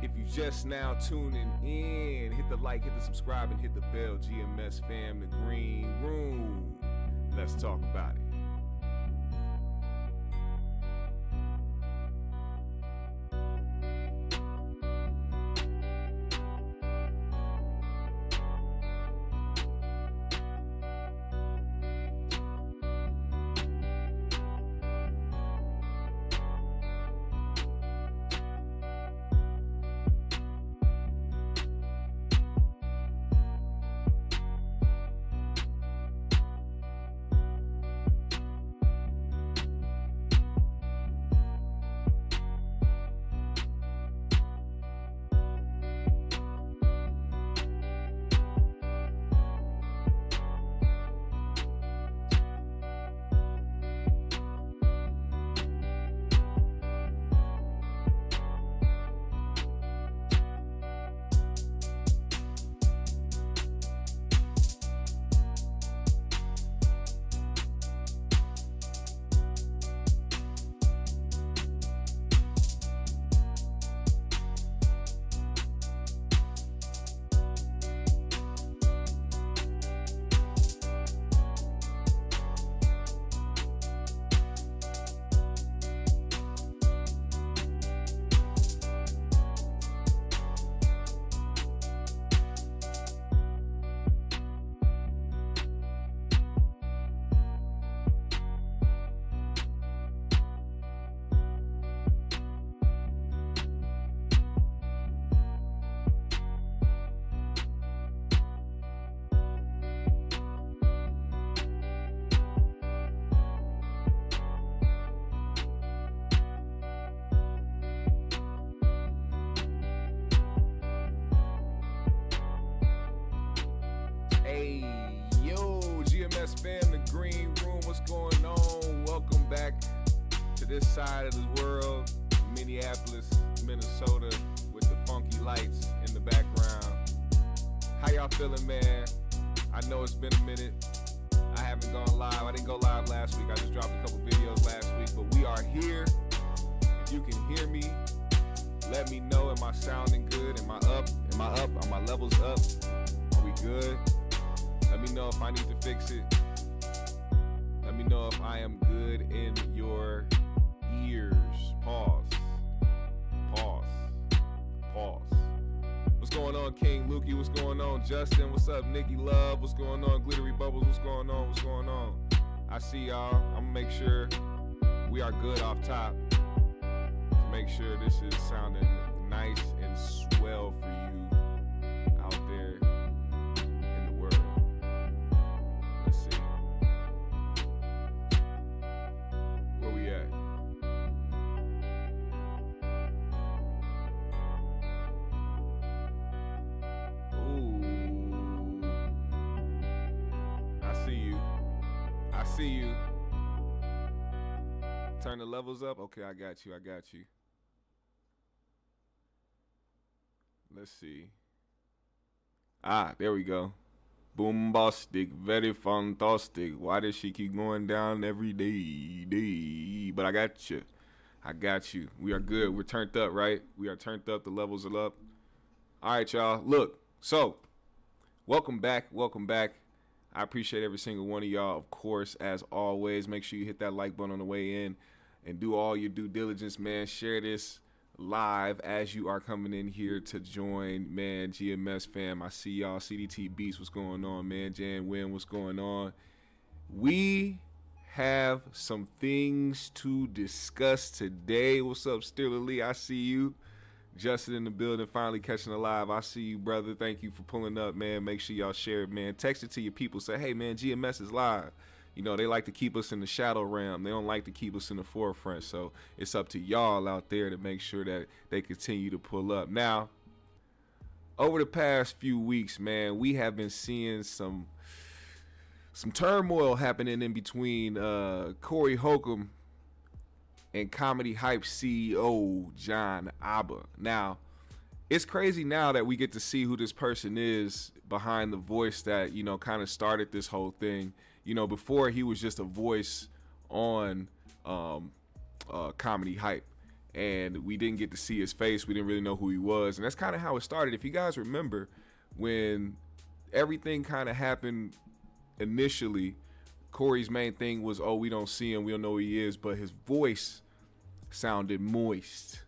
If you just now tuning in, hit the like, hit the subscribe, and hit the bell. GMS fam, the green room. Let's talk about it. Fam, the green room, what's going on? Welcome back to this side of the world, Minneapolis, Minnesota, with the funky lights in the background. How y'all feeling, man? I know it's been a minute. I haven't gone live. I didn't go live last week. I just dropped a couple videos last week, but we are here. If you can hear me, let me know. Am I sounding good? Am I up? Are my levels up? Are we good? Let me know if I need to fix it. Let me know if I am good in your ears. Pause. What's going on, King Lukey? What's going on, Justin? What's up, Nikki Love? What's going on, Glittery Bubbles? What's going on? I see y'all. I'm gonna make sure we are good off top to make sure this is sounding nice and swell for you out there. Let's see. Where we at? Ooh. I see you. Turn the levels up. Okay, I got you. Let's see. There we go. Bombastic, very fantastic. Why does she keep going down every day? But I got you. We are good. We're turned up, right? We are turned up. The levels are up. All right, y'all. Look, so welcome back. I appreciate every single one of y'all, of course, as always. Make sure you hit that like button on the way in and do all your due diligence, man. Share this live as you are coming in here to join, man. GMS fam, I see y'all. CDT Beats, what's going on, man? Jan Wynn, what's going on? We have some things to discuss today. What's up, Steeler Lee? I see you. Justin in the building, finally catching a live. I see you, brother. Thank you for pulling up, man. Make sure y'all share it, man. Text it to your people. Say, hey, man, GMS is live. You know, they like to keep us in the shadow realm. They don't like to keep us in the forefront. So it's up to y'all out there to make sure that they continue to pull up. Now, over the past few weeks, man, we have been seeing some turmoil happening in between Corey Holcomb and Comedy Hype CEO John Abba. Now, it's crazy now that we get to see who this person is behind the voice that, you know, kind of started this whole thing. You know, before he was just a voice on Comedy Hype. and we didn't get to see his face. We didn't really know who he was, and that's kind of how it started. If you guys remember, when everything kind of happened initially, Corey's main thing was, oh, we don't see him, we don't know who he is, but his voice sounded moist.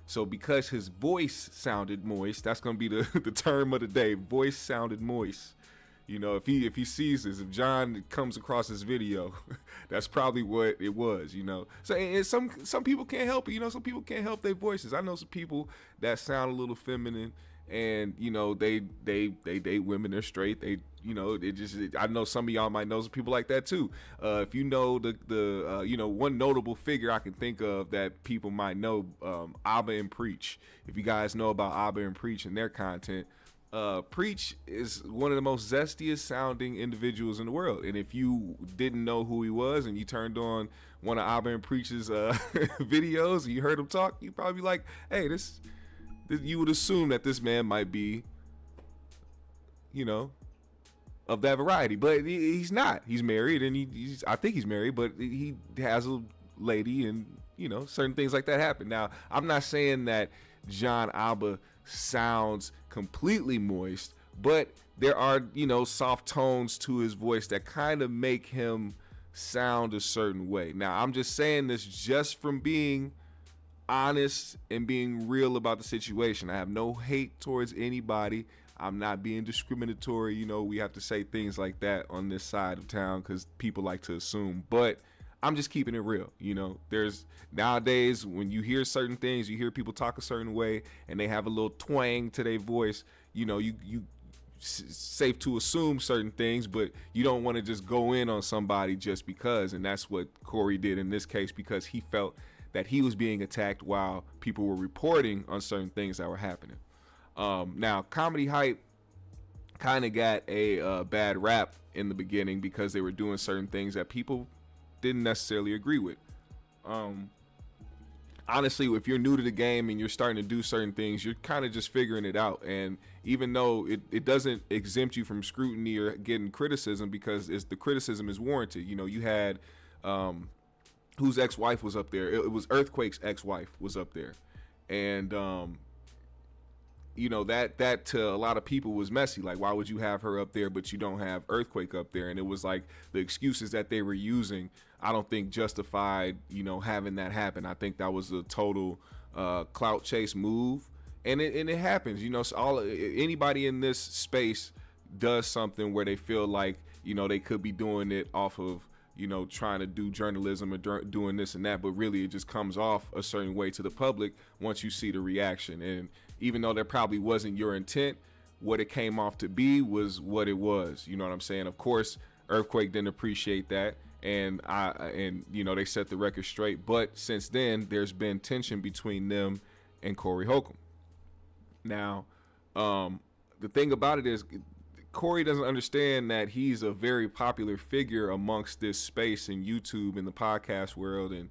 So because his voice sounded moist, that's gonna be the term of the day. Voice sounded moist. You know, if he sees this, if John comes across this video, that's probably what it was. You know, so and some people can't help it. You know, some people can't help their voices. I know some people that sound a little feminine, and you know they date women. They're straight. They, you know, I know some of y'all might know some people like that too. If you know the you know, one notable figure I can think of that people might know, Abba and Preach. If you guys know about Abba and Preach and their content, Preach is one of the most zestiest sounding individuals in the world. And if you didn't know who he was and you turned on one of Abba and Preach's videos and you heard him talk, you probably like, hey, this you would assume that this man might be, you know, of that variety, but he's not. He's married, and I think he's married, but he has a lady, and you know, certain things like that happen. Now, I'm not saying that John Abba sounds completely moist, but there are, you know, soft tones to his voice that kind of make him sound a certain way. Now, I'm just saying this just from being honest and being real about the situation. I have no hate towards anybody. I'm not being discriminatory. You know, we have to say things like that on this side of town because people like to assume, but I'm just keeping it real. You know, there's nowadays when you hear certain things, you hear people talk a certain way and they have a little twang to their voice. You know, you safe to assume certain things, but you don't want to just go in on somebody just because. And that's what Corey did in this case, because he felt that he was being attacked while people were reporting on certain things that were happening. Now, Comedy Hype kind of got a bad rap in the beginning because they were doing certain things that people didn't necessarily agree with. Honestly, if you're new to the game and you're starting to do certain things, you're kind of just figuring it out. And even though it doesn't exempt you from scrutiny or getting criticism, because the criticism is warranted. You know, you had whose ex-wife was up there? It was Earthquake's ex-wife was up there, and you know, that to a lot of people was messy. Like, why would you have her up there but you don't have Earthquake up there? And it was like the excuses that they were using, I don't think justified, you know, having that happen. I think that was a total clout chase move, and it happens. You know, so anybody in this space does something where they feel like, you know, they could be doing it off of, you know, trying to do journalism or doing this and that, but really it just comes off a certain way to the public once you see the reaction. And even though that probably wasn't your intent, what it came off to be was what it was. You know what I'm saying? Of course, Earthquake didn't appreciate that, and you know, they set the record straight. But since then, there's been tension between them and Corey Holcomb. Now, the thing about it is, Corey doesn't understand that he's a very popular figure amongst this space in YouTube and the podcast world, and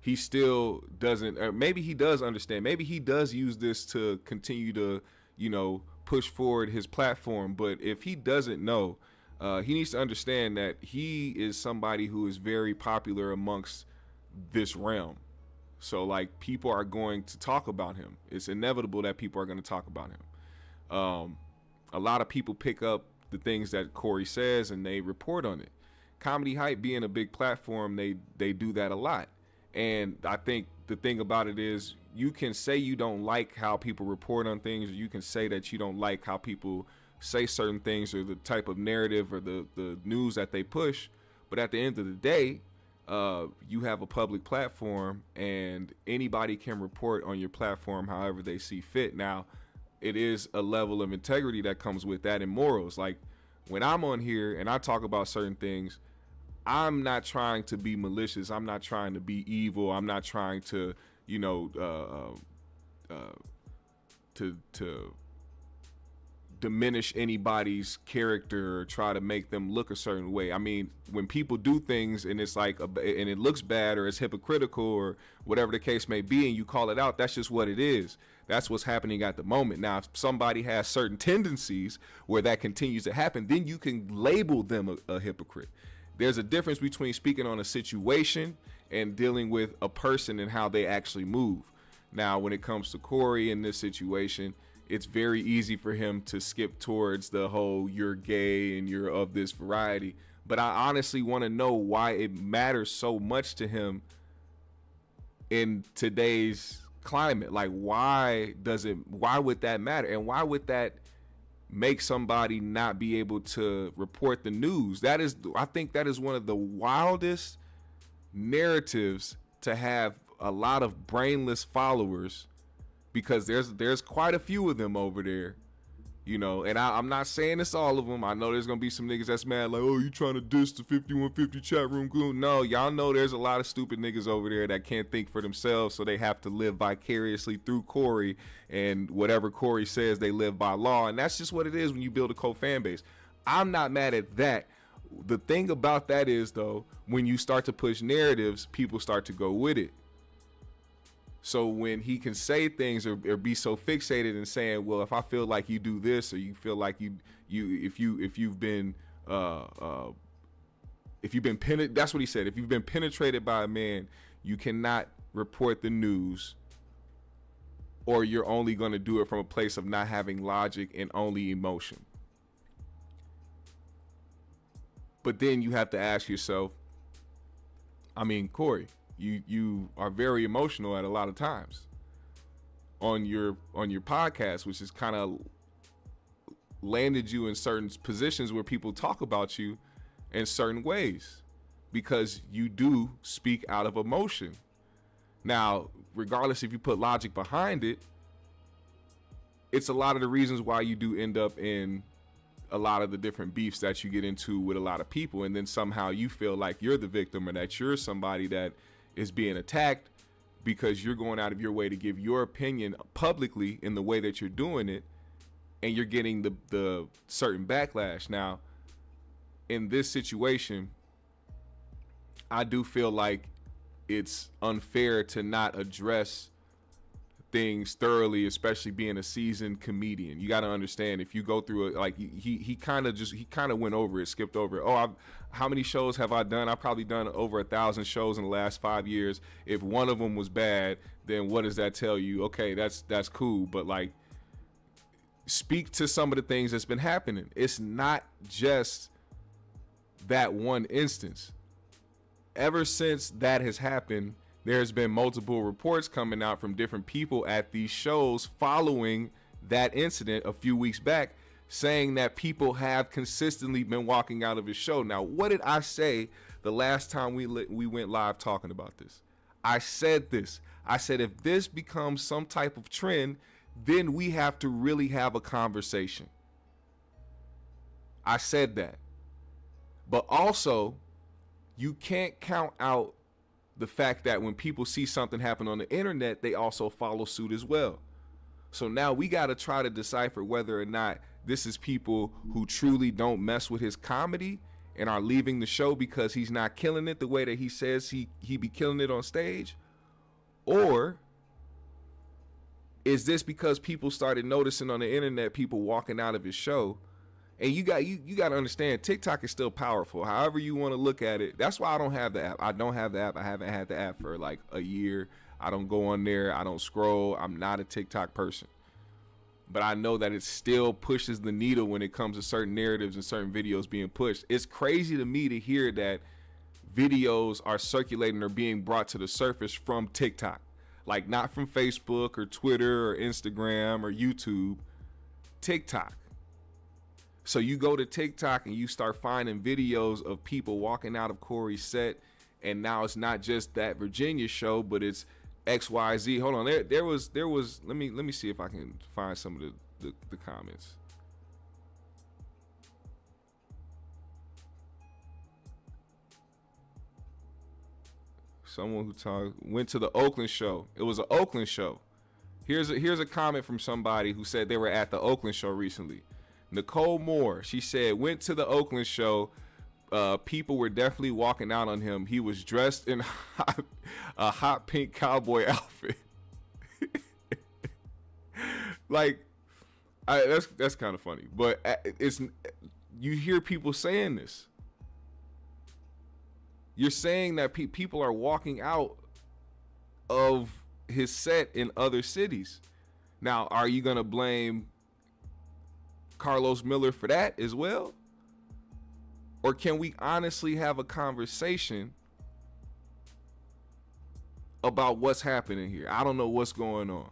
he still doesn't, or maybe he does understand. Maybe he does use this to continue to, you know, push forward his platform. But if he doesn't know, he needs to understand that he is somebody who is very popular amongst this realm. So, like, people are going to talk about him. It's inevitable that people are going to talk about him. A lot of people pick up the things that Corey says and they report on it. Comedy Hype being a big platform, they do that a lot. And I think the thing about it is, you can say you don't like how people report on things, or you can say that you don't like how people say certain things or the type of narrative or the news that they push. But at the end of the day, you have a public platform and anybody can report on your platform however they see fit. Now, it is a level of integrity that comes with that, and morals. Like, when I'm on here and I talk about certain things, I'm not trying to be malicious. I'm not trying to be evil. I'm not trying to, you know, to diminish anybody's character or try to make them look a certain way. I mean, when people do things and it's like, and it looks bad or it's hypocritical or whatever the case may be, and you call it out, that's just what it is. That's what's happening at the moment. Now, if somebody has certain tendencies where that continues to happen, then you can label them a hypocrite. There's a difference between speaking on a situation and dealing with a person and how they actually move. Now, when it comes to Corey in this situation, it's very easy for him to skip towards the whole you're gay and you're of this variety. But I honestly want to know why it matters so much to him in today's climate. Like, why would that matter? And why would that make somebody not be able to report the news? I think that is one of the wildest narratives to have a lot of brainless followers, because there's quite a few of them over there, you know, and I'm not saying it's all of them. I know there's gonna be some niggas that's mad, like, oh, you trying to diss the 5150 chat room goon. No, y'all know there's a lot of stupid niggas over there that can't think for themselves, so they have to live vicariously through Corey, and whatever Corey says, they live by law. And that's just what it is when you build a cult fan base. I'm not mad at that. The thing about that is, though, when you start to push narratives, people start to go with it. So when he can say things or be so fixated in saying, well, if I feel like you do this, or you feel like if you've been that's what he said. If you've been penetrated by a man, you cannot report the news, or you're only going to do it from a place of not having logic and only emotion. But then you have to ask yourself, I mean, Corey, you are very emotional at a lot of times on your podcast, which has kind of landed you in certain positions where people talk about you in certain ways, because you do speak out of emotion. Now, regardless if you put logic behind it, it's a lot of the reasons why you do end up in a lot of the different beefs that you get into with a lot of people, and then somehow you feel like you're the victim, or that you're somebody that is being attacked because you're going out of your way to give your opinion publicly in the way that you're doing it, and you're getting the certain backlash. Now, in this situation, I do feel like it's unfair to not address things thoroughly, especially being a seasoned comedian. You got to understand, if you go through it, like he kind of went over it, skipped over it. Oh, how many shows have I done? I've probably done over 1,000 shows in the last 5 years. If one of them was bad, then what does that tell you? Okay, that's cool, but like, speak to some of the things that's been happening. It's not just that one instance. Ever since that has happened, there's been multiple reports coming out from different people at these shows following that incident a few weeks back, saying that people have consistently been walking out of his show. Now, what did I say the last time we went live talking about this? I said this. I said, if this becomes some type of trend, then we have to really have a conversation. I said that. But also, you can't count out the fact that when people see something happen on the internet, they also follow suit as well. So now we got to try to decipher whether or not this is people who truly don't mess with his comedy and are leaving the show because he's not killing it the way that he says he be killing it on stage, or is this because people started noticing on the internet people walking out of his show? And you got to understand, TikTok is still powerful. However you want to look at it. That's why I don't have the app. I don't have the app. I haven't had the app for like a year. I don't go on there. I don't scroll. I'm not a TikTok person. But I know that it still pushes the needle when it comes to certain narratives and certain videos being pushed. It's crazy to me to hear that videos are circulating or being brought to the surface from TikTok. Like, not from Facebook or Twitter or Instagram or YouTube. TikTok. So you go to TikTok and you start finding videos of people walking out of Corey's set, and now it's not just that Virginia show, but it's XYZ. Hold on, there was. Let me see if I can find some of the comments. Someone who went to the Oakland show. It was an Oakland show. Here's a comment from somebody who said they were at the Oakland show recently. Nicole Moore, she said, went to the Oakland show. People were definitely walking out on him. He was dressed in a hot pink cowboy outfit. Like, that's kind of funny, but it's, you hear people saying this. You're saying that people are walking out of his set in other cities. Now, are you gonna blame Carlos Miller for that as well? Or can we honestly have a conversation about what's happening here? I don't know what's going on.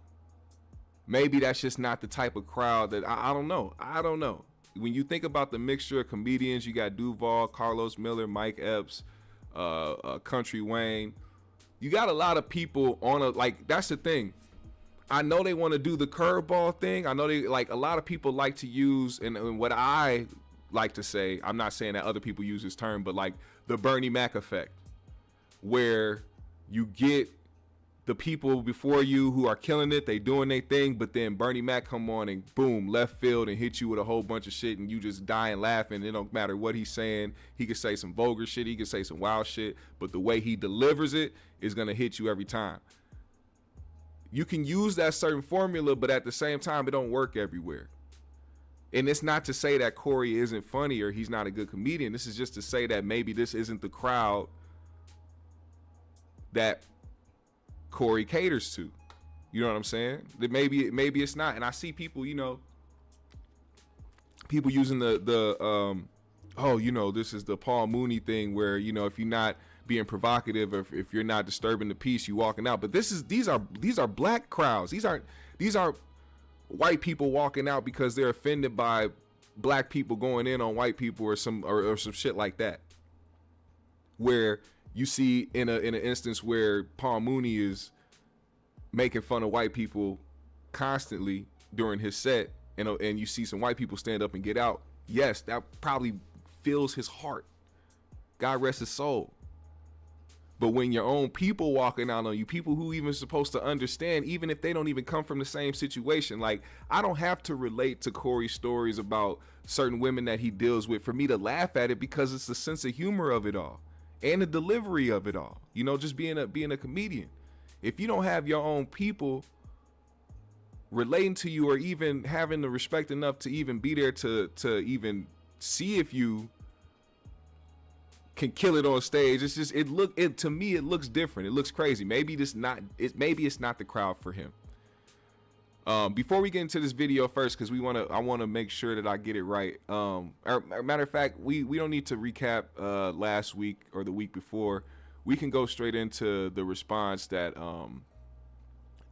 Maybe that's just not the type of crowd that I don't know. I don't know. When you think about the mixture of comedians, you got Duval, Carlos Miller, Mike Epps, Country Wayne. You got a lot of people on a, like, that's the thing. I know they want to do the curveball thing. I know they, like, a lot of people like to use, and what I like to say, I'm not saying that other people use this term, but like the Bernie Mac effect, where you get the people before you who are killing it, they doing their thing, but then Bernie Mac come on and boom, left field and hit you with a whole bunch of shit, and you just dying laughing. It don't matter what he's saying. He could say some vulgar shit, he could say some wild shit, but the way he delivers it is gonna hit you every time. You can use that certain formula, but at the same time, it don't work everywhere. And it's not to say that Corey isn't funny or he's not a good comedian. This is just to say that maybe this isn't the crowd that Corey caters to. You know what I'm saying? That maybe it's not. And I see people, you know, people using oh, you know, this is the Paul Mooney thing where, you know, if you're not being provocative or if you're not disturbing the peace, you walking out. But these are black crowds. These aren't white people walking out because they're offended by black people going in on white people or some shit like that. Where you see in an instance where Paul Mooney is making fun of white people constantly during his set, and you see some white people stand up and get out. Yes, that probably fills his heart. God rest his soul. But when your own people walking out on you, people who even supposed to understand, even if they don't even come from the same situation, like, I don't have to relate to Corey's stories about certain women that he deals with for me to laugh at it, because it's the sense of humor of it all and the delivery of it all. You know, just being a comedian. If you don't have your own people relating to you or even having the respect enough to even be there to even see if you can kill it on stage, it's just to me it looks different. It looks crazy. Maybe it's not the crowd for him. Before we get into this video first, because I want to make sure that I get it right. Matter of fact, we don't need to recap last week or the week before. We can go straight into the response that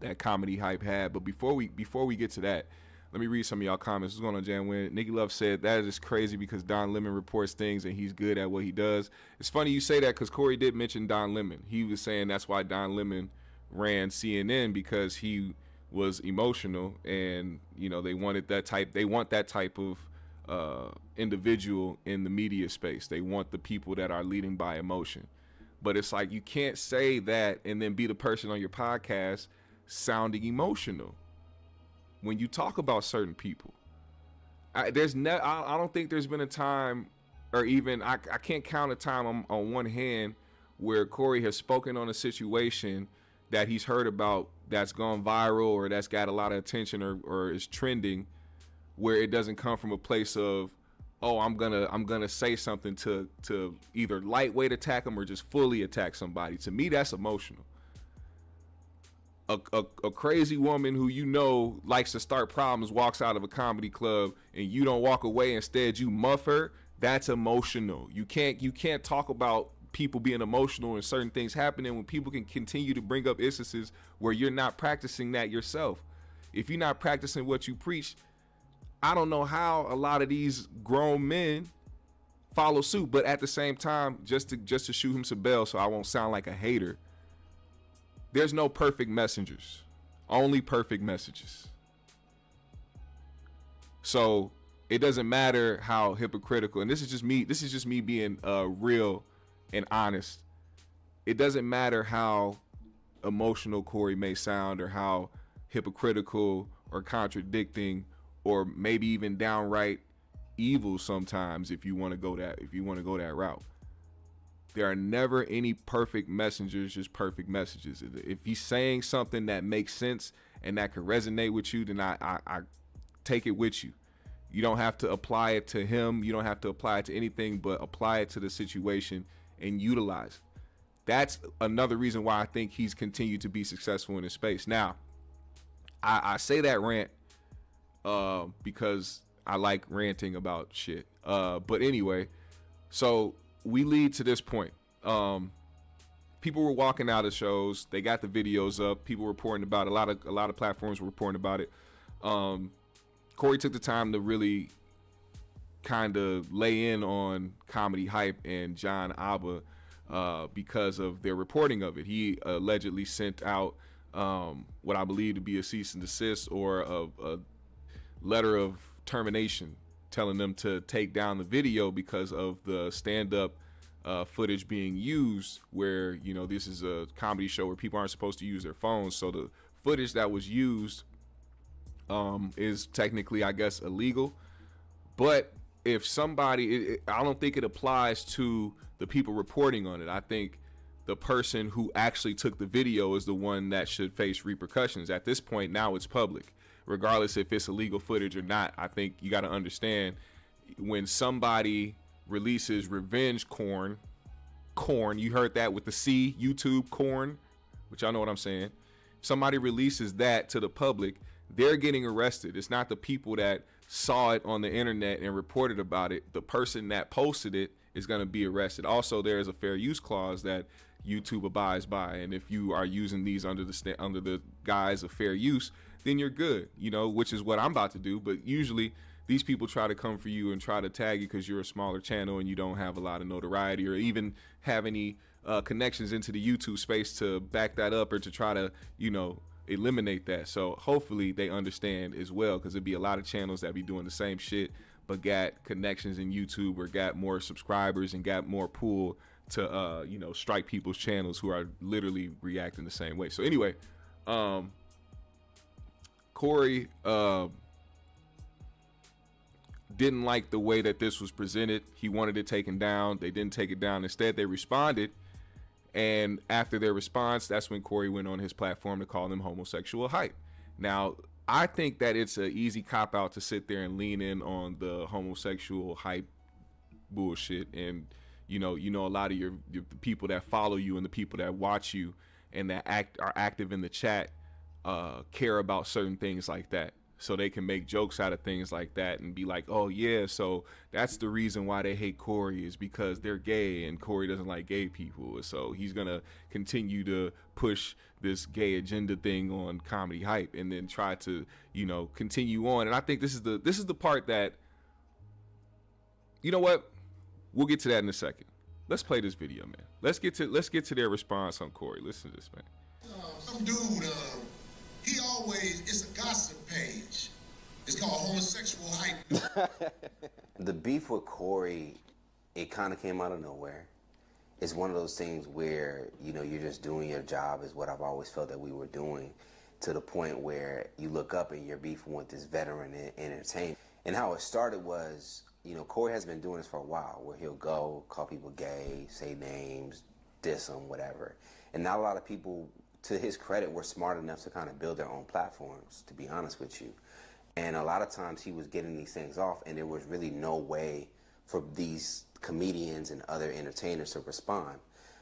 that Comedy Hype had. But before we get to that, let me read some of y'all comments. What's going on, Jan Wynn? Nikki Love said, that is crazy because Don Lemon reports things and he's good at what he does. It's funny you say that because Corey did mention Don Lemon. He was saying that's why Don Lemon ran CNN, because he was emotional, and you know they want that type of individual in the media space. They want the people that are leading by emotion. But it's like, you can't say that and then be the person on your podcast sounding emotional when you talk about certain people. I don't think there's been a time, or even I can't count a time on one hand where Corey has spoken on a situation that he's heard about that's gone viral or that's got a lot of attention or is trending, where it doesn't come from a place of, oh, I'm gonna say something to either lightweight attack them or just fully attack somebody. To me, that's emotional. A crazy woman who you know likes to start problems walks out of a comedy club and you don't walk away, instead you muff her. That's emotional. You can't talk about people being emotional and certain things happening when people can continue to bring up instances where you're not practicing that yourself. If you're not practicing what you preach, I don't know how a lot of these grown men follow suit. But at the same time, just to shoot him some bells so I won't sound like a hater, there's no perfect messengers, only perfect messages. So it doesn't matter how hypocritical, and this is just me being real and honest. It doesn't matter how emotional Corey may sound or how hypocritical or contradicting or maybe even downright evil sometimes, if you want to go that route. There are never any perfect messengers, just perfect messages. If he's saying something that makes sense and that can resonate with you, then I take it with you. You don't have to apply it to him. You don't have to apply it to anything, but apply it to the situation and utilize it. that's another reason why I think he's continued to be successful in his space. Now, I say that rant because I like ranting about shit. But anyway, so we lead to this point. People were walking out of shows. They got the videos up. People were reporting about it. A lot of platforms were reporting about it. Corey took the time to really kind of lay in on Comedy Hype and John Abba because of their reporting of it. He allegedly sent out what I believe to be a cease and desist or a letter of termination, telling them to take down the video because of the stand-up footage being used, where, you know, this is a comedy show where people aren't supposed to use their phones. So the footage that was used is technically, I guess, illegal. But if somebody, I don't think it applies to the people reporting on it. I think the person who actually took the video is the one that should face repercussions. At this point, now it's public. Regardless if it's illegal footage or not, I think you got to understand, when somebody releases revenge corn, you heard that with the C, YouTube corn, which y'all know what I'm saying. Somebody releases that to the public, they're getting arrested. It's not the people that saw it on the internet and reported about it. The person that posted it is going to be arrested. Also, there is a fair use clause that YouTube abides by, and if you are using these under the guise of fair use, then you're good, you know, which is what I'm about to do. But usually these people try to come for you and try to tag you because you're a smaller channel and you don't have a lot of notoriety or even have any connections into the YouTube space to back that up or to try to, you know, eliminate that. So hopefully they understand as well, because there'd be a lot of channels that be doing the same shit but got connections in YouTube or got more subscribers and got more pull to you know, strike people's channels who are literally reacting the same way. So anyway, Corey didn't like the way that this was presented. He wanted it taken down. They didn't take it down. Instead, they responded. And after their response, that's when Corey went on his platform to call them homosexual hype. Now, I think that it's an easy cop-out to sit there and lean in on the homosexual hype bullshit. And, you know, a lot of the people that follow you and the people that watch you and that are active in the chat care about certain things like that. So they can make jokes out of things like that and be like, oh yeah, so that's the reason why they hate Corey, is because they're gay and Corey doesn't like gay people. So he's gonna continue to push this gay agenda thing on Comedy Hype and then try to, you know, continue on. And I think this is the part that, you know what? We'll get to that in a second. Let's play this video, man. Let's get to their response on Corey. Listen to this, man. Some dude, it's a gossip page. It's called Homosexual Hype. The beef with Corey, it kind of came out of nowhere. It's one of those things where, you know, you're just doing your job, is what I've always felt that we were doing, to the point where you look up and you're beefing with this veteran in entertainment. And how it started was, you know, Corey has been doing this for a while, where he'll go, call people gay, say names, diss them, whatever. And not a lot of people, to his credit, were smart enough to kind of build their own platforms, to be honest with you. And a lot of times he was getting these things off, and there was really no way for these comedians and other entertainers to respond.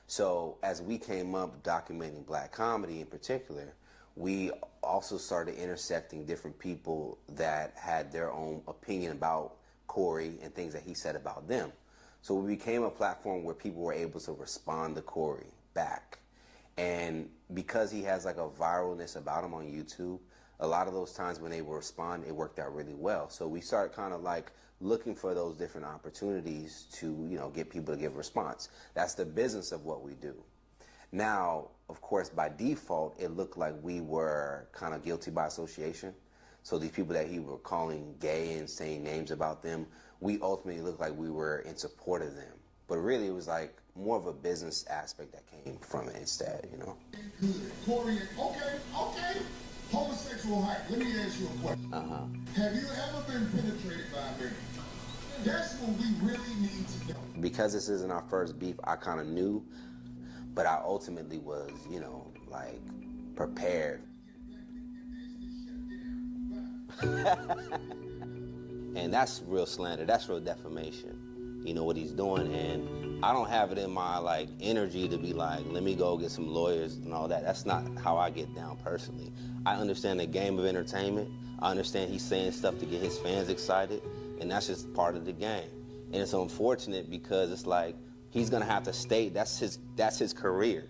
So as we came up documenting black comedy in particular, we also started intersecting different people that had their own opinion about Corey and things that he said about them. So we became a platform where people were able to respond to Corey back. And because he has like a viralness about him on YouTube, a lot of those times when they would respond, it worked out really well. So we started kind of like looking for those different opportunities to, you know, get people to give a response. That's the business of what we do. Now, of course, by default, it looked like we were kind of guilty by association. So these people that he were calling gay and saying names about them, we ultimately looked like we were in support of them. But really, it was like more of a business aspect that came from it instead, you know? Good. Corey, okay. Homosexual hype. Let me ask you a question. Have you ever been penetrated by a man? That's what we really need to know. Because this isn't our first beef, I kind of knew, but I ultimately was, you know, like, prepared. And that's real slander. That's real defamation. You know what he's doing, and I don't have it in my like energy to be like, let me go get some lawyers and all that. That's not how I get down personally. I understand the game of entertainment. I understand he's saying stuff to get his fans excited, and that's just part of the game. And it's unfortunate because it's like he's gonna have to stay. That's his career.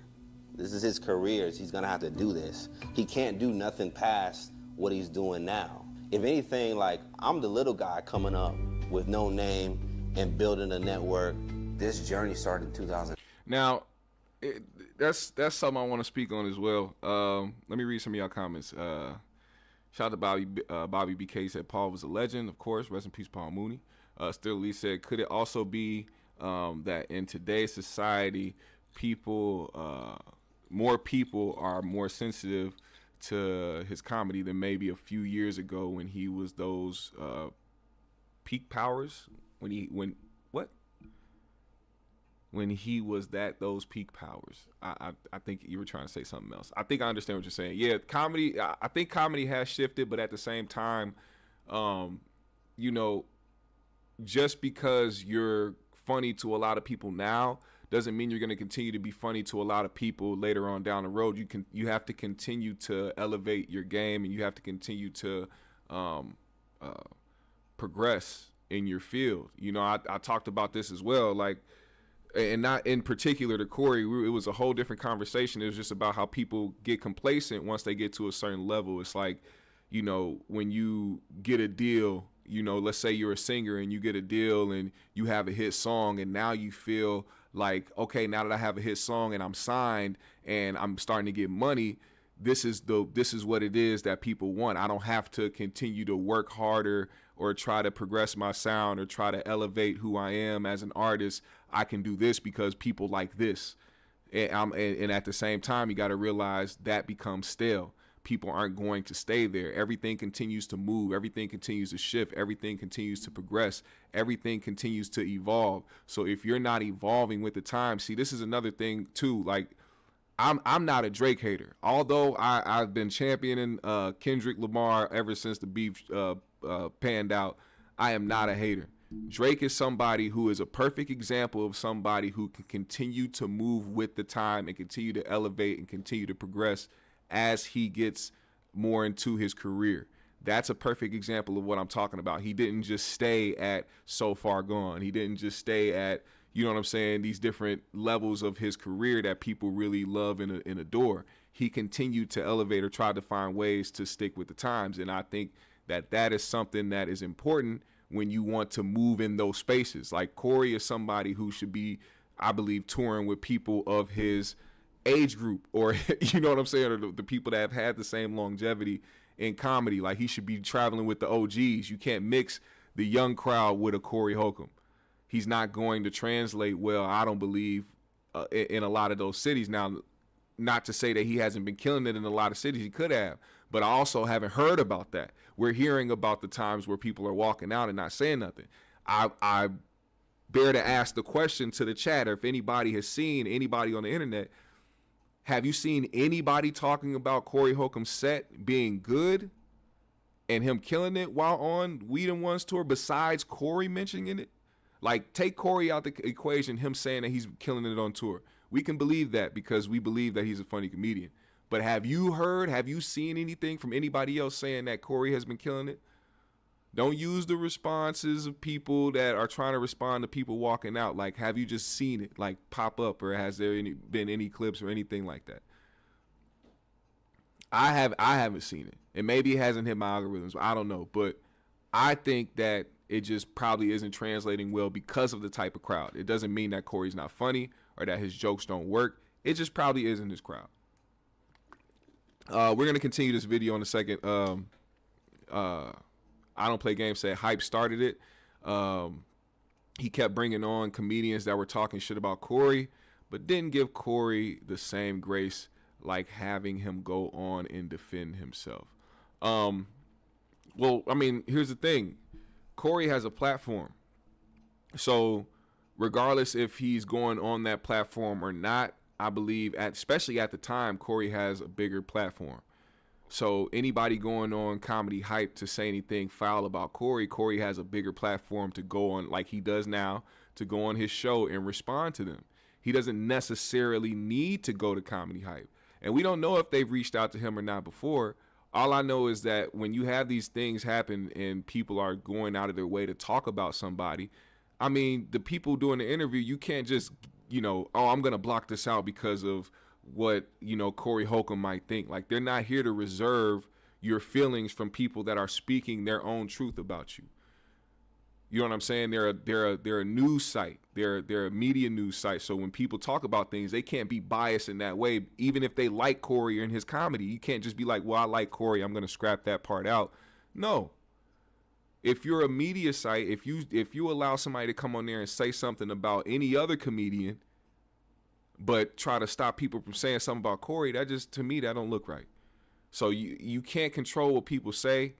This is his career. He's gonna have to do this. He can't do nothing past what he's doing now. If anything, like I'm the little guy coming up with no name and building a network. This journey started in 2000. Now, that's something I want to speak on as well. Let me read some of y'all comments. Shout out to Bobby BK said Paul was a legend, of course. Rest in peace, Paul Mooney. Still Lee said, could it also be that in today's society, more people are more sensitive to his comedy than maybe a few years ago when he was those peak powers? When he was those peak powers. I think you were trying to say something else. I think I understand what you're saying. Yeah, comedy, I think comedy has shifted, but at the same time, you know, just because you're funny to a lot of people now doesn't mean you're going to continue to be funny to a lot of people later on down the road. You have to continue to elevate your game, and you have to continue to progress in your field. You know, I talked about this as well, like, and not in particular to Corey. It was a whole different conversation. It was just about how people get complacent once they get to a certain level. It's like, you know, when you get a deal, you know, let's say you're a singer and you get a deal and you have a hit song, and now you feel like, okay, now that I have a hit song and I'm signed and I'm starting to get money, this is what it is that people want. I don't have to continue to work harder or try to progress my sound or try to elevate who I am as an artist. I can do this because people like this. And at the same time, you got to realize that becomes stale. People aren't going to stay there. Everything continues to move. Everything continues to shift. Everything continues to progress. Everything continues to evolve. So if you're not evolving with the time, see, this is another thing too. Like, I'm not a Drake hater. Although I've been championing Kendrick Lamar ever since the beef panned out, I am not a hater. Drake is somebody who is a perfect example of somebody who can continue to move with the time and continue to elevate and continue to progress as he gets more into his career. That's a perfect example of what I'm talking about. He didn't just stay at So Far Gone. He didn't just stay at, you know what I'm saying, these different levels of his career that people really love and adore. He continued to elevate or try to find ways to stick with the times. And I think that is something that is important when you want to move in those spaces. Like, Corey is somebody who should be, I believe, touring with people of his age group, or you know what I'm saying, or the people that have had the same longevity in comedy. Like, he should be traveling with the OGs. You can't mix the young crowd with a Corey Holcomb. He's not going to translate well, I don't believe, in a lot of those cities. Now, not to say that he hasn't been killing it in a lot of cities. He could have, but I also haven't heard about that. We're hearing about the times where people are walking out and not saying nothing. I bear to ask the question to the chat, or if anybody has seen anybody on the internet, have you seen anybody talking about Corey Holcomb's set being good and him killing it while on Weed and One's tour besides Corey mentioning it? Like, take Corey out the equation, him saying that he's killing it on tour. We can believe that because we believe that he's a funny comedian. But have you seen anything from anybody else saying that Corey has been killing it? Don't use the responses of people that are trying to respond to people walking out. Like, have you just seen it, like, pop up, or has there been any clips or anything like that? I haven't seen it. And maybe it hasn't hit my algorithms. I don't know. But I think that it just probably isn't translating well because of the type of crowd. It doesn't mean that Corey's not funny or that his jokes don't work. It just probably isn't his crowd. We're going to continue this video in a second. I Don't Play Games said Hype started it. He kept bringing on comedians that were talking shit about Corey, but didn't give Corey the same grace, like having him go on and defend himself. Well, I mean, here's the thing. Corey has a platform. So regardless if he's going on that platform or not, I believe, especially at the time, Corey has a bigger platform. So anybody going on Comedy Hype to say anything foul about Corey has a bigger platform to go on, like he does now, to go on his show and respond to them. He doesn't necessarily need to go to Comedy Hype. And we don't know if they've reached out to him or not before. All I know is that when you have these things happen and people are going out of their way to talk about somebody, I mean, the people doing the interview, you can't just, oh, I'm going to block this out because of what, Corey Holcomb might think. Like, they're not here to reserve your feelings from people that are speaking their own truth about you. You know what I'm saying? They're a news site. They're a media news site. So when people talk about things, they can't be biased in that way. Even if they like Corey and his comedy, you can't just be like, well, I like Corey, I'm going to scrap that part out. No. If you're a media site, if you allow somebody to come on there and say something about any other comedian, but try to stop people from saying something about Corey, to me, that don't look right. So you can't control what people say.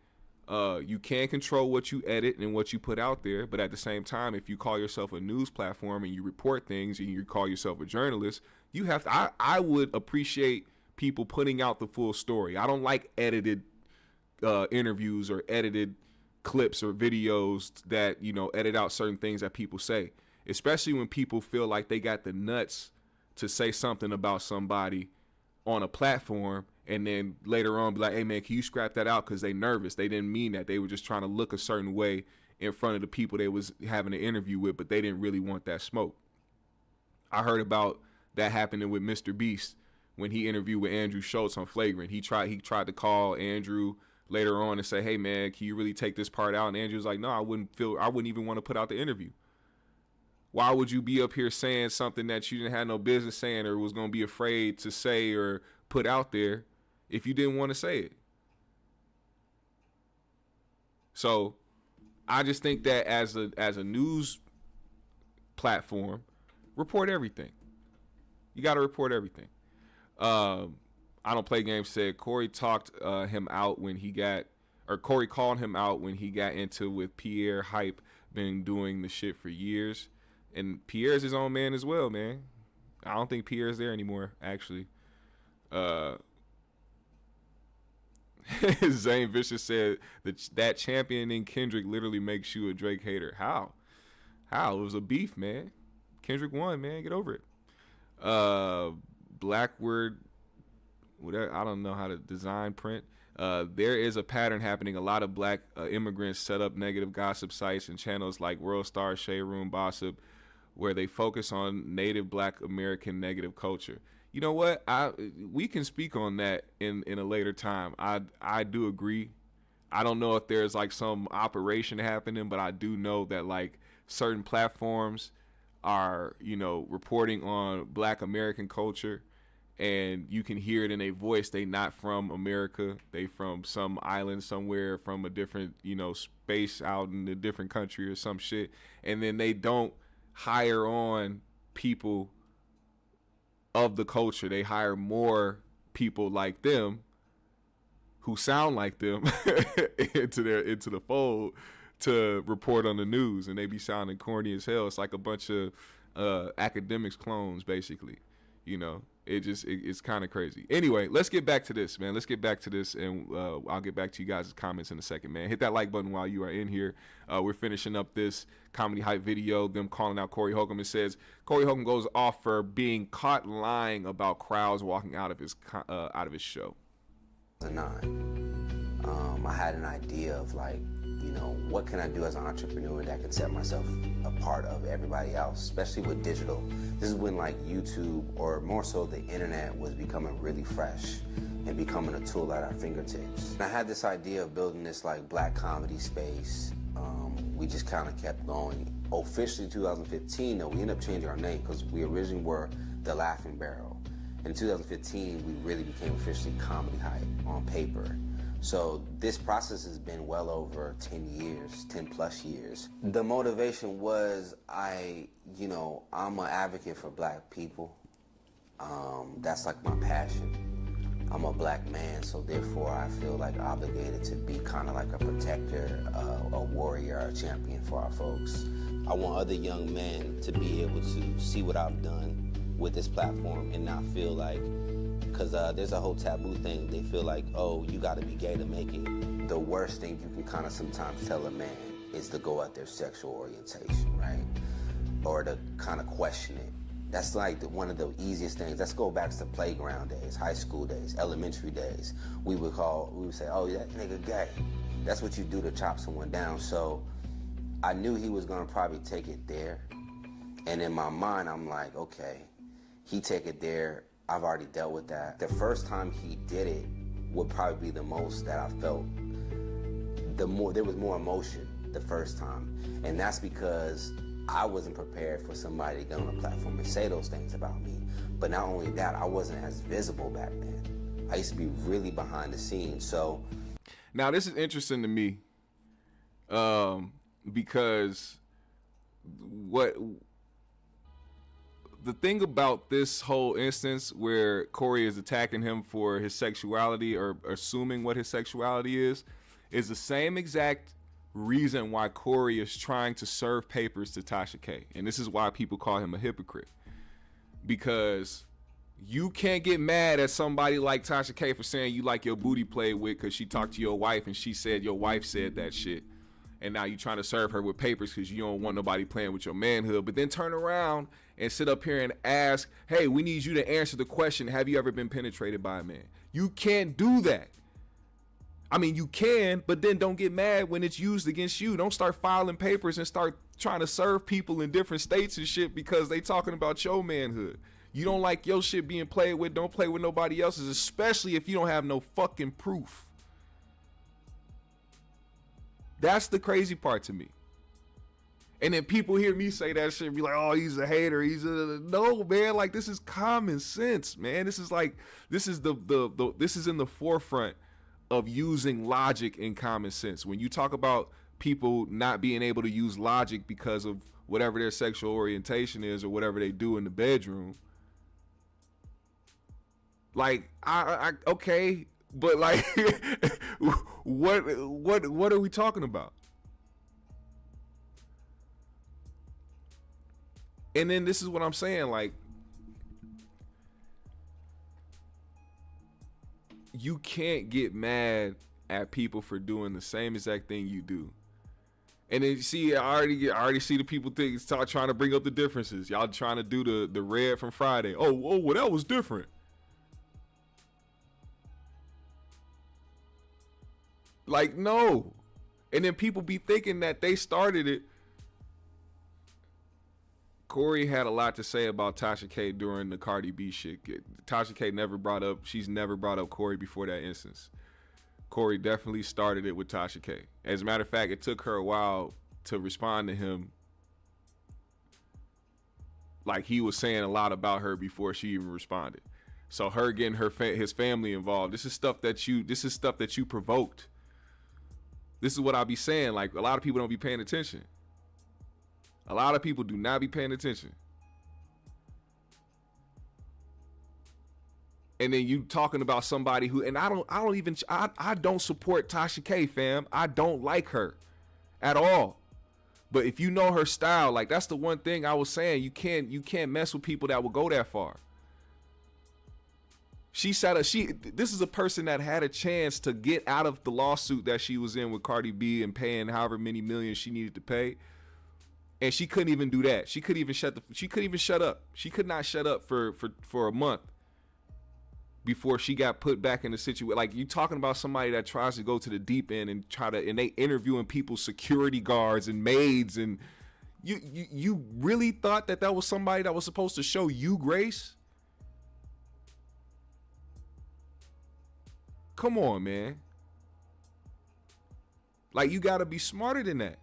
You can control what you edit and what you put out there. But at the same time, if you call yourself a news platform and you report things and you call yourself a journalist, you have to, I would appreciate people putting out the full story. I don't like edited interviews or edited clips or videos that, edit out certain things that people say, especially when people feel like they got the nuts to say something about somebody on a platform and then later on be like, hey man, can you scrap that out? Because they nervous. They didn't mean that. They were just trying to look a certain way in front of the people they was having an interview with, but they didn't really want that smoke. I heard about that happening with Mr. Beast when he interviewed with Andrew Schultz on Flagrant. He tried to call Andrew later on and say, hey man, can you really take this part out? And Andrew was like, no, I wouldn't even want to put out the interview. Why would you be up here saying something that you didn't have no business saying or was going to be afraid to say or put out there if you didn't want to say it? So I just think that as a news platform, report everything. You got to report everything. I Don't Play Games said Corey talked him out when he got, or Corey called him out when he got into with Pierre Hype, been doing the shit for years. And Pierre's his own man as well, man. I don't think Pierre's there anymore, actually. Zane Vicious said that championing Kendrick literally makes you a Drake hater. How? It was a beef, man. Kendrick won, man. Get over it. Blackward, whatever, I don't know how to design print. There is a pattern happening. A lot of black immigrants set up negative gossip sites and channels like World Star, Shade Room, Gossip, where they focus on native black American negative culture. You know what? We can speak on that in a later time. I do agree. I don't know if there's like some operation happening, but I do know that like certain platforms are, reporting on black American culture, and you can hear it in a voice. They not from America. They from some island somewhere, from a different, space out in a different country or some shit. And then they don't hire on people of the culture. They hire more people like them who sound like them into the fold to report on the news, and they be sounding corny as hell. It's like a bunch of academics clones, basically. It's kind of crazy. Anyway, let's get back to this, man. Let's get back to this, and I'll get back to you guys' comments in a second, man. Hit that like button while you are in here. We're finishing up this Comedy Hype video, them calling out Corey Holcomb. It says, Corey Holcomb goes off for being caught lying about crowds walking out of his show. I had an idea of what can I do as an entrepreneur that can set myself apart of everybody else, especially with digital. This is when YouTube, or more so the internet, was becoming really fresh and becoming a tool at our fingertips. And I had this idea of building this black comedy space. We just kind of kept going. Officially 2015 though, we ended up changing our name because we originally were The Laughing Barrel. In 2015, we really became officially Comedy Hype on paper. So this process has been well over 10 plus years. The motivation was I'm an advocate for black people. That's my passion. I'm a black man, so therefore I feel obligated to be kind of a protector, a warrior, a champion for our folks. I want other young men to be able to see what I've done with this platform and not feel like Because there's a whole taboo thing. They feel like, oh, you got to be gay to make it. The worst thing you can kind of sometimes tell a man is to go at their sexual orientation, right? Or to kind of question it. That's like one of the easiest things. Let's go back to playground days, high school days, elementary days. We would say, oh, that nigga gay. That's what you do to chop someone down. So I knew he was gonna probably take it there. And in my mind, I'm like, okay, he take it there. I've already dealt with that. The first time he did it would probably be the most that I felt. There was more emotion the first time. And that's because I wasn't prepared for somebody to get on a platform and say those things about me. But not only that, I wasn't as visible back then. I used to be really behind the scenes, so. Now, this is interesting to me because the thing about this whole instance where Corey is attacking him for his sexuality or assuming what his sexuality is the same exact reason why Corey is trying to serve papers to Tasha K. And this is why people call him a hypocrite. Because you can't get mad at somebody like Tasha K for saying you like your booty played with because she talked to your wife and she said your wife said that shit. And now you trying to serve her with papers because you don't want nobody playing with your manhood. But then turn around and sit up here and ask, hey, we need you to answer the question, have you ever been penetrated by a man? You can't do that. I mean, you can, but then don't get mad when it's used against you. Don't start filing papers and start trying to serve people in different states and shit because they talking about your manhood. You don't like your shit being played with, don't play with nobody else's, especially if you don't have no fucking proof. That's the crazy part to me. And then people hear me say that shit and be like, oh, he's a hater. No, man, like this is common sense, man. This is like, this is this is in the forefront of using logic and common sense. When you talk about people not being able to use logic because of whatever their sexual orientation is or whatever they do in the bedroom, like I okay, but like what are we talking about? And then this is what I'm saying, like, you can't get mad at people for doing the same exact thing you do. And then you see, I already see the people start trying to bring up the differences. Y'all trying to do the red from Friday. Oh, well, that was different. Like, no. And then people be thinking that they started it. Corey had a lot to say about Tasha K during the Cardi B shit. Tasha K she's never brought up Corey before that instance. Corey definitely started it with Tasha K. As a matter of fact, it took her a while to respond to him. Like, he was saying a lot about her before she even responded. So her getting his family involved, this is stuff that you provoked. This is what I be saying. Like, a lot of people don't be paying attention. A lot of people do not be paying attention. And then you talking about somebody who, and I don't support Tasha K, fam. I don't like her at all. But if you know her style, like, that's the one thing I was saying, you can't mess with people that will go that far. This is a person that had a chance to get out of the lawsuit that she was in with Cardi B and paying however many millions she needed to pay. And she couldn't even do that. She couldn't even shut up. She could not shut up for a month before she got put back in the situation. Like, you talking about somebody that tries to go to the deep end and they interviewing people's security guards and maids, and you really thought that was somebody that was supposed to show you grace? Come on, man. Like, you gotta be smarter than that.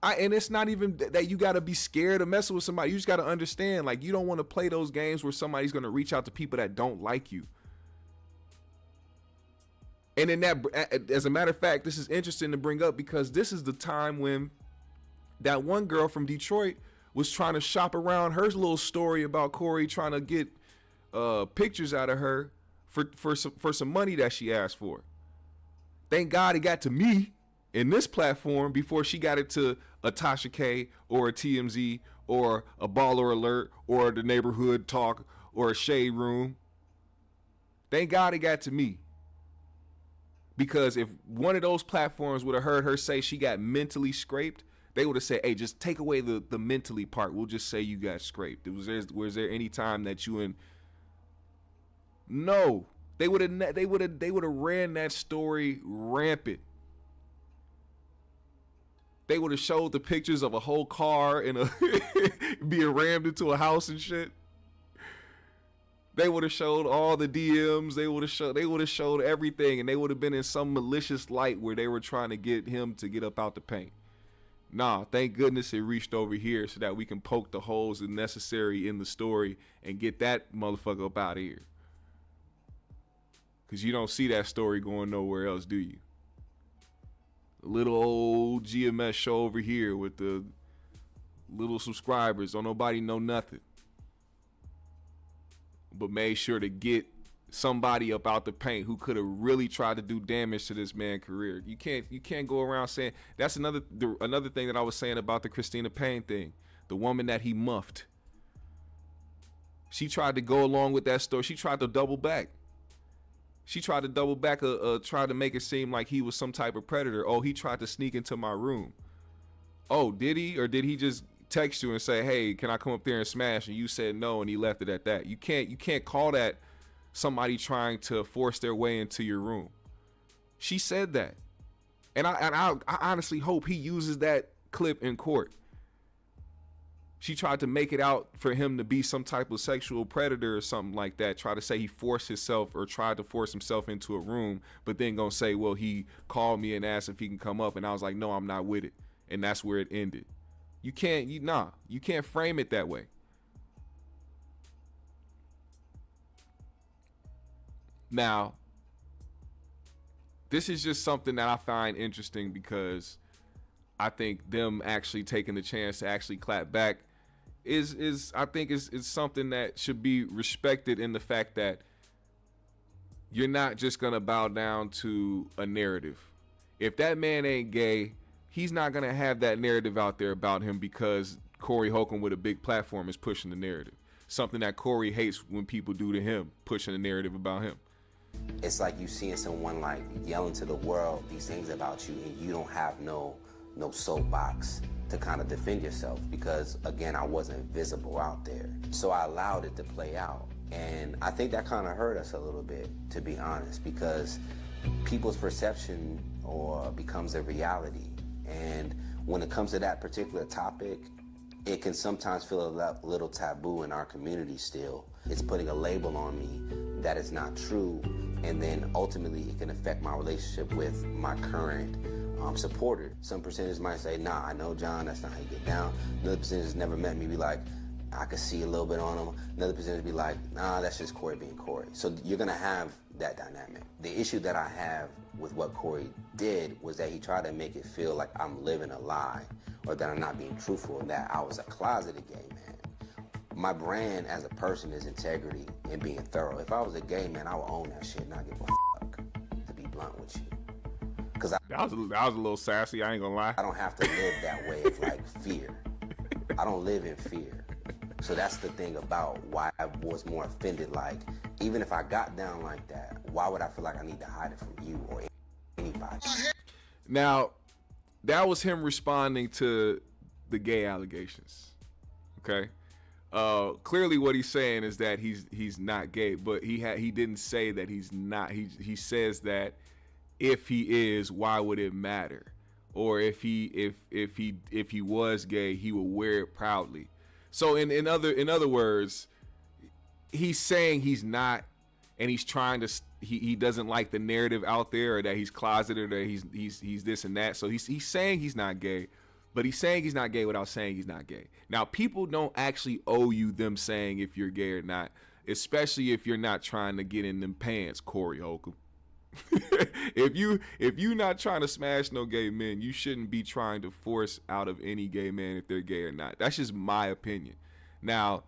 And it's not even that you got to be scared of messing with somebody. You just got to understand, like, you don't want to play those games where somebody's going to reach out to people that don't like you. And in that, as a matter of fact, this is interesting to bring up because this is the time when that one girl from Detroit was trying to shop around her little story about Corey trying to get pictures out of her for some money that she asked for. Thank God it got to me in this platform before she got it to a Tasha K or a TMZ or a Baller Alert or the Neighborhood Talk or a Shade Room. Thank God it got to me. Because if one of those platforms would have heard her say she got mentally scraped, they would have said, hey, just take away the mentally part. We'll just say you got scraped. Was there any time that you and... No. They would have ran that story rampant. They would have showed the pictures of a whole car and being rammed into a house and shit. They would have showed all the DMs. They would have showed everything, and they would have been in some malicious light where they were trying to get him to get up out the paint. Nah, thank goodness it reached over here so that we can poke the holes as necessary in the story and get that motherfucker up out of here. Because you don't see that story going nowhere else, do you? The little old GMS show over here with the little subscribers. Don't nobody know nothing. But made sure to get somebody up out the paint who could have really tried to do damage to this man's career. You can't go around saying that's another thing that I was saying about the Christina Payne thing. The woman that he muffed. She tried to go along with that story. She tried to double back. She tried to double back, tried to make it seem like he was some type of predator. Oh, he tried to sneak into my room. Oh, did he? Or did he just text you and say, hey, can I come up there and smash? And you said no, and he left it at that. You can't call that somebody trying to force their way into your room. She said that. And I honestly hope he uses that clip in court. She tried to make it out for him to be some type of sexual predator or something like that. Try to say he forced himself or tried to force himself into a room, but then gonna say, well, he called me and asked if he can come up. And I was like, no, I'm not with it. And that's where it ended. You can't frame it that way. Now, this is just something that I find interesting because I think them actually taking the chance to actually clap back is something that should be respected in the fact that you're not just gonna bow down to a narrative. If that man ain't gay, he's not gonna have that narrative out there about him because Corey Holcomb with a big platform is pushing the narrative. Something that Corey hates when people do to him, pushing the narrative about him. It's like you seeing someone like yelling to the world these things about you and you don't have no soapbox to kind of defend yourself because, again, I wasn't visible out there. So I allowed it to play out. And I think that kind of hurt us a little bit, to be honest, because people's perception becomes a reality. And when it comes to that particular topic, it can sometimes feel a little taboo in our community still. It's putting a label on me that is not true, and then ultimately it can affect my relationship with my current supporter. Some percentages might say, nah, I know John, that's not how you get down. Another percentage never met me, be like, I could see a little bit on him. Another percentage be like, nah, that's just Corey being Corey. So you're gonna have that dynamic. The issue that I have with what Corey did was that he tried to make it feel like I'm living a lie or that I'm not being truthful and that I was a closeted gay man. My brand as a person is integrity and being thorough. If I was a gay man, I would own that shit and not give a fuck, to be blunt with you. Cause that was a little sassy, I ain't gonna lie. I don't have to live that way of like fear. I don't live in fear. So that's the thing about why I was more offended. Like, even if I got down like that, why would I feel like I need to hide it from you or anybody? Now, that was him responding to the gay allegations. Okay. Clearly what he's saying is that he's not gay, but he didn't say that he's not. He says that if he is, why would it matter? Or if he was gay, he would wear it proudly. So in other words, he's saying he's not, and he's trying to he doesn't like the narrative out there, or that he's closeted, or he's this and that. So he's saying he's not gay, but he's saying he's not gay without saying he's not gay. Now, people don't actually owe you them saying if you're gay or not, especially if you're not trying to get in them pants, Corey Holcomb. if you not trying to smash no gay men, you shouldn't be trying to force out of any gay man if they're gay or not. That's just my opinion. Now,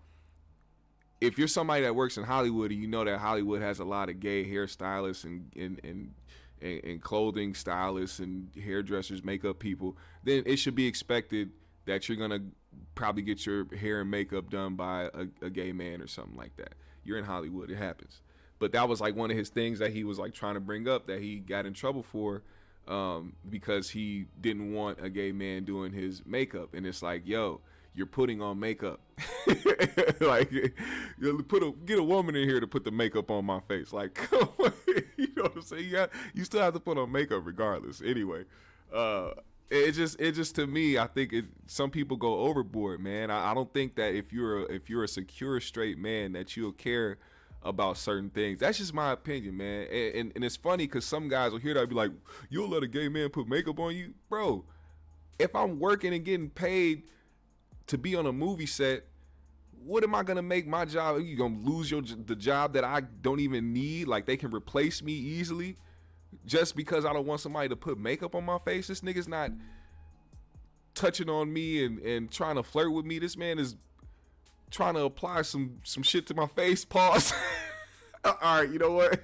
if you're somebody that works in Hollywood and you know that Hollywood has a lot of gay hairstylists and clothing stylists and hairdressers, makeup people, then it should be expected that you're gonna probably get your hair and makeup done by a gay man or something like that. You're in Hollywood, it happens. But that was like one of his things that he was like trying to bring up that he got in trouble for, because he didn't want a gay man doing his makeup. And it's like, yo, you're putting on makeup. Like, get a woman in here to put the makeup on my face. Like, come on. You know what I'm saying? You still have to put on makeup regardless. Anyway, it just to me, I think some people go overboard, man. I don't think that if you're a secure straight man that you'll care about certain things. That's just my opinion, man. And it's funny because some guys will hear that and be like, you'll let a gay man put makeup on you? Bro, if I'm working and getting paid to be on a movie set, what am I gonna make my job? You gonna lose the job that I don't even need? Like, they can replace me easily just because I don't want somebody to put makeup on my face? This nigga's not touching on me and trying to flirt with me. This man is trying to apply some shit to my face. Pause. All right, you know what?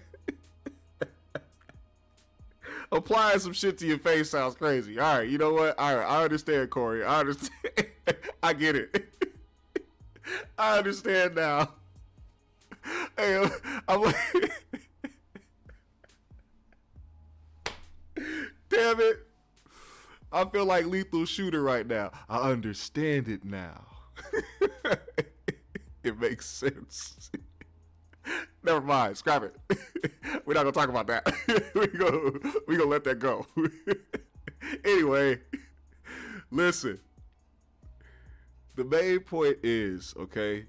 Applying some shit to your face sounds crazy. All right, you know what? All right, I understand, Corey. I understand. I get it. I understand now. Hey, I'm like, damn it. I feel like Lethal Shooter right now. I understand it now. It makes sense. Never mind. Scrap it. We're not going to talk about that. We're going to let that go. Anyway, listen. The main point is, okay,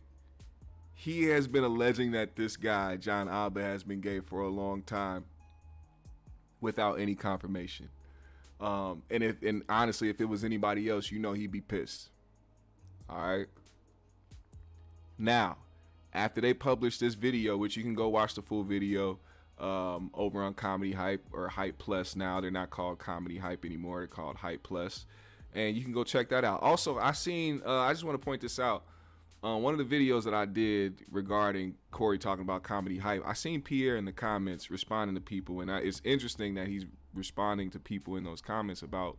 he has been alleging that this guy, John Alba, has been gay for a long time without any confirmation. And honestly, if it was anybody else, you know he'd be pissed. All right. Now, after they published this video, which you can go watch the full video over on Comedy Hype or Hype Plus now. They're not called Comedy Hype anymore. They're called Hype Plus. And you can go check that out. Also, I just want to point this out. One of the videos that I did regarding Corey talking about Comedy Hype, I seen Pierre in the comments responding to people. And it's interesting that he's responding to people in those comments about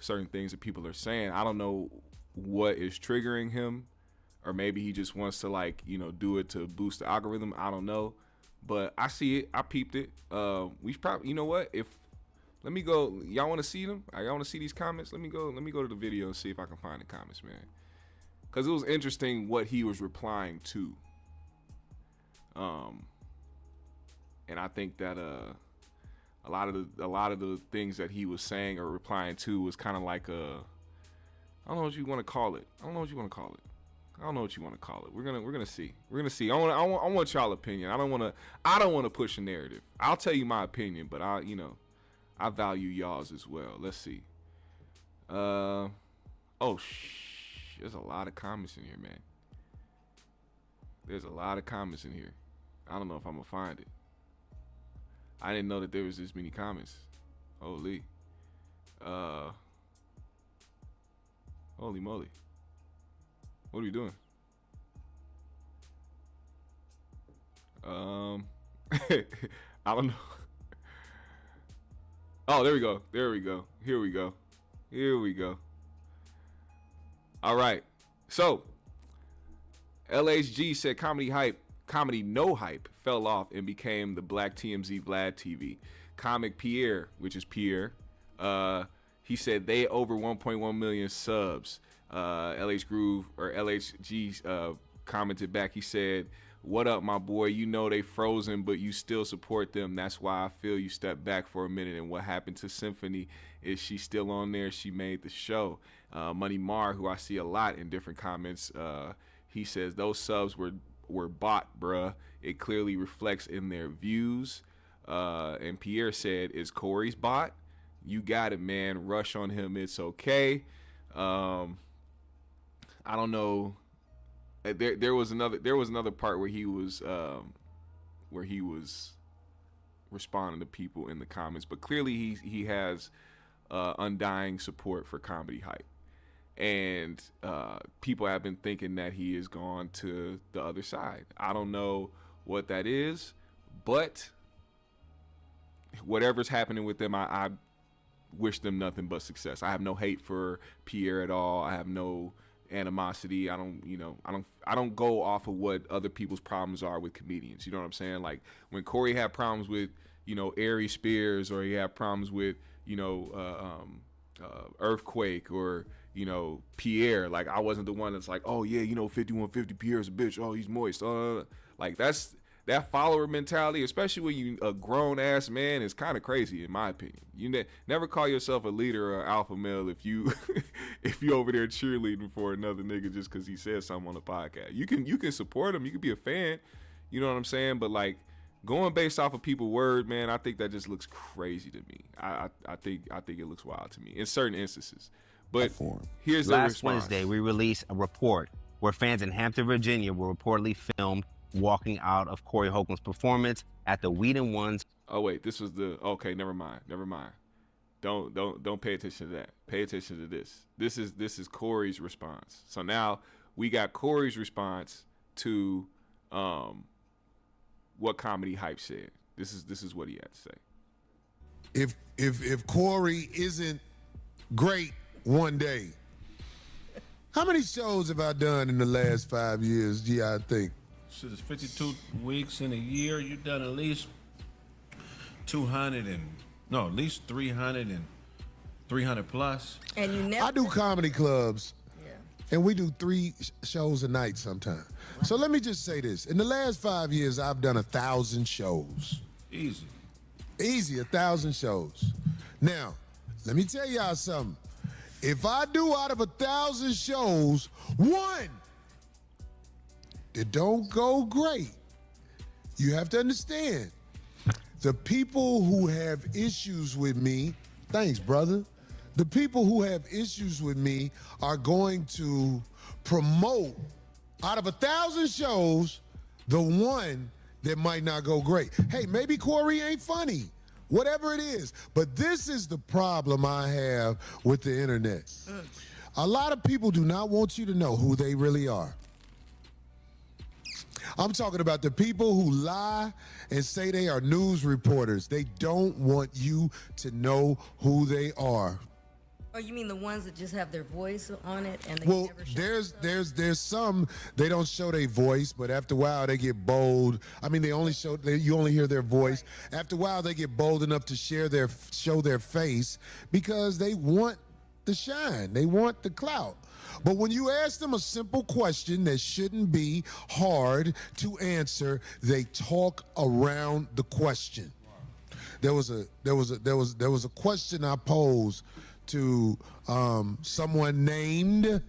certain things that people are saying. I don't know what is triggering him. Or maybe he just wants to, like, you know, do it to boost the algorithm. I don't know. But I see it. I peeped it. We probably, you know what? Let me go. Y'all want to see them? Y'all want to see these comments? Let me go to the video and see if I can find the comments, man. Because it was interesting what he was replying to. And I think that a lot of the things that he was saying or replying to was kind of like I don't know what you want to call it. I don't know what you want to call it. We're gonna see. I want y'all opinion. I don't want to push a narrative. I'll tell you my opinion, but I value y'all's as well. Let's see. There's a lot of comments in here, man. There's a lot of comments in here. I don't know if I'm gonna find it. I didn't know that there was this many comments. Holy moly. What are we doing? I don't know. Oh, there we go. Here we go. All right. So, LHG said comedy no hype fell off and became the Black TMZ Vlad TV. Comic Pierre, which is Pierre, he said they over 1.1 million subs. LHG commented back. He said, "What up, my boy? You know they frozen, but you still support them. That's why I feel you step back for a minute. And what happened to Symphony? Is she still on there? She made the show." Money Mar, who I see a lot in different comments, he says those subs were bought, bruh. It clearly reflects in their views. And Pierre said, "Is Corey's bot? You got it, man. Rush on him. It's okay." I don't know. There was another part where he was responding to people in the comments, but clearly he has undying support for Comedy Hype, and people have been thinking that he has gone to the other side. I don't know what that is, but whatever's happening with them, I wish them nothing but success. I have no hate for Pierre at all. I have no animosity. I don't go off of what other people's problems are with comedians. You know what I'm saying? Like when Corey had problems with, Ari Spears, or he had problems with, Earthquake, or, Pierre. Like I wasn't the one that's like, oh yeah, 5150 Pierre's a bitch. Oh, he's moist. Like that follower mentality, especially when you a grown ass man, is kind of crazy in my opinion. You never call yourself a leader or alpha male if you if you over there cheerleading for another nigga just because he said something on the podcast. You can support him, you can be a fan, you know what I'm saying? But like going based off of people's word, man, I think that just looks crazy to me. I think it looks wild to me in certain instances. But here's the response. Last Wednesday, we released a report where fans in Hampton, Virginia were reportedly filmed walking out of Corey Holcomb's performance at the Weed and Ones. Oh wait, this was okay, never mind. Don't pay attention to that. Pay attention to this. This is Corey's response. So now we got Corey's response to what Comedy Hype said. This is what he had to say. If Corey isn't great one day, how many shows have I done in the last 5 years, I think? Shit, it's 52 weeks in a year. You've done at least 300 plus. And you never. I do comedy clubs, and we do 3 shows a night sometimes. So let me just say this. In the last 5 years, I've done 1,000 shows. Easy, 1,000 shows. Now, let me tell y'all something. If I do out of 1,000 shows, one that don't go great, you have to understand, the people who have issues with me, thanks, brother. The people who have issues with me are going to promote, out of 1,000 shows, the one that might not go great. Hey, maybe Corey ain't funny, whatever it is. But this is the problem I have with the internet. A lot of people do not want you to know who they really are. I'm talking about the people who lie and say they are news reporters. They don't want you to know who they are. Oh, you mean the ones that just have their voice on it and they Well, never show there's some, they don't show their voice, but after a while they get bold. I mean, you only hear their voice. Right. After a while they get bold enough to show their face because they want the shine. They want the clout. But when you ask them a simple question that shouldn't be hard to answer, they talk around the question. There was a question I posed to someone named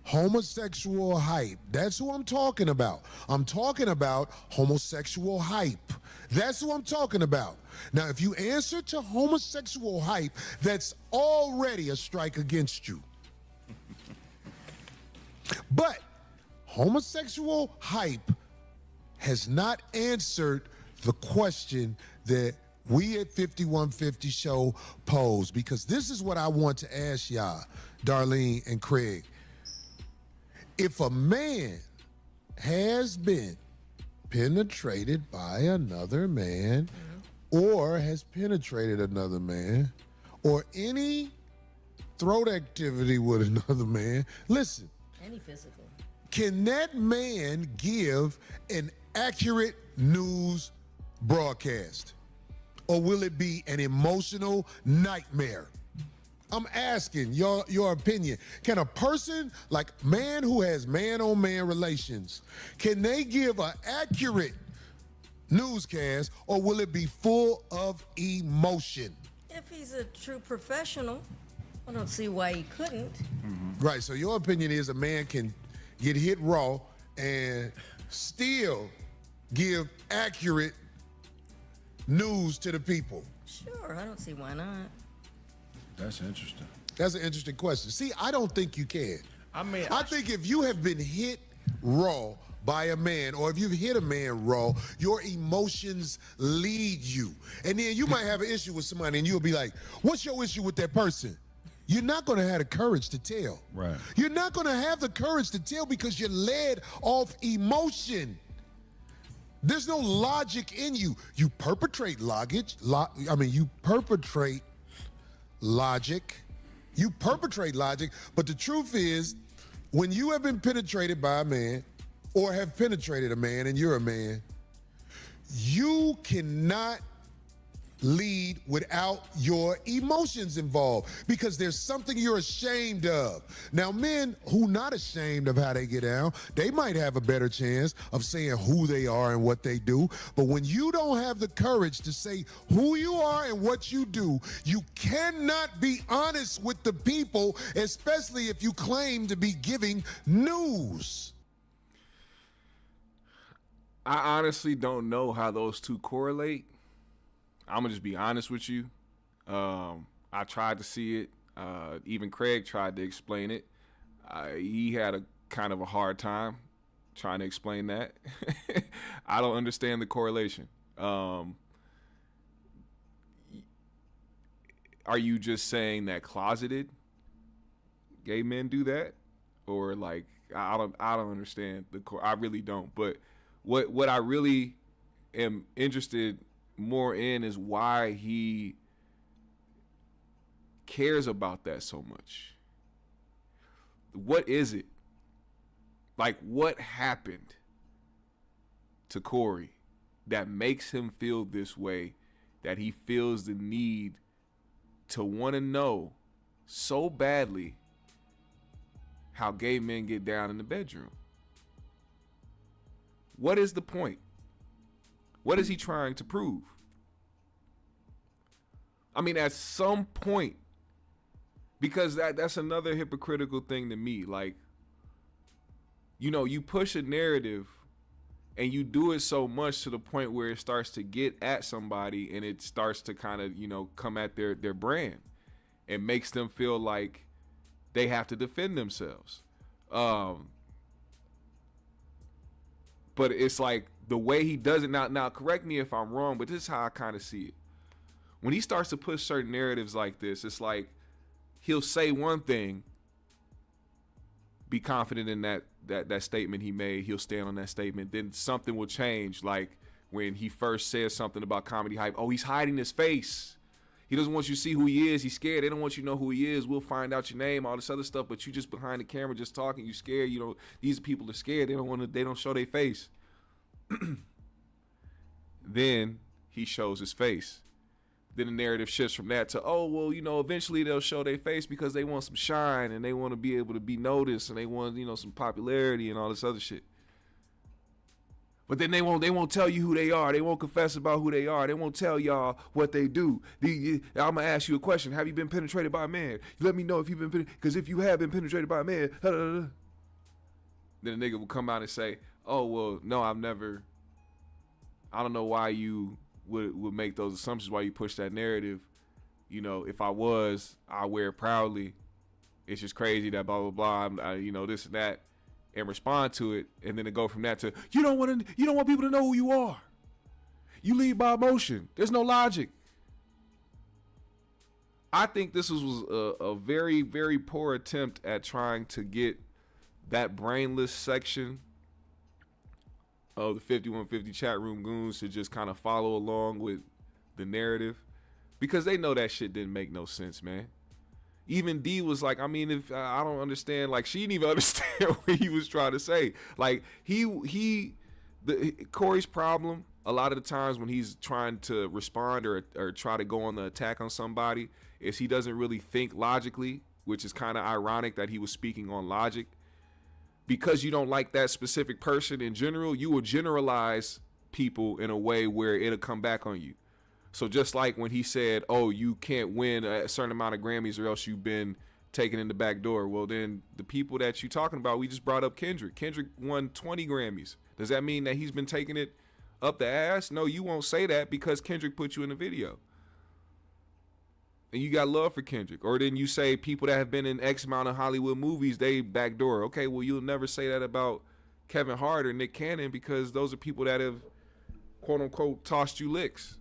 Homosexual Hype. That's who I'm talking about. I'm talking about Homosexual Hype. That's who I'm talking about. Now, if you answer to Homosexual Hype, that's already a strike against you. But Homosexual Hype has not answered the question that we at 5150 Show pose, because this is what I want to ask y'all, Darlene and Craig. If a man has been penetrated by another man, or has penetrated another man, or any throat activity with another man, listen, any physical, can that man give an accurate news broadcast? Or will it be an emotional nightmare? I'm asking your opinion. Can a person like man who has man-on-man relations, can they give an accurate newscast, or will it be full of emotion? if he's a true professional, I don't see why he couldn't. Mm-hmm. Right, so your opinion is a man can get hit raw and still give accurate news to the people. Sure, I don't see why not. That's interesting. That's an interesting question. See, I don't think you can. I think if you have been hit raw by a man, or if you've hit a man raw, your emotions lead you. And then you might have an issue with somebody and you'll be like, what's your issue with that person? You're not gonna have the courage to tell. Right. You're not gonna have the courage to tell because you're led off emotion. There's no logic in you. You perpetrate logic. You perpetrate logic. You perpetrate logic, but the truth is, when you have been penetrated by a man or have penetrated a man and you're a man, you cannot lead without your emotions involved because there's something you're ashamed of. Now, men who not ashamed of how they get down, they might have a better chance of saying who they are and what they do. But when you don't have the courage to say who you are and what you do, you cannot be honest with the people, especially if you claim to be giving news. I honestly don't know how those two correlate. I'm gonna just be honest with you. I tried to see it. Even Craig tried to explain it. He had a kind of a hard time trying to explain that. I don't understand the correlation. Are you just saying that closeted gay men do that, or like I don't understand I really don't. But what I really am interested more in is why he cares about that so much. What is it? Like, what happened to Corey that makes him feel this way, that he feels the need to want to know so badly how gay men get down in the bedroom? What is the point? What is he trying to prove? I mean, at some point, because that's another hypocritical thing to me. Like, you know, you push a narrative and you do it so much to the point where it starts to get at somebody and it starts to kind of, you know, come at their brand. It makes them feel like they have to defend themselves. But it's like the way he does it now, correct me if I'm wrong, but this is how I kind of see it. When he starts to push certain narratives like this, it's like he'll say one thing, be confident in that statement he made. He'll stand on that statement. Then something will change. Like when he first said something about Comedy Hype. Oh, he's hiding his face. He doesn't want you to see who he is. He's scared. They don't want you to know who he is. We'll find out your name, all this other stuff. But you just behind the camera, just talking. You scared. You know, these people are scared. They don't show their face. Then he shows his face. Then the narrative shifts from that to, oh, well, you know, eventually they'll show their face because they want some shine and they want to be able to be noticed and they want, you know, some popularity and all this other shit. But then they won't tell you who they are. They won't confess about who they are. They won't tell y'all what they do. I'm going to ask you a question. Have you been penetrated by a man? Let me know if you've been penetrated. Because if you have been penetrated by a man, then a nigga will come out and say, oh, well, no, I've never. I don't know why you would make those assumptions, why you push that narrative. You know, if I was, I wear it proudly. It's just crazy that blah, blah, blah, you know, this and that, and respond to it. And then to go from that to, you don't want people to know who you are. You lead by emotion. There's no logic. I think this was a very, very poor attempt at trying to get that brainless section of the 5150 chat room goons to just kind of follow along with the narrative, because they know that shit didn't make no sense, man. Even D was like, I mean, if I don't understand, like she didn't even understand what he was trying to say. Like Corey's problem a lot of the times when he's trying to respond or try to go on the attack on somebody is he doesn't really think logically, which is kind of ironic that he was speaking on logic. Because you don't like that specific person in general, you will generalize people in a way where it'll come back on you. So just like when he said, oh, you can't win a certain amount of Grammys or else you've been taken in the back door. Well, then the people that you're talking about, we just brought up Kendrick. Kendrick won 20 Grammys. Does that mean that he's been taking it up the ass? No, you won't say that because Kendrick put you in the video. And you got love for Kendrick. Or then you say people that have been in X amount of Hollywood movies, they backdoor. Okay, well, you'll never say that about Kevin Hart or Nick Cannon because those are people that have, quote unquote, tossed you licks.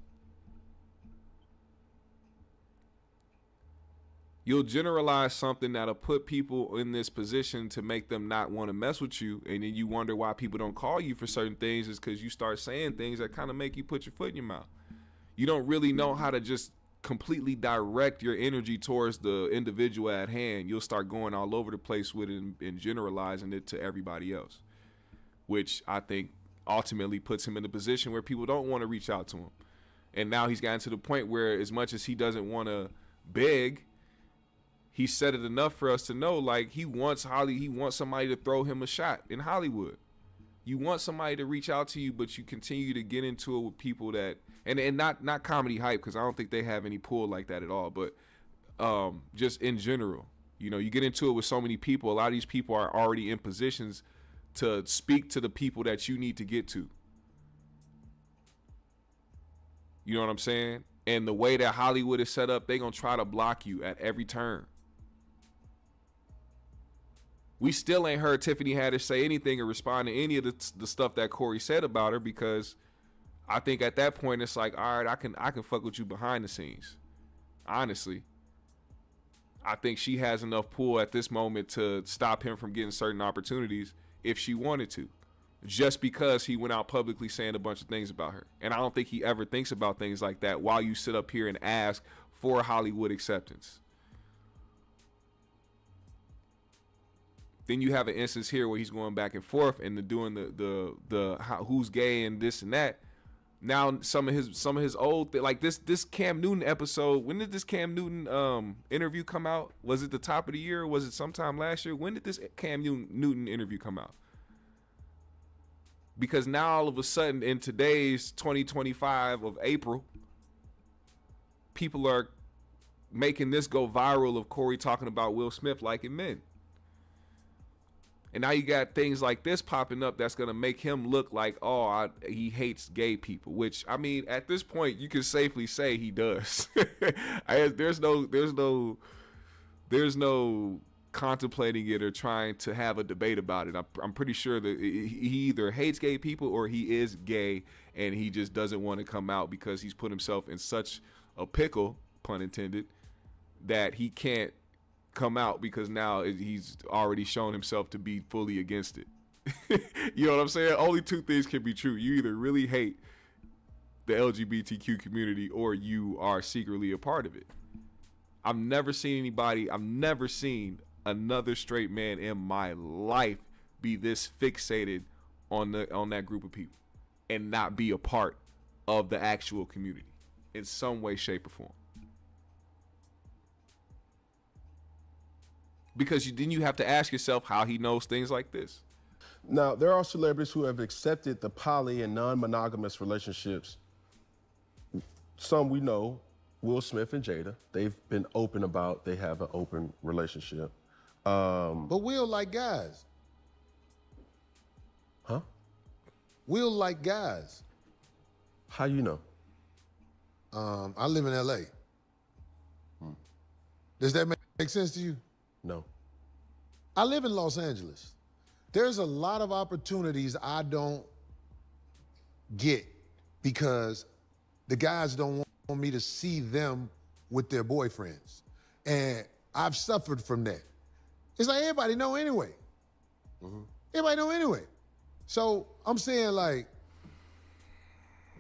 You'll generalize something that'll put people in this position to make them not want to mess with you. And then you wonder why people don't call you for certain things is because you start saying things that kind of make you put your foot in your mouth. You don't really know how to just completely direct your energy towards the individual at hand, you'll start going all over the place with it and generalizing it to everybody else, which I think ultimately puts him in a position where people don't want to reach out to him. And now he's gotten to the point where, as much as he doesn't want to beg, he said it enough for us to know, like, he wants somebody to throw him a shot in Hollywood. You want somebody to reach out to you, but you continue to get into it with people that, and not Comedy Hype, because I don't think they have any pull like that at all, but just in general. You know, you get into it with so many people. A lot of these people are already in positions to speak to the people that you need to get to. You know what I'm saying? And the way that Hollywood is set up, they're going to try to block you at every turn. We still ain't heard Tiffany Haddish say anything or respond to any of the stuff that Corey said about her, because I think at that point it's like, all right, I can fuck with you behind the scenes. Honestly. I think she has enough pull at this moment to stop him from getting certain opportunities if she wanted to, just because he went out publicly saying a bunch of things about her. And I don't think he ever thinks about things like that while you sit up here and ask for Hollywood acceptance. Then you have an instance here where he's going back and forth and doing the who's gay and this and that. Now some of his old like this Cam Newton episode. When did this Cam Newton interview come out? Was it the top of the year? Or was it sometime last year? When did this Cam Newton interview come out? Because now all of a sudden in today's 2025 of April, people are making this go viral of Corey talking about Will Smith liking men. And now you got things like this popping up that's going to make him look like, he hates gay people, which, I mean, at this point, you can safely say he does. There's no contemplating it or trying to have a debate about it. I'm pretty sure that he either hates gay people or he is gay, and he just doesn't want to come out because he's put himself in such a pickle, pun intended, that he can't come out because now he's already shown himself to be fully against it. You know what I'm saying? Only two things can be true. You either really hate the LGBTQ community or you are secretly a part of it. I've never seen another straight man in my life be this fixated on that group of people and not be a part of the actual community in some way, shape, or form. Because then you have to ask yourself how he knows things like this. Now, there are celebrities who have accepted the poly and non-monogamous relationships. Some we know, Will Smith and Jada, they've been open about they have an open relationship. But Will like guys. Huh? Will like guys. How you know? I live in LA. Does that make sense to you? No. I live in Los Angeles. There's a lot of opportunities I don't get because the guys don't want me to see them with their boyfriends. And I've suffered from that. It's like everybody know anyway. Everybody know anyway. So I'm saying, like,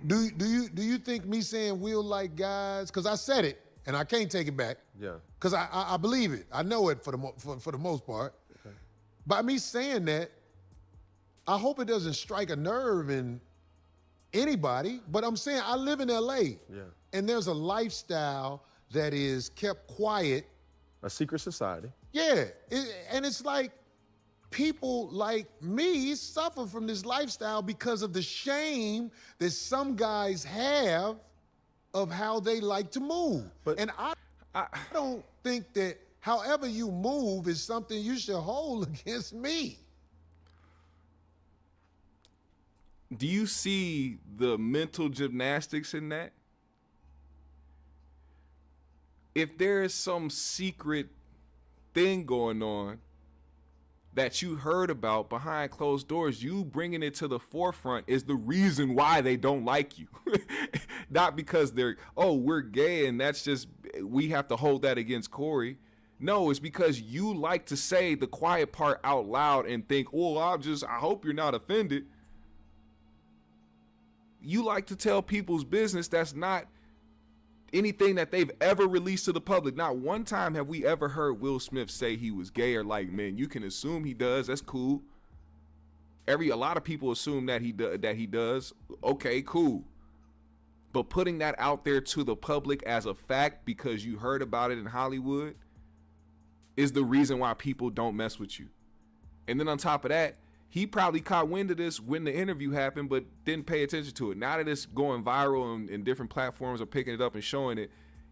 do you think me saying Will like guys, because I said it and I can't take it back. Yeah. Because I believe it. I know it for the most part. Okay. By me saying that, I hope it doesn't strike a nerve in anybody. But I'm saying I live in LA. Yeah. And there's a lifestyle that is kept quiet. A secret society. Yeah. And it's like people like me suffer from this lifestyle because of the shame that some guys have of how they like to move. And I don't think that however you move is something you should hold against me. Do you see the mental gymnastics in that? If there is some secret thing going on that you heard about behind closed doors, you bringing it to the forefront is the reason why they don't like you. Not because we're gay and that's just, we have to hold that against Corey. No, it's because you like to say the quiet part out loud and think, I hope you're not offended. You like to tell people's business that's not anything that they've ever released to the public. Not one time have we ever heard Will Smith say he was gay or like, man, you can assume he does. That's cool. A lot of people assume that he does. Okay, cool. But putting that out there to the public as a fact because you heard about it in Hollywood is the reason why people don't mess with you. And then on top of that, he probably caught wind of this when the interview happened, but didn't pay attention to it. Now that it's going viral and different platforms are picking it up and showing it,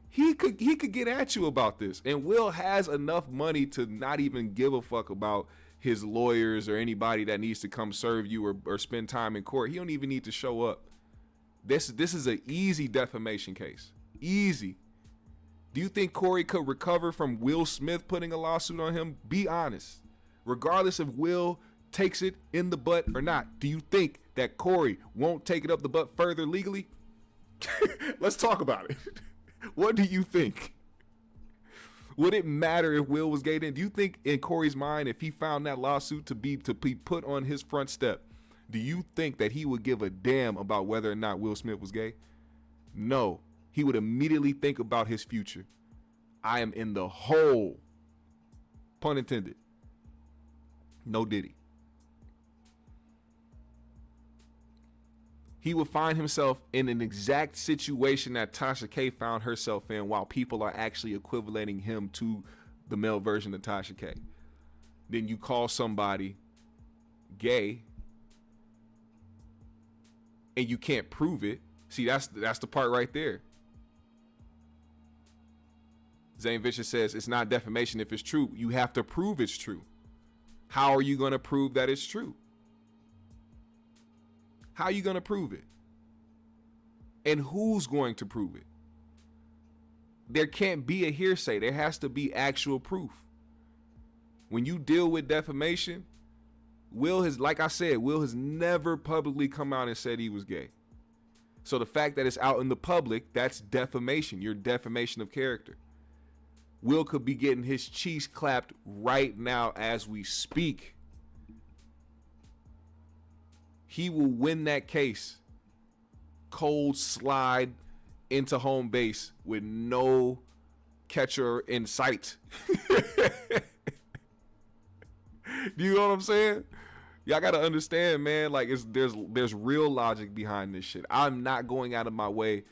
he could get at you about this. And Will has enough money to not even give a fuck about his lawyers or anybody that needs to come serve you or spend time in court. He don't even need to show up. This is an easy defamation case. Easy. Do you think Corey could recover from Will Smith putting a lawsuit on him? Be honest. Regardless if Will takes it in the butt or not, do you think that Corey won't take it up the butt further legally? Let's talk about it. What do you think? Would it matter if Will was gay then? Do you think in Corey's mind, if he found that lawsuit to be put on his front step, do you think that he would give a damn about whether or not Will Smith was gay? No. He would immediately think about his future. I am in the hole. Pun intended. No Diddy. He would find himself in an exact situation that Tasha K found herself in while people are actually equivalating him to the male version of Tasha K. Then you call somebody gay and you can't prove it. See, that's the part right there. Zane Vicious says it's not defamation if it's true. You have to prove it's true. How are you going to prove that it's true? How are you going to prove it? And who's going to prove it? There can't be a hearsay. There has to be actual proof. When you deal with defamation, Will has, like I said, Will has never publicly come out and said he was gay. So the fact that it's out in the public, that's defamation. Your defamation of character. Will could be getting his cheeks clapped right now as we speak. He will win that case. Cold slide into home base with no catcher in sight. Do you know what I'm saying? Y'all gotta understand, man. Like there's real logic behind this shit. I'm not going out of my way,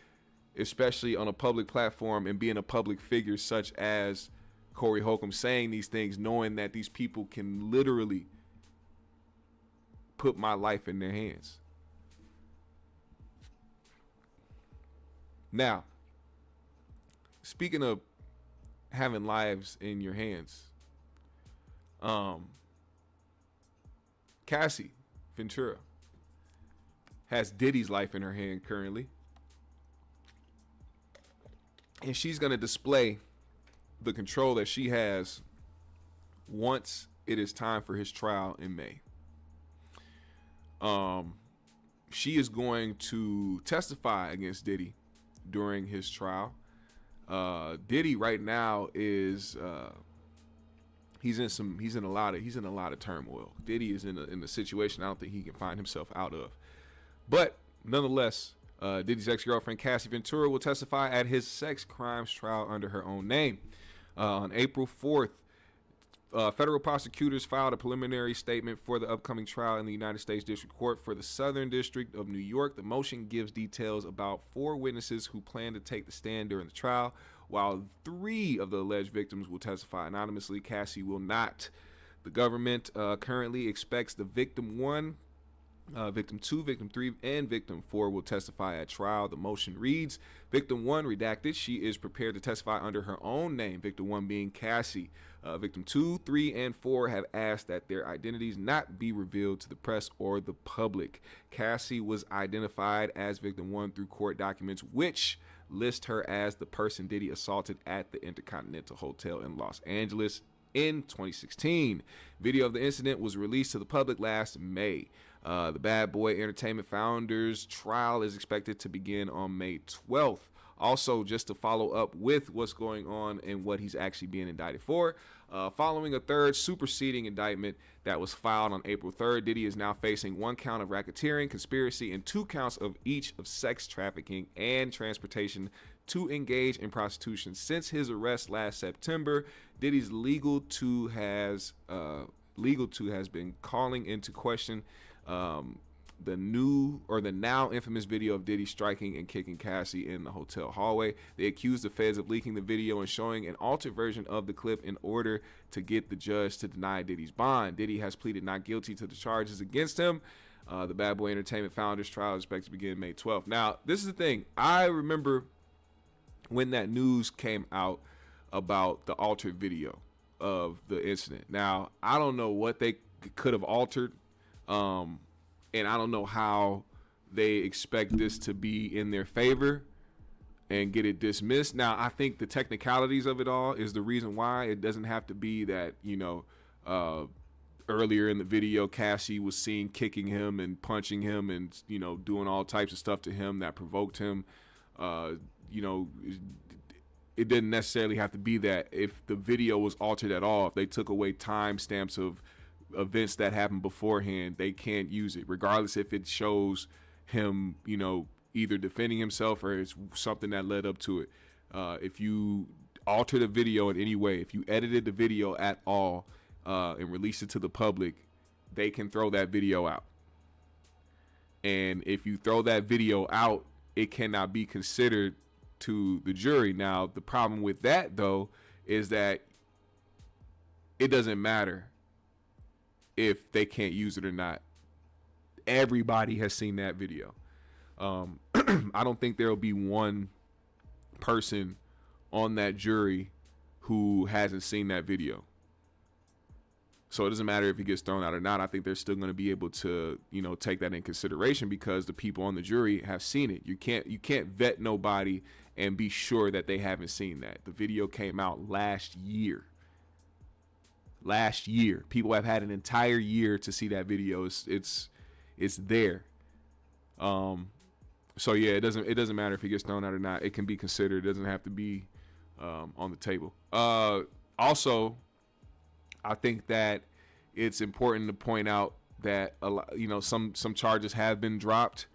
especially on a public platform and being a public figure such as Corey Holcomb, saying these things, knowing that these people can literally put my life in their hands. Now, speaking of having lives in your hands, Cassie Ventura has Diddy's life in her hand currently. And she's going to display the control that she has once it is time for his trial in May. She is going to testify against Diddy during his trial. Diddy right now is he's in a lot of turmoil. Diddy is in a situation I don't think he can find himself out of. But nonetheless, Diddy's ex-girlfriend Cassie Ventura will testify at his sex crimes trial under her own name. On April 4th, federal prosecutors filed a preliminary statement for the upcoming trial in the United States District Court for the Southern District of New York. The motion gives details about 4 witnesses who plan to take the stand during the trial, while 3 of the alleged victims will testify anonymously. Cassie will not. The government currently expects the victim 1, victim 2, victim 3, and victim 4 will testify at trial. The motion reads, victim 1, redacted. She is prepared to testify under her own name, victim 1 being Cassie. Victim 2, 3, and 4 have asked that their identities not be revealed to the press or the public. Cassie was identified as victim 1 through court documents, which list her as the person Diddy assaulted at the Intercontinental Hotel in Los Angeles in 2016. Video of the incident was released to the public last May. The Bad Boy Entertainment founder's trial is expected to begin on May 12th. Also, just to follow up with what's going on and what he's actually being indicted for, following a third superseding indictment that was filed on April 3rd, Diddy is now facing 1 count of racketeering, conspiracy, and 2 counts of each of sex trafficking and transportation to engage in prostitution. Since his arrest last September, Diddy's legal two has been calling into question the now infamous video of Diddy striking and kicking Cassie in the hotel hallway. They accused the feds of leaking the video and showing an altered version of the clip in order to get the judge to deny Diddy's bond. Diddy has pleaded not guilty to the charges against him. The Bad Boy Entertainment founders trial is expected to begin May 12th. Now, this is the thing. I remember when that news came out about the altered video of the incident. Now, I don't know what they could have altered. And I don't know how they expect this to be in their favor and get it dismissed. Now, I think the technicalities of it all is the reason why. It doesn't have to be that, earlier in the video, Cassie was seen kicking him and punching him and, doing all types of stuff to him that provoked him. It didn't necessarily have to be that. If the video was altered at all, if they took away timestamps of events that happened beforehand, they can't use it, regardless if it shows him, either defending himself or it's something that led up to it. If you alter the video in any way, if you edited the video at all and released it to the public, they can throw that video out. And if you throw that video out, it cannot be considered to the jury. Now, the problem with that, though, is that it doesn't matter if they can't use it or not. Everybody has seen that video. I don't think there'll be one person on that jury who hasn't seen that video. So it doesn't matter if it gets thrown out or not. I think they're still going to be able to, take that in consideration because the people on the jury have seen it. You can't vet nobody and be sure that they haven't seen that. The video came out last year. People have had an entire year to see that video. It's there. So yeah, it doesn't matter if it gets thrown out or not. It can be considered. It doesn't have to be on the table. Also, I think that it's important to point out that some charges have been dropped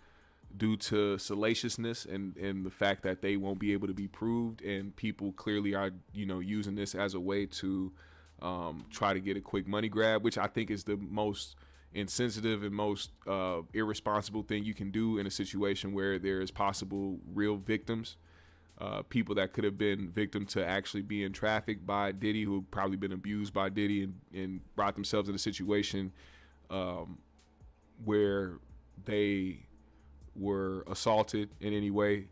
due to salaciousness and the fact that they won't be able to be proved, and people clearly are using this as a way to try to get a quick money grab, which I think is the most insensitive and most irresponsible thing you can do in a situation where there is possible real victims, people that could have been victim to actually being trafficked by Diddy, who have probably been abused by Diddy and brought themselves in a situation where they were assaulted in any way.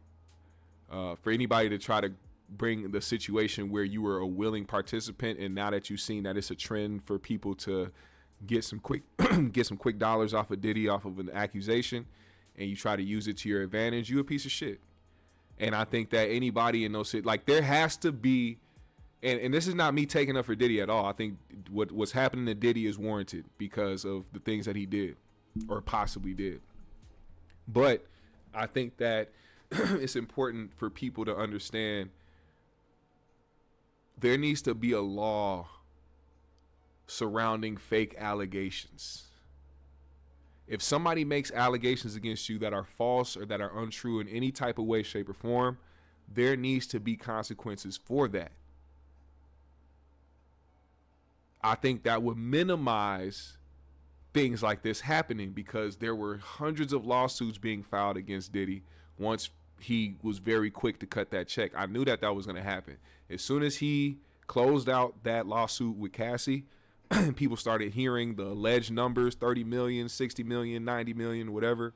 For anybody to try to bring the situation where you were a willing participant, and now that you've seen that it's a trend for people to get some quick dollars off of Diddy, off of an accusation, and you try to use it to your advantage, you a piece of shit. And I think that anybody in those, like, there has to be, and this is not me taking up for Diddy at all. I think what's happening to Diddy is warranted because of the things that he did or possibly did. But I think that it's important for people to understand there needs to be a law surrounding fake allegations. If somebody makes allegations against you that are false or that are untrue in any type of way, shape, or form, there needs to be consequences for that. I think that would minimize things like this happening, because there were hundreds of lawsuits being filed against Diddy once he was very quick to cut that check. I knew that was going to happen. As soon as he closed out that lawsuit with Cassie, people started hearing the alleged numbers, 30 million, 60 million, 90 million, whatever.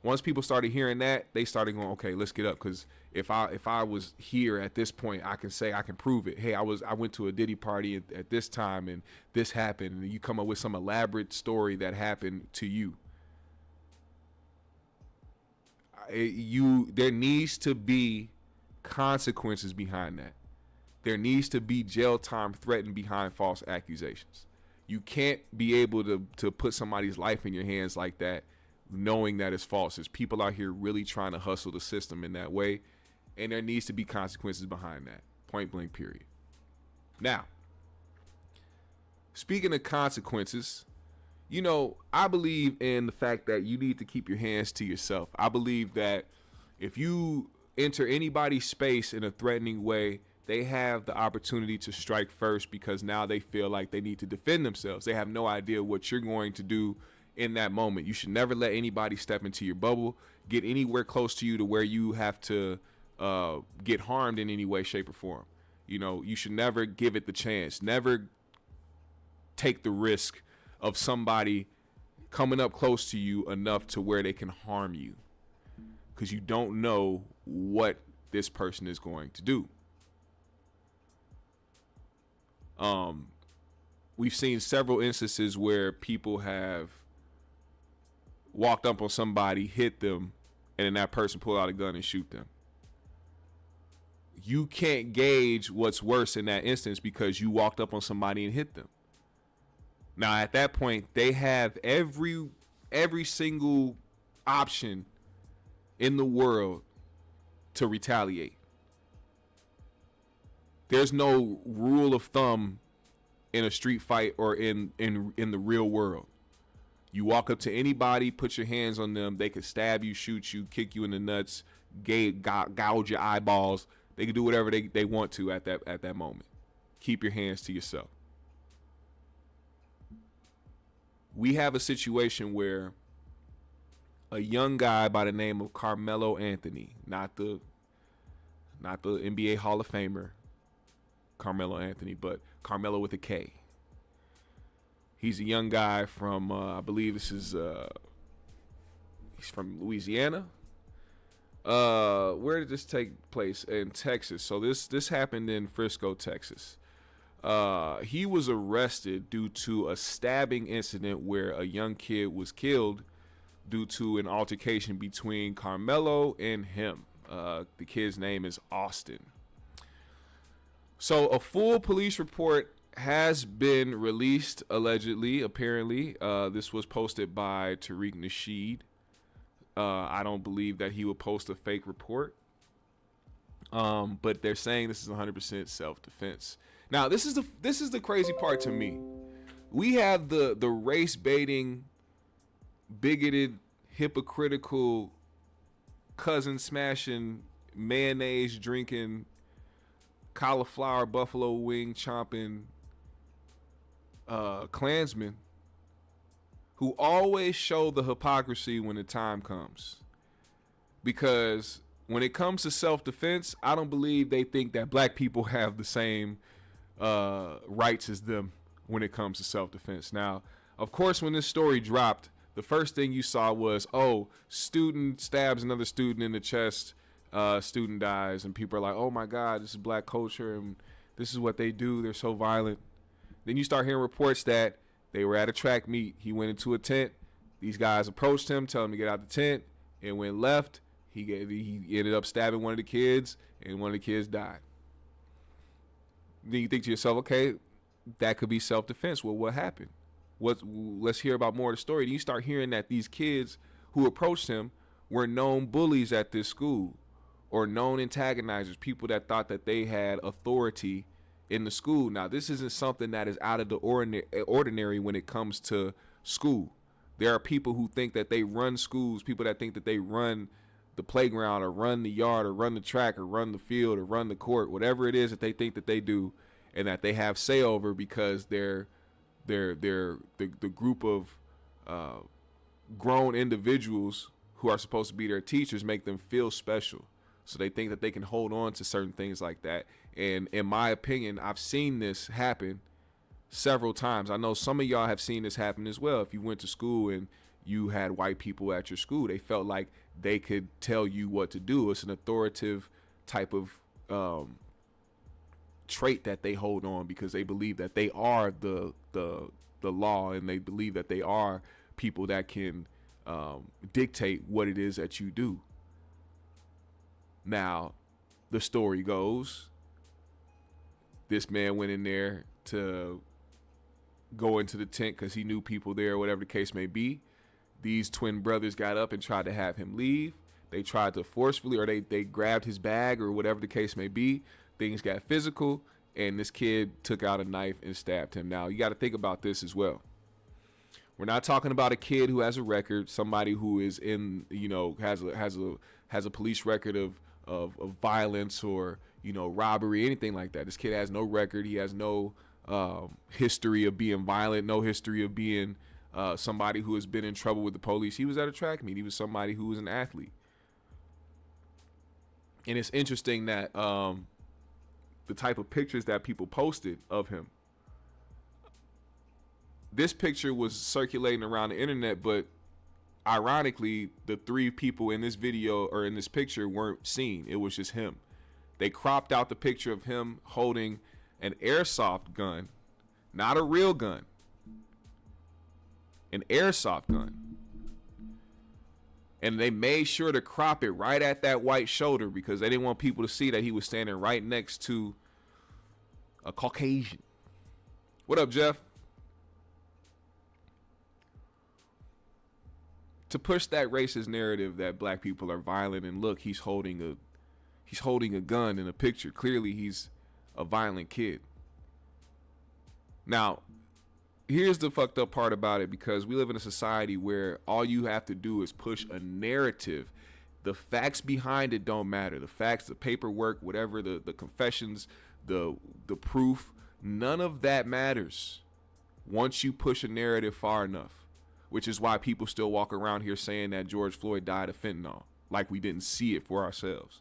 Once people started hearing that, they started going, okay, let's get up. Because if I was here at this point, I can say, I can prove it. Hey, I went to a Diddy party at this time and this happened. And you come up with some elaborate story that happened to you. There needs to be consequences behind that. There needs to be jail time threatened behind false accusations. You can't be able to put somebody's life in your hands like that knowing that it's false. There's people out here really trying to hustle the system in that way, and there needs to be consequences behind that. Point blank, period. Now, speaking of consequences, you know, I believe in the fact that you need to keep your hands to yourself. I believe that if you enter anybody's space in a threatening way, they have the opportunity to strike first, because now they feel like they need to defend themselves. They have no idea what you're going to do in that moment. You should never let anybody step into your bubble, get anywhere close to you to where you have to get harmed in any way, shape, or form. You know, you should never give it the chance. Never take the risk of somebody coming up close to you enough to where they can harm you, because you don't know what this person is going to do. We've seen several instances where people have walked up on somebody, hit them, and then that person pull out a gun and shoot them. You can't gauge what's worse in that instance because you walked up on somebody and hit them. Now, at that point, they have every single option in the world to retaliate. There's no rule of thumb in a street fight or in the real world. You walk up to anybody, put your hands on them, they could stab you, shoot you, kick you in the nuts, gouge your eyeballs. They can do whatever they want to at that moment. Keep your hands to yourself. We have a situation where a young guy by the name of Karmelo Anthony, not the NBA Hall of Famer Karmelo Anthony, but Karmelo with a K. He's a young guy from I believe he's from Louisiana. Where did this take place? In Texas. So this happened in Frisco, Texas. He was arrested due to a stabbing incident where a young kid was killed due to an altercation between Karmelo and him. The kid's name is Austin. So a full police report has been released, allegedly, apparently. This was posted by Tariq Nasheed. I don't believe that he would post a fake report. But they're saying this is 100% self-defense. Now, this is the crazy part to me. We have the race baiting, bigoted, hypocritical, cousin smashing, mayonnaise drinking, cauliflower buffalo wing chomping Klansmen who always show the hypocrisy when the time comes. Because when it comes to self-defense, I don't believe they think that black people have the same rights as them when it comes to self-defense. Now, of course, when this story dropped, the first thing you saw was, oh, student stabs another student in the chest, student dies, and people are like, oh my God, this is black culture, and this is what they do, they're so violent. Then you start hearing reports that they were at a track meet, he went into a tent, these guys approached him, told him to get out the tent, and when left, he ended up stabbing one of the kids, and one of the kids died. Then you think to yourself, okay, that could be self-defense. Well, what happened? Let's hear about more of the story. Then you start hearing that these kids who approached him were known bullies at this school, or known antagonizers, people that thought that they had authority in the school. Now, this isn't something that is out of the ordinary when it comes to school. There are people who think that they run schools, people that think that they run the playground or run the yard or run the track or run the field or run the court, whatever it is that they think that they do, and that they have say over because they're the group of grown individuals who are supposed to be their teachers make them feel special. So they think that they can hold on to certain things like that. And in my opinion, I've seen this happen several times. I know some of y'all have seen this happen as well. If you went to school and you had white people at your school, they felt like they could tell you what to do. It's an authoritative type of trait that they hold on because they believe that they are the law, and they believe that they are people that can dictate what it is that you do. Now, the story goes, this man went in there to go into the tent because he knew people there, whatever the case may be. these twin brothers got up and tried to have him leave. They tried to forcefully, or they grabbed his bag or whatever the case may be. Things got physical, and this kid took out a knife and stabbed him. Now, you got to think about this as well. We're not talking about a kid who has a record, somebody who is in, has a police record of violence or, robbery, anything like that. This kid has no record. He has no history of being violent, no history of being somebody who has been in trouble with the police. He was at a track meet. He was somebody who was an athlete. And it's interesting that the type of pictures that people posted of him. This picture was circulating around the internet, but ironically, the three people in this video or in this picture weren't seen. It was just him. They cropped out the picture of him holding an airsoft gun, not a real gun, an airsoft gun. And they made sure to crop it right at that white shoulder because they didn't want people to see that he was standing right next to a Caucasian. What up, Jeff? To push that racist narrative that black people are violent, and look, he's holding a gun in a picture. Clearly, he's a violent kid. Now, here's the fucked up part about it, because we live in a society where all you have to do is push a narrative. The facts behind it don't matter. The facts, the paperwork, whatever, the confessions, the proof, none of that matters once you push a narrative far enough. Which is why people still walk around here saying that George Floyd died of fentanyl, like we didn't see it for ourselves.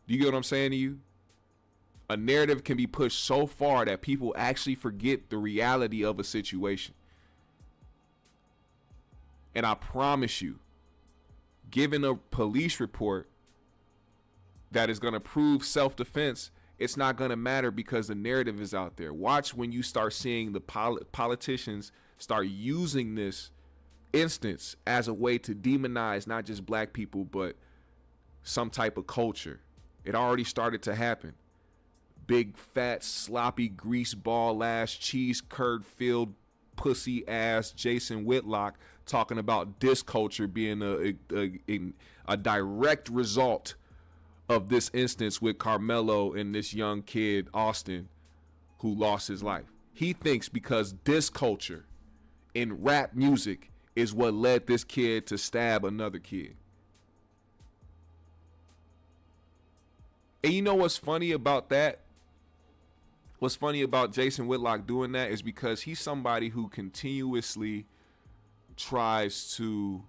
Do you get what I'm saying to you? A narrative can be pushed so far that people actually forget the reality of a situation. And I promise you, given a police report that is going to prove self-defense, it's not going to matter because the narrative is out there. Watch when you start seeing the politicians start using this instance as a way to demonize not just black people, but some type of culture. It already started to happen. Big, fat, sloppy, grease ball ass, cheese curd filled, pussy ass Jason Whitlock talking about disc culture being a direct result of this instance with Karmelo and this young kid, Austin, who lost his life. He thinks because disc culture in rap music is what led this kid to stab another kid. And you know what's funny about that? What's funny about Jason Whitlock doing that is because he's somebody who continuously tries to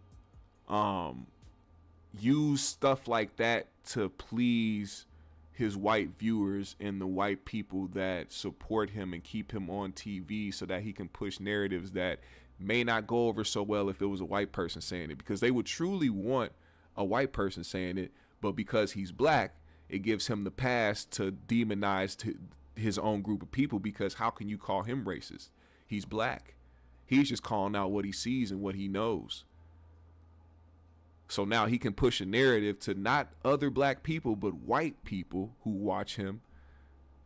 use stuff like that to please his white viewers and the white people that support him and keep him on TV so that he can push narratives that may not go over so well if it was a white person saying it, because they would truly want a white person saying it, but because he's black, it gives him the pass to demonize his own group of people, because how can you call him racist? He's black. He's just calling out what he sees and what he knows. So now he can push a narrative to not other black people, but white people who watch him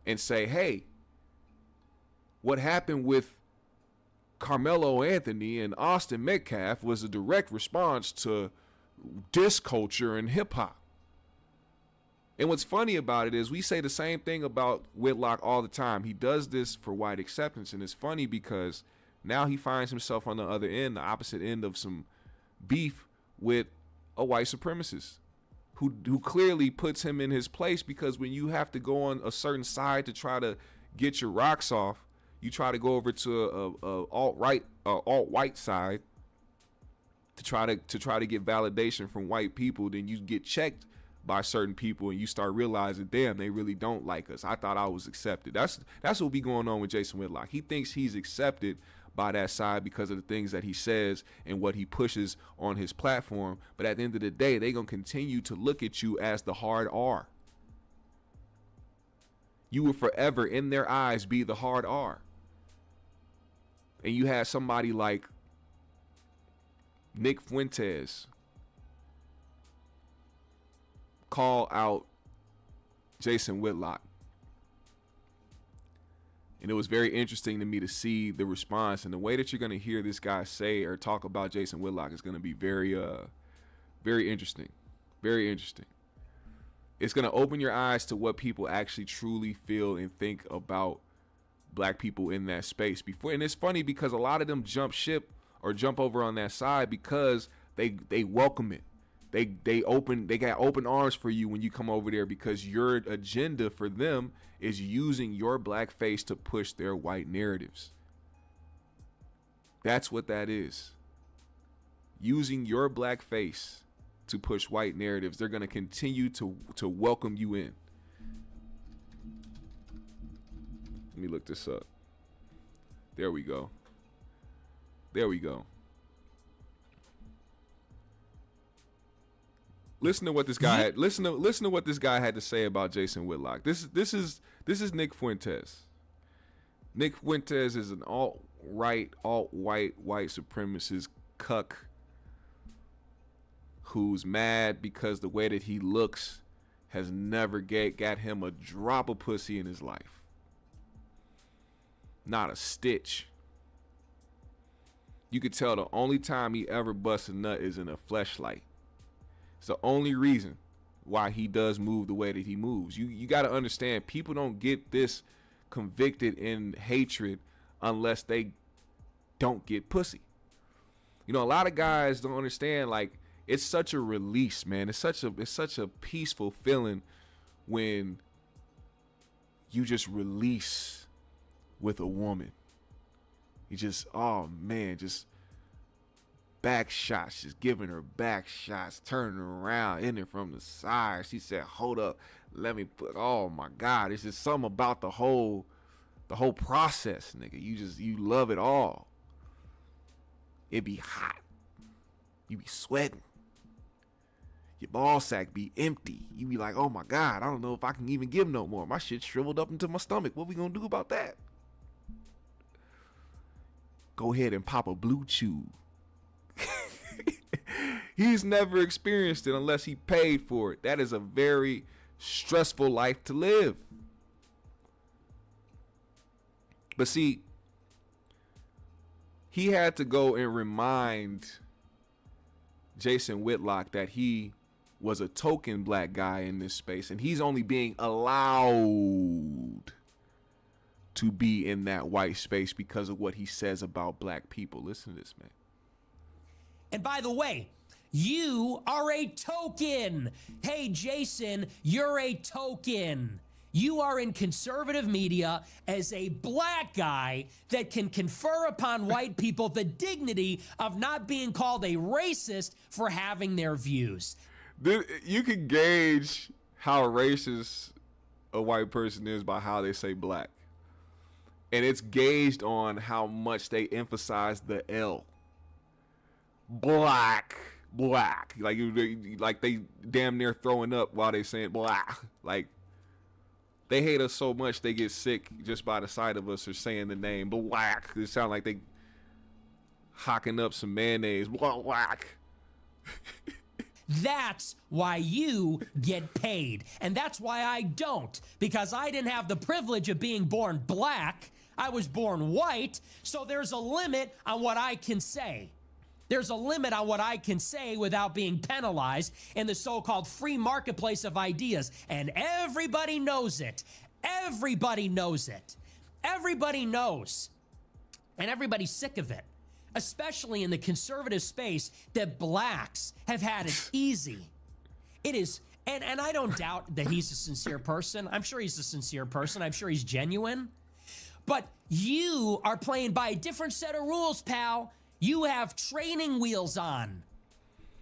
and say, hey, what happened with Karmelo Anthony and Austin Metcalf was a direct response to disc culture and hip hop. And what's funny about it is we say the same thing about Whitlock all the time. He does this for white acceptance. And it's funny because now he finds himself on the other end, the opposite end of some beef with a white supremacist who clearly puts him in his place, because when you have to go on a certain side to try to get your rocks off, you try to go over to a alt-white side to try to get validation from white people, then you get checked by certain people and you start realizing, damn, they really don't like us. I thought I was accepted. That's what be going on with Jason Whitlock. He thinks he's accepted by that side because of the things that he says and what he pushes on his platform. But at the end of the day, they're going to continue to look at you as the hard R. You will forever, in their eyes, be the hard R. And you have somebody like Nick Fuentes call out Jason Whitlock And it was very interesting to me to see the response, and the way that you're going to hear this guy say or talk about Jason Whitlock is going to be very interesting. Very interesting. It's going to open your eyes to what people actually truly feel and think about black people in that space before. And it's funny because a lot of them jump ship or jump over on that side because they welcome it. They got open arms for you when you come over there, because your agenda for them is using your black face to push their white narratives. That's what that is. Using your black face to push white narratives. They're going to continue to welcome you in. Let me look this up. There we go. There we go. Listen to what this guy had. Listen to what this guy had to say about Jason Whitlock. This is Nick Fuentes. Nick Fuentes is an alt-right, alt-white, white supremacist cuck who's mad because the way that he looks has never got him a drop of pussy in his life. Not a stitch. You could tell the only time he ever busts a nut is in a fleshlight. It's the only reason why he does move the way that he moves. You got to understand, people don't get this convicted in hatred unless they don't get pussy. You know, a lot of guys don't understand, like, it's such a release, man. It's such a peaceful feeling when you just release with a woman. You just, oh man, just back shots, just giving her back shots, turning around, in it from the side. She said, hold up, let me put, oh my God, it's just something about the whole process, nigga. You love it all. It be hot. You be sweating. Your ball sack be empty. You be like, oh my God, I don't know if I can even give no more. My shit shriveled up into my stomach. What we gonna do about that? Go ahead and pop a blue chew. He's never experienced it unless he paid for it. That is a very stressful life to live. But see, he had to go and remind Jason Whitlock that he was a token black guy in this space, and he's only being allowed to be in that white space because of what he says about black people. Listen to this, man. And by the way, you are a token. Hey, Jason, you're a token. You are in conservative media as a black guy that can confer upon white people the dignity of not being called a racist for having their views. You can gauge how racist a white person is by how they say black. And it's gauged on how much they emphasize the L. Black. Like they damn near throwing up while they saying black. Like, they hate us so much they get sick just by the sight of us or saying the name black. It sounds like they hocking up some mayonnaise. Black. That's why you get paid. And that's why I don't. Because I didn't have the privilege of being born black. I was born white. So there's a limit on what I can say. There's a limit on what I can say without being penalized in the so-called free marketplace of ideas. And everybody knows it. Everybody knows it. Everybody knows. And everybody's sick of it. Especially in the conservative space, that blacks have had it easy. It is, and I don't doubt that he's a sincere person. I'm sure he's a sincere person. I'm sure he's genuine. But you are playing by a different set of rules, pal. You have training wheels on.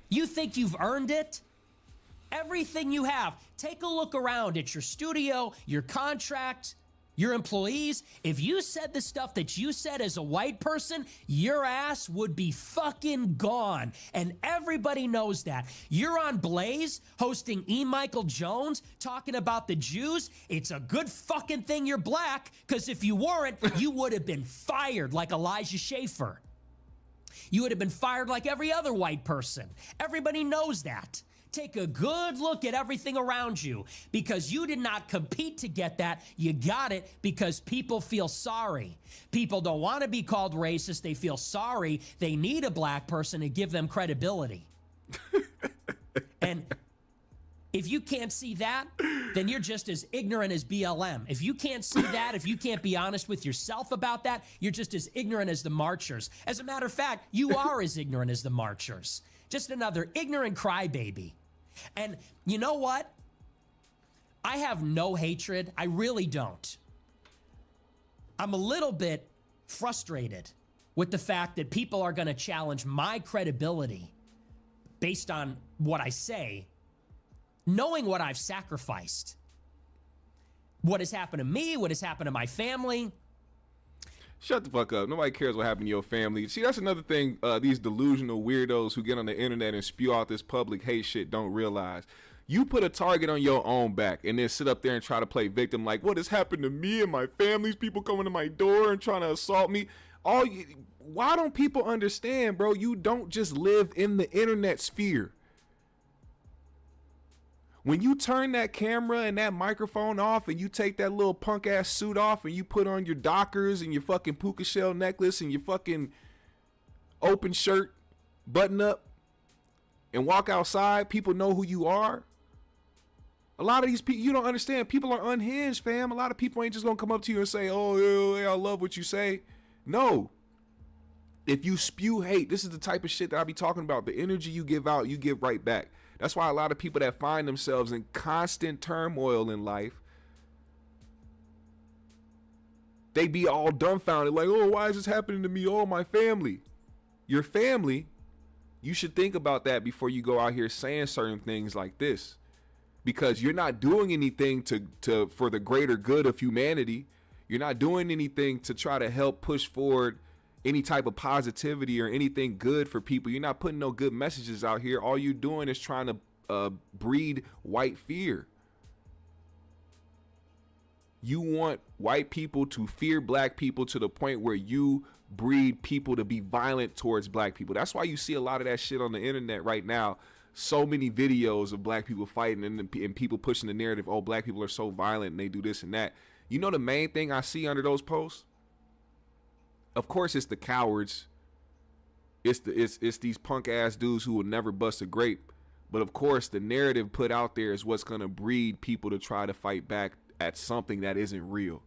You think you've earned it? Everything you have. Take a look around at your studio, your contract, your employees. If you said the stuff that you said as a white person, your ass would be fucking gone. And everybody knows that. You're on Blaze hosting E. Michael Jones talking about the Jews. It's a good fucking thing you're black, because if you weren't, you would have been fired like Elijah Schaffer. You would have been fired like every other white person. Everybody knows that. Take a good look at everything around you, because you did not compete to get that. You got it because people feel sorry. People don't want to be called racist. They feel sorry. They need a black person to give them credibility. And if you can't see that, then you're just as ignorant as BLM. If you can't see that, if you can't be honest with yourself about that, you're just as ignorant as the marchers. As a matter of fact, you are as ignorant as the marchers. Just another ignorant crybaby. And you know what? I have no hatred. I really don't. I'm a little bit frustrated with the fact that people are going to challenge my credibility based on what I say, knowing what I've sacrificed, what has happened to me, what has happened to my family. Shut the fuck up. Nobody cares what happened to your family. See, that's another thing these delusional weirdos who get on the internet and spew out this public hate shit don't realize. You put a target on your own back and then sit up there and try to play victim like, what has happened to me and my family's people coming to my door and trying to assault me? Why don't people understand, bro? You don't just live in the internet sphere. When you turn that camera and that microphone off and you take that little punk ass suit off and you put on your Dockers and your fucking puka shell necklace and your fucking open shirt button up and walk outside, people know who you are. A lot of these people, you don't understand, people are unhinged, fam. A lot of people ain't just gonna come up to you and say, oh, yeah, I love what you say. No. If you spew hate, this is the type of shit that I be talking about. The energy you give out, you give right back. That's why a lot of people that find themselves in constant turmoil in life, they be all dumbfounded like, oh, why is this happening to me? Oh, my family. Your family, you should think about that before you go out here saying certain things like this, because you're not doing anything for the greater good of humanity. You're not doing anything to try to help push forward any type of positivity or anything good for people. You're not putting no good messages out here. All you're doing is trying to breed white fear. You want white people to fear black people to the point where you breed people to be violent towards black people. That's why you see a lot of that shit on the internet right now. So many videos of black people fighting and people pushing the narrative, oh, black people are so violent and they do this and that. You know the main thing I see under those posts? Of course, it's the cowards. It's these punk ass dudes who will never bust a grape. But of course, the narrative put out there is what's gonna breed people to try to fight back at something that isn't real.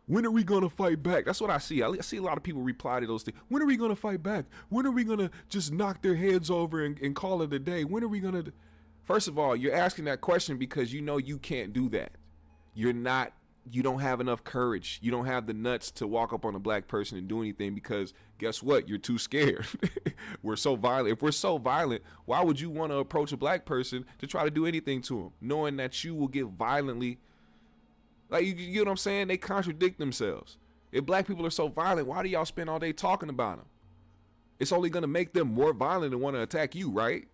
When are we gonna fight back? That's what I see. I see a lot of people reply to those things. When are we gonna fight back? When are we gonna just knock their heads over and call it a day? When are we gonna? First of all, you're asking that question because you know you can't do that. You don't have enough courage. You don't have the nuts to walk up on a black person and do anything because guess what? You're too scared. We're so violent. If we're so violent, why would you want to approach a black person to try to do anything to him, knowing that you will get violently? Like, you know what I'm saying? They contradict themselves. If black people are so violent, why do y'all spend all day talking about them? It's only going to make them more violent and want to attack you, right?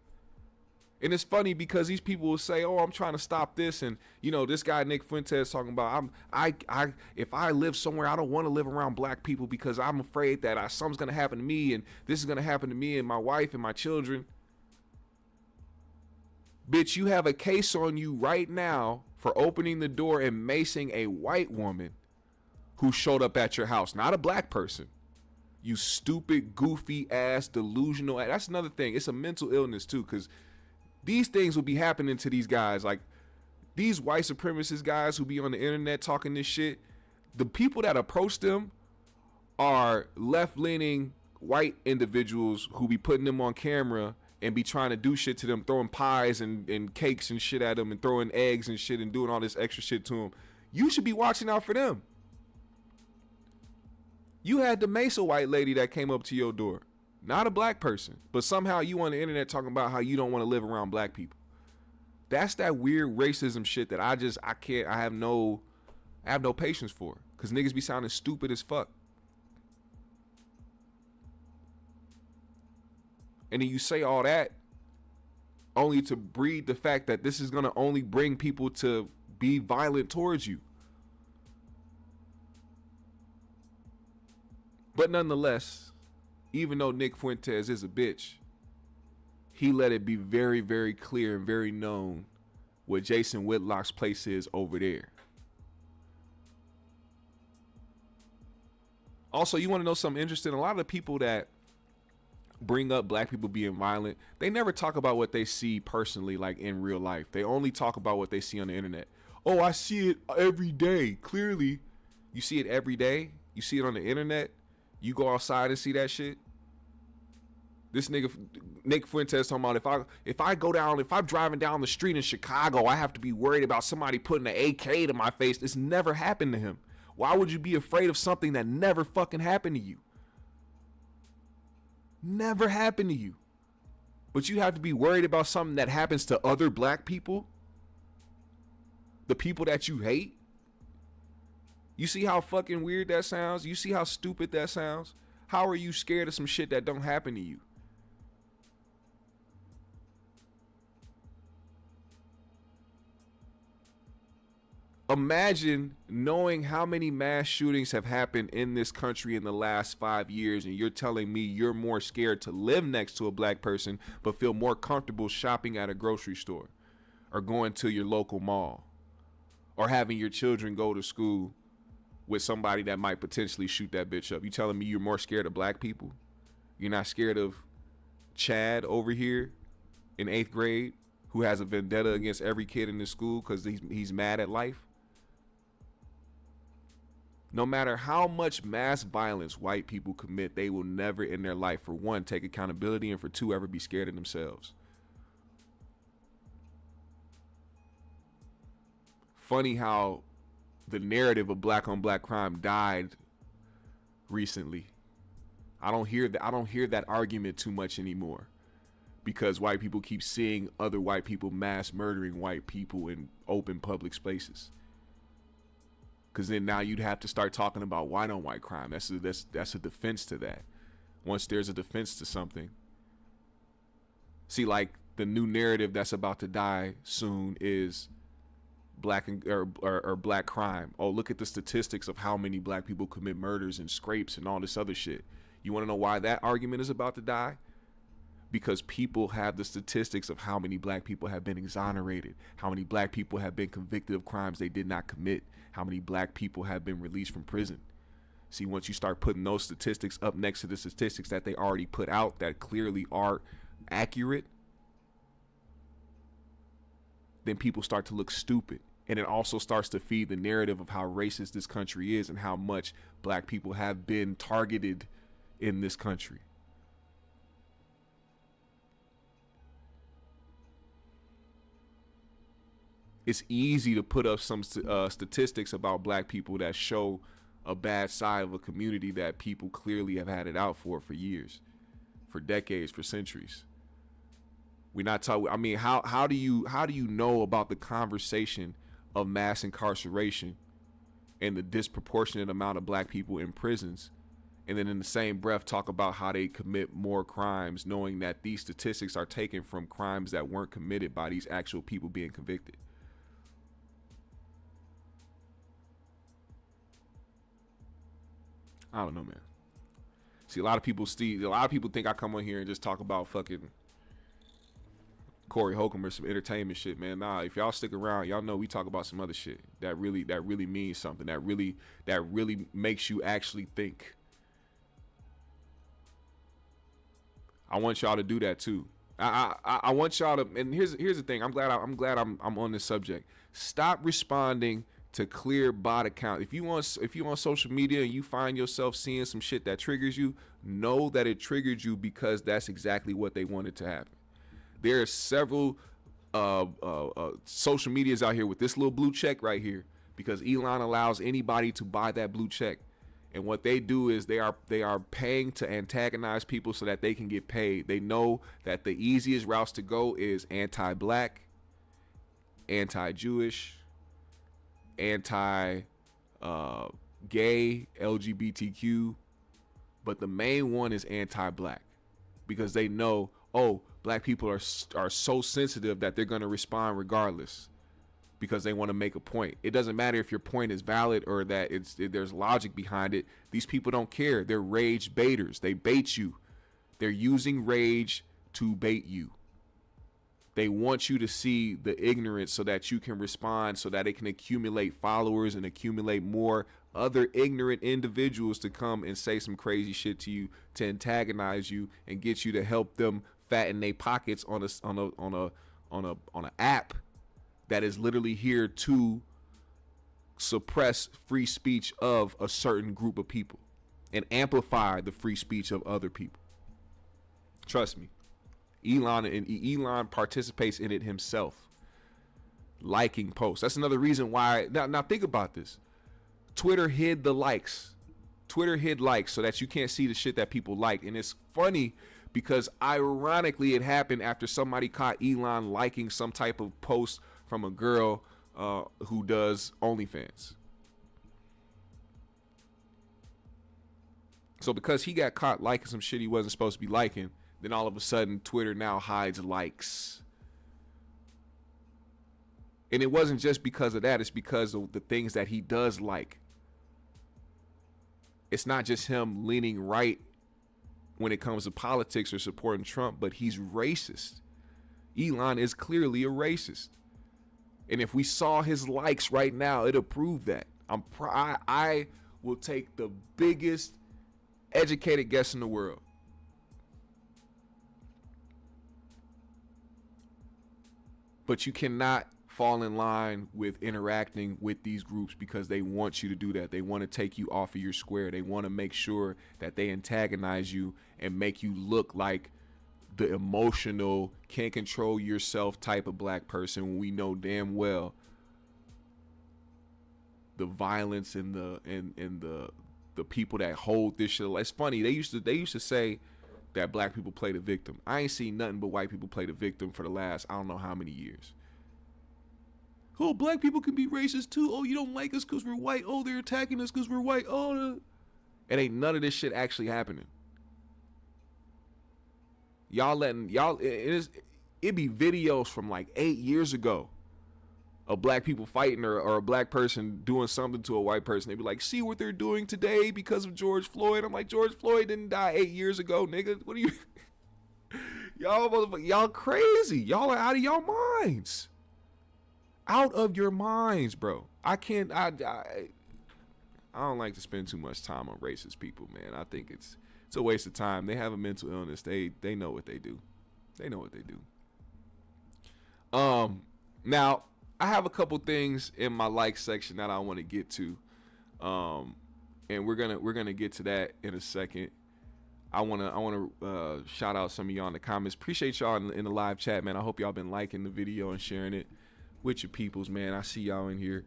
And it's funny because these people will say, oh, I'm trying to stop this. And, you know, this guy, Nick Fuentes, talking about, if I live somewhere, I don't want to live around black people because I'm afraid that something's going to happen to me and this is going to happen to me and my wife and my children. Bitch, you have a case on you right now for opening the door and macing a white woman who showed up at your house, not a black person. You stupid, goofy ass, delusional. That's another thing. It's a mental illness too, because these things will be happening to these guys. Like these white supremacist guys who be on the internet talking this shit. The people that approach them are left-leaning white individuals who be putting them on camera and be trying to do shit to them, throwing pies and cakes and shit at them and throwing eggs and shit and doing all this extra shit to them. You should be watching out for them. You had the Mesa white lady that came up to your door. Not a black person, but somehow you on the internet talking about how you don't want to live around black people. That's that weird racism shit that I have no patience for, because niggas be sounding stupid as fuck. And then you say all that only to breed the fact that this is going to only bring people to be violent towards you. But nonetheless, even though Nick Fuentes is a bitch, he let it be very, very clear and very known what Jason Whitlock's place is over there. Also, you want to know something interesting? A lot of the people that bring up black people being violent, they never talk about what they see personally, like in real life. They only talk about what they see on the internet. Oh, I see it every day. Clearly, you see it every day. You see it on the internet. You go outside and see that shit. This nigga, Nick Fuentes, talking about if I'm driving down the street in Chicago, I have to be worried about somebody putting an AK to my face. This never happened to him. Why would you be afraid of something that never fucking happened to you? Never happened to you. But you have to be worried about something that happens to other black people? The people that you hate? You see how fucking weird that sounds? You see how stupid that sounds? How are you scared of some shit that don't happen to you? Imagine knowing how many mass shootings have happened in this country in the last 5 years, and you're telling me you're more scared to live next to a black person but feel more comfortable shopping at a grocery store or going to your local mall or having your children go to school with somebody that might potentially shoot that bitch up. You telling me you're more scared of black people? You're not scared of Chad over here in 8th grade who has a vendetta against every kid in the school because he's mad at life? No matter how much mass violence white people commit, they will never in their life, for one, take accountability, and for two, ever be scared of themselves. Funny how the narrative of black on black crime died recently. I don't hear that argument too much anymore because white people keep seeing other white people mass murdering white people in open public spaces. Because then now you'd have to start talking about white on white crime. That's a defense to that. Once there's a defense to something. See, like the new narrative that's about to die soon is black or black crime. Oh, look at the statistics of how many black people commit murders and scrapes and all this other shit. You want to know why that argument is about to die? Because people have the statistics of how many black people have been exonerated, how many black people have been convicted of crimes they did not commit, how many black people have been released from prison. See, once you start putting those statistics up next to the statistics that they already put out that clearly are accurate, then people start to look stupid. And it also starts to feed the narrative of how racist this country is and how much black people have been targeted in this country. It's easy to put up some statistics about black people that show a bad side of a community that people clearly have had it out for years, for decades, for centuries. We're not talking. I mean, how do you know about the conversation of mass incarceration and the disproportionate amount of black people in prisons, and then in the same breath talk about how they commit more crimes, knowing that these statistics are taken from crimes that weren't committed by these actual people being convicted? I don't know, man. See, a lot of people think I come on here and just talk about fucking Corey Holcomb or some entertainment shit, man. Nah, if y'all stick around, y'all know we talk about some other shit that really means something, that really makes you actually think. I want y'all to do that too. I want y'all to, and here's the thing. I'm glad I'm on this subject. Stop responding to clear bot account. If you on social media and you find yourself seeing some shit that triggers you, know that it triggered you because that's exactly what they wanted to happen. There are several social medias out here with this little blue check right here because Elon allows anybody to buy that blue check. And what they do is they are paying to antagonize people so that they can get paid. They know that the easiest routes to go is anti-black, anti-Jewish, anti-gay, LGBTQ, but the main one is anti-black because they know, oh, black people are so sensitive that they're going to respond regardless because they want to make a point. It doesn't matter if your point is valid or that there's logic behind it. These people don't care. They're rage baiters. They bait you. They're using rage to bait you. They want you to see the ignorance so that you can respond, so that it can accumulate followers and accumulate more other ignorant individuals to come and say some crazy shit to you, to antagonize you and get you to help them fatten their pockets on a app that is literally here to suppress free speech of a certain group of people and amplify the free speech of other people. Trust me. Elon participates in it himself, liking posts. That's another reason why. Now think about this. Twitter hid the likes. Twitter hid likes so that you can't see the shit that people like. And it's funny because ironically it happened after somebody caught Elon liking some type of post from a girl who does OnlyFans. So because he got caught liking some shit he wasn't supposed to be liking, then all of a sudden Twitter now hides likes. And it wasn't just because of that, it's because of the things that he does like. It's not just him leaning right when it comes to politics or supporting Trump, but he's racist. Elon is clearly a racist. And if we saw his likes right now, it'll prove that. I will take the biggest educated guess in the world. But you cannot fall in line with interacting with these groups because they want you to do that. They want to take you off of your square. They want to make sure that they antagonize you and make you look like the emotional, can't control yourself type of black person when we know damn well the violence and the people that hold this shit. It's funny, they used to say that black people play the victim. I ain't seen nothing but white people play the victim for the last I don't know how many years. Oh, black people can be racist too. Oh, you don't like us because we're white. Oh, they're attacking us because we're white. Oh, it ain't none of this shit actually happening. It be videos from like 8 years ago of black people fighting or a black person doing something to a white person. They be like, see what they're doing today because of George Floyd. I'm like, George Floyd didn't die 8 years ago, nigga. What are you? Y'all crazy. Y'all are out of y'all minds. Out of your minds, bro. I don't like to spend too much time on racist people, man. I think it's a waste of time. They have a mental illness. They know what they do. They know what they do. Now I have a couple things in my like section that I want to get to, and we're gonna get to that in a second. I wanna shout out some of y'all in the comments. Appreciate y'all in the live chat, man. I hope y'all been liking the video and sharing it with your peoples, man. I see y'all in here.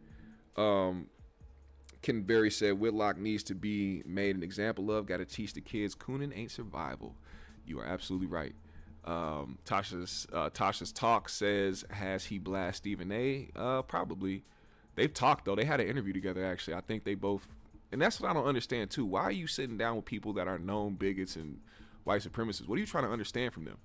Ken Berry said Whitlock needs to be made an example of. Got to teach the kids Coonan ain't survival. You are absolutely right. Tasha's talk says, has he blast Stephen A? Probably. They've talked though. They had an interview together actually. I think they both, and that's what I don't understand too. Why are you sitting down with people that are known bigots and white supremacists? What are you trying to understand from them?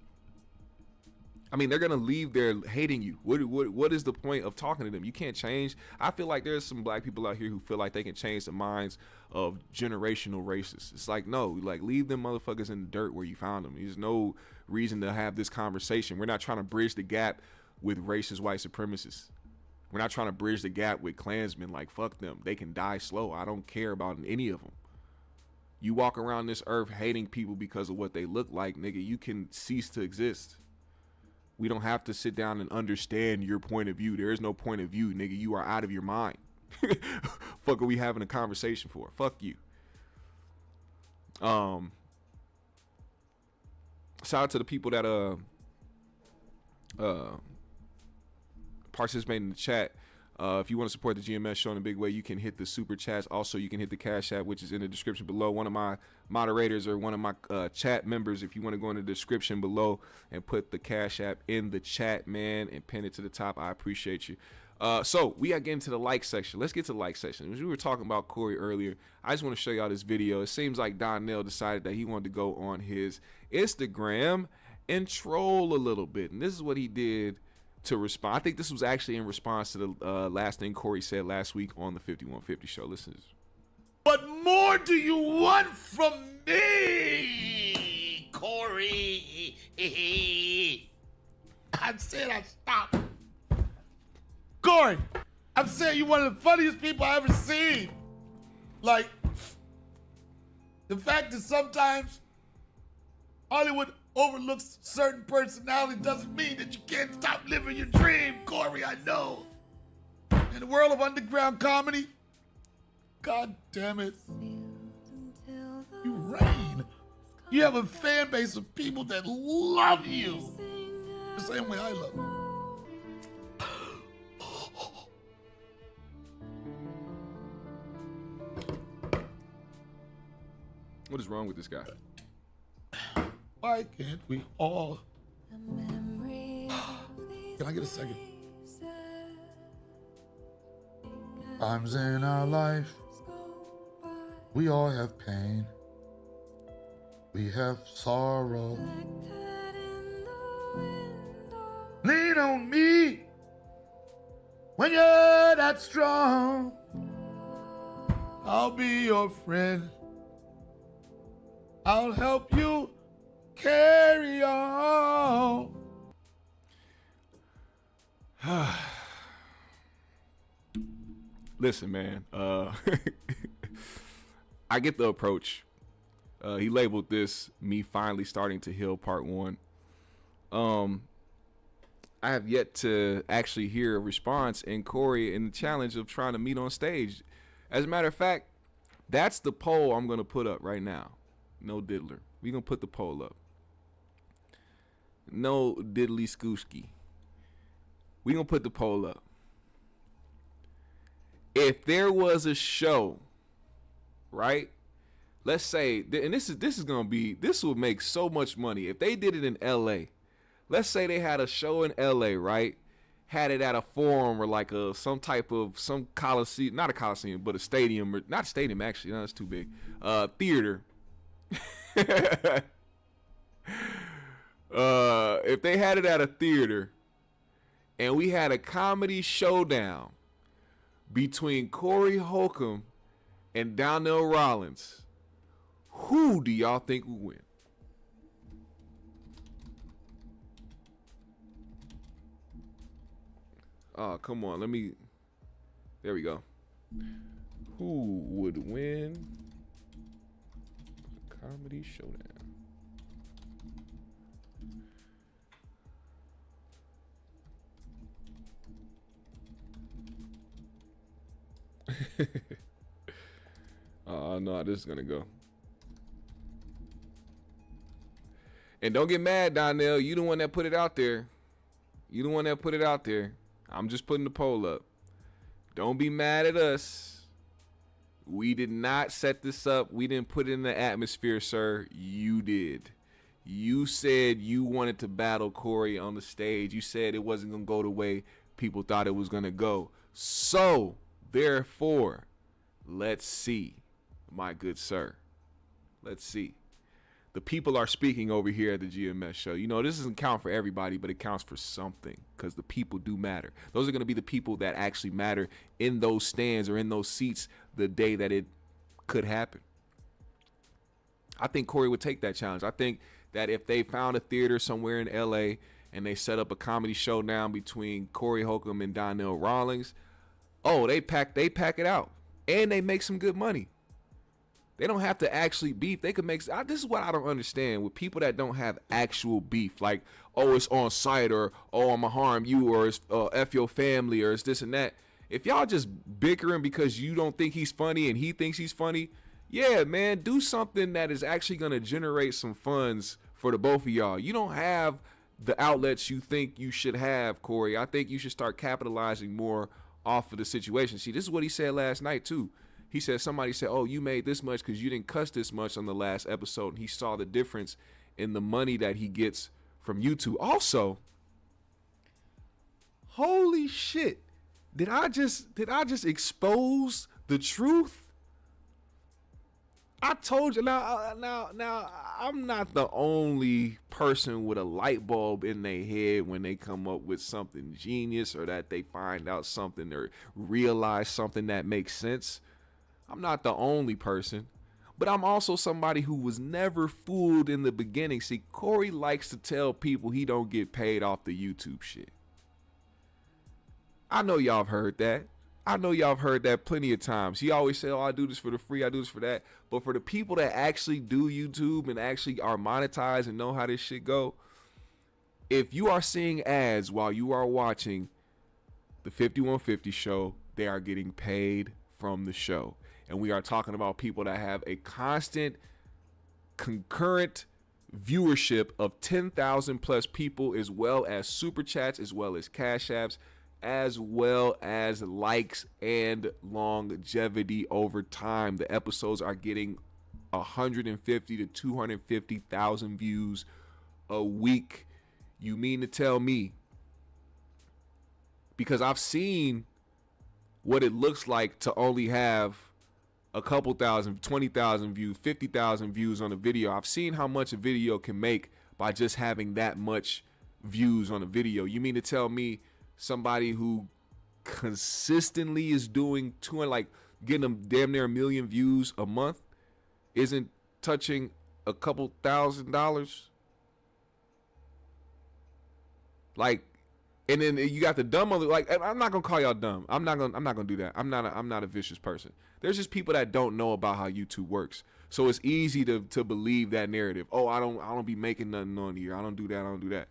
I mean, they're gonna leave there hating you. What is the point of talking to them? You can't change. I feel like there's some black people out here who feel like they can change the minds of generational racists. It's like, no, like leave them motherfuckers in the dirt where you found them. There's no reason to have this conversation. We're not trying to bridge the gap with racist white supremacists. We're not trying to bridge the gap with Klansmen. Like, fuck them. They can die slow. I don't care about any of them. You walk around this earth hating people because of what they look like, nigga, you can cease to exist. We don't have to sit down and understand your point of view. There is no point of view, nigga. You are out of your mind. Fuck are we having a conversation for? Fuck you. Shout out to the people that participate in the chat. If you want to support the GMS show in a big way, you can hit the super chats. Also, you can hit the Cash App, which is in the description below. One of my moderators or one of my chat members, if you want to go in the description below and put the Cash App in the chat, man, and pin it to the top, I appreciate you. So we are getting to the like section. Let's get to the like section. As we were talking about Corey earlier, I just want to show y'all this video. It seems like Donnell decided that he wanted to go on his Instagram and troll a little bit. And this is what he did to respond. I think this was actually in response to the last thing Corey said last week on the 5150 show. Listen to this. What more do you want from me, Corey? I said I stopped. Corey, I'm saying you're one of the funniest people I ever seen. Like, the fact that sometimes Hollywood overlooks certain personalities doesn't mean that you can't stop living your dream, Corey, I know. In the world of underground comedy, God damn it, you reign. You have a fan base of people that love you the same way I love you. What is wrong with this guy? Why can't we all? Can I get a second? Times in our life, we all have pain. We have sorrow. Lean on me when you're that strong. I'll be your friend. I'll help you carry on. Listen, man. I get the approach. He labeled this "Me Finally Starting to Heal" Part 1. I have yet to actually hear a response in Corey in the challenge of trying to meet on stage. As a matter of fact, that's the poll I'm going to put up right now. No diddler. We're going to put the poll up. No diddly skooski. We're going to put the poll up. If there was a show, right? Let's say, and this will make so much money. If they did it in LA, let's say they had a show in LA, right? Had it at a forum or like some coliseum, not a coliseum, but a stadium, or not a stadium actually, no, that's too big. Theater. If they had it at a theater and we had a comedy showdown between Corey Holcomb and Donnell Rawlings, who do y'all think would win? Oh, come on. There we go. Who would win a comedy showdown? Oh, no, this is going to go. And don't get mad, Donnell. You the one that put it out there. I'm just putting the poll up. Don't be mad at us. We did not set this up. We didn't put it in the atmosphere, sir. You did. You said you wanted to battle Corey on the stage. You said it wasn't going to go the way people thought it was going to go. So, therefore, let's see, my good sir. Let's see. The people are speaking over here at the GMS show. You know, this doesn't count for everybody, but it counts for something because the people do matter. Those are going to be the people that actually matter in those stands or in those seats the day that it could happen. I think Corey would take that challenge. I think that if they found a theater somewhere in LA and they set up a comedy showdown between Corey Holcomb and Donnell Rawlings, oh, they pack it out and they make some good money. They don't have to actually beef. They could make. This is what I don't understand with people that don't have actual beef. Like, oh, it's on site, or oh, I'm gonna harm you, or it's F your family, or it's this and that. If y'all just bickering because you don't think he's funny and he thinks he's funny, yeah, man, do something that is actually gonna generate some funds for the both of y'all. You don't have the outlets you think you should have, Corey. I think you should start capitalizing more off of the situation. See, this is what he said last night too. He said, somebody said, oh, you made this much because you didn't cuss this much on the last episode. And he saw the difference in the money that he gets from YouTube. Also, holy shit. Did I just expose the truth? I told you. Now, I'm not the only person with a light bulb in their head when they come up with something genius or that they find out something or realize something that makes sense. I'm not the only person, But I'm also somebody who was never fooled in the beginning. See, Corey likes to tell people he don't get paid off the YouTube shit. I know y'all have heard that. I know y'all have heard that plenty of times. He always say, oh, I do this for the free, I do this for that. But for the people that actually do YouTube and actually are monetized and know how this shit go, if you are seeing ads while you are watching the 5150 show, they are getting paid from the show. And we are talking about people that have a constant, concurrent viewership of 10,000 plus people, as well as super chats, as well as cash apps, as well as likes and longevity over time. The episodes are getting 150 to 250,000 views a week. You mean to tell me? Because I've seen what it looks like to only have a couple thousand, 20,000 views, 50,000 views on a video. I've seen how much a video can make by just having that much views on a video. You mean to tell me somebody who consistently is doing getting them damn near 1 million views a month isn't touching a couple $1,000? Like, and then you got the dumb other, like, I'm not gonna call y'all dumb. I'm not gonna do that. I'm not a vicious person. There's just people that don't know about how YouTube works. So it's easy to believe that narrative. Oh, I don't be making nothing on here. I don't do that.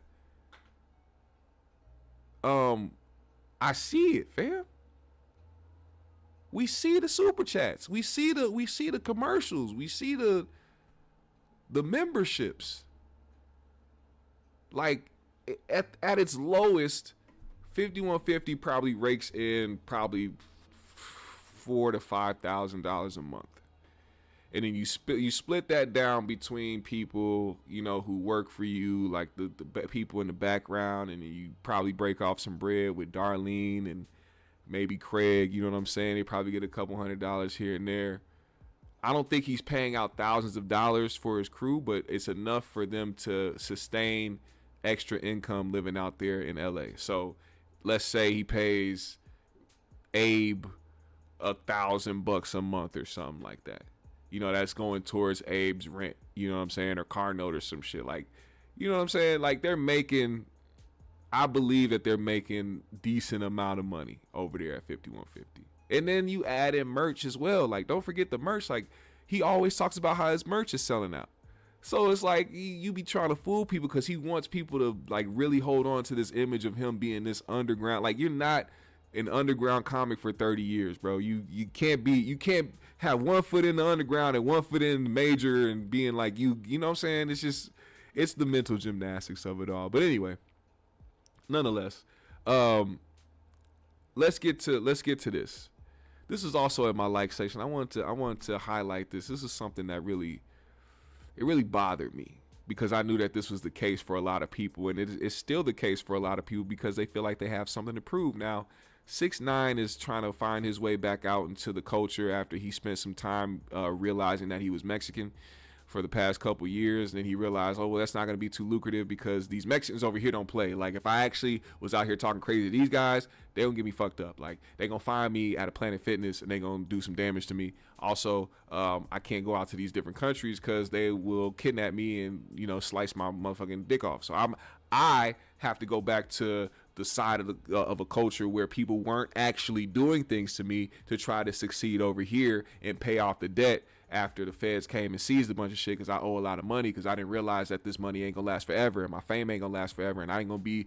I see it, fam. We see the super chats. We see the commercials. We see the memberships. Like, at its lowest, 5150 probably rakes in probably $4,000 to $5,000 a month, and then you split that down between people who work for you, like the people in the background, and then you probably break off some bread with Darlene and maybe Craig. You know what I'm saying? They probably get a couple $100 here and there. I don't think he's paying out thousands of dollars for his crew, but it's enough for them to sustain extra income living out there in LA. So let's say he pays Abe $1,000 a month or something like that. That's going towards Abe's rent, you know what I'm saying, or car note or some shit. Like, you know what I'm saying? Like, I believe that they're making decent amount of money over there at 5150. And then you add in merch as well. Like, don't forget the merch. Like, he always talks about how his merch is selling out. So it's like you be trying to fool people because he wants people to like really hold on to this image of him being this underground. Like, you're not an underground comic for 30 years, bro. You can't have 1 foot in the underground and 1 foot in the major and being like you know what I'm saying? It's the mental gymnastics of it all. But anyway, nonetheless, let's get to this. This is also in my like section. I want to highlight this. This is something that really bothered me because I knew that this was the case for a lot of people, and it's still the case for a lot of people because they feel like they have something to prove. Now, 6ix9ine is trying to find his way back out into the culture after he spent some time realizing that he was Mexican for the past couple years. And then he realized, oh, well, that's not going to be too lucrative because these Mexicans over here don't play. Like, if I actually was out here talking crazy to these guys, they don't get me fucked up. Like, they going to find me at a Planet Fitness and they going to do some damage to me. Also, I can't go out to these different countries because they will kidnap me and, slice my motherfucking dick off. So I have to go back to the side of a culture where people weren't actually doing things to me to try to succeed over here and pay off the debt after the feds came and seized a bunch of shit because I owe a lot of money because I didn't realize that this money ain't gonna last forever and my fame ain't gonna last forever and I ain't gonna be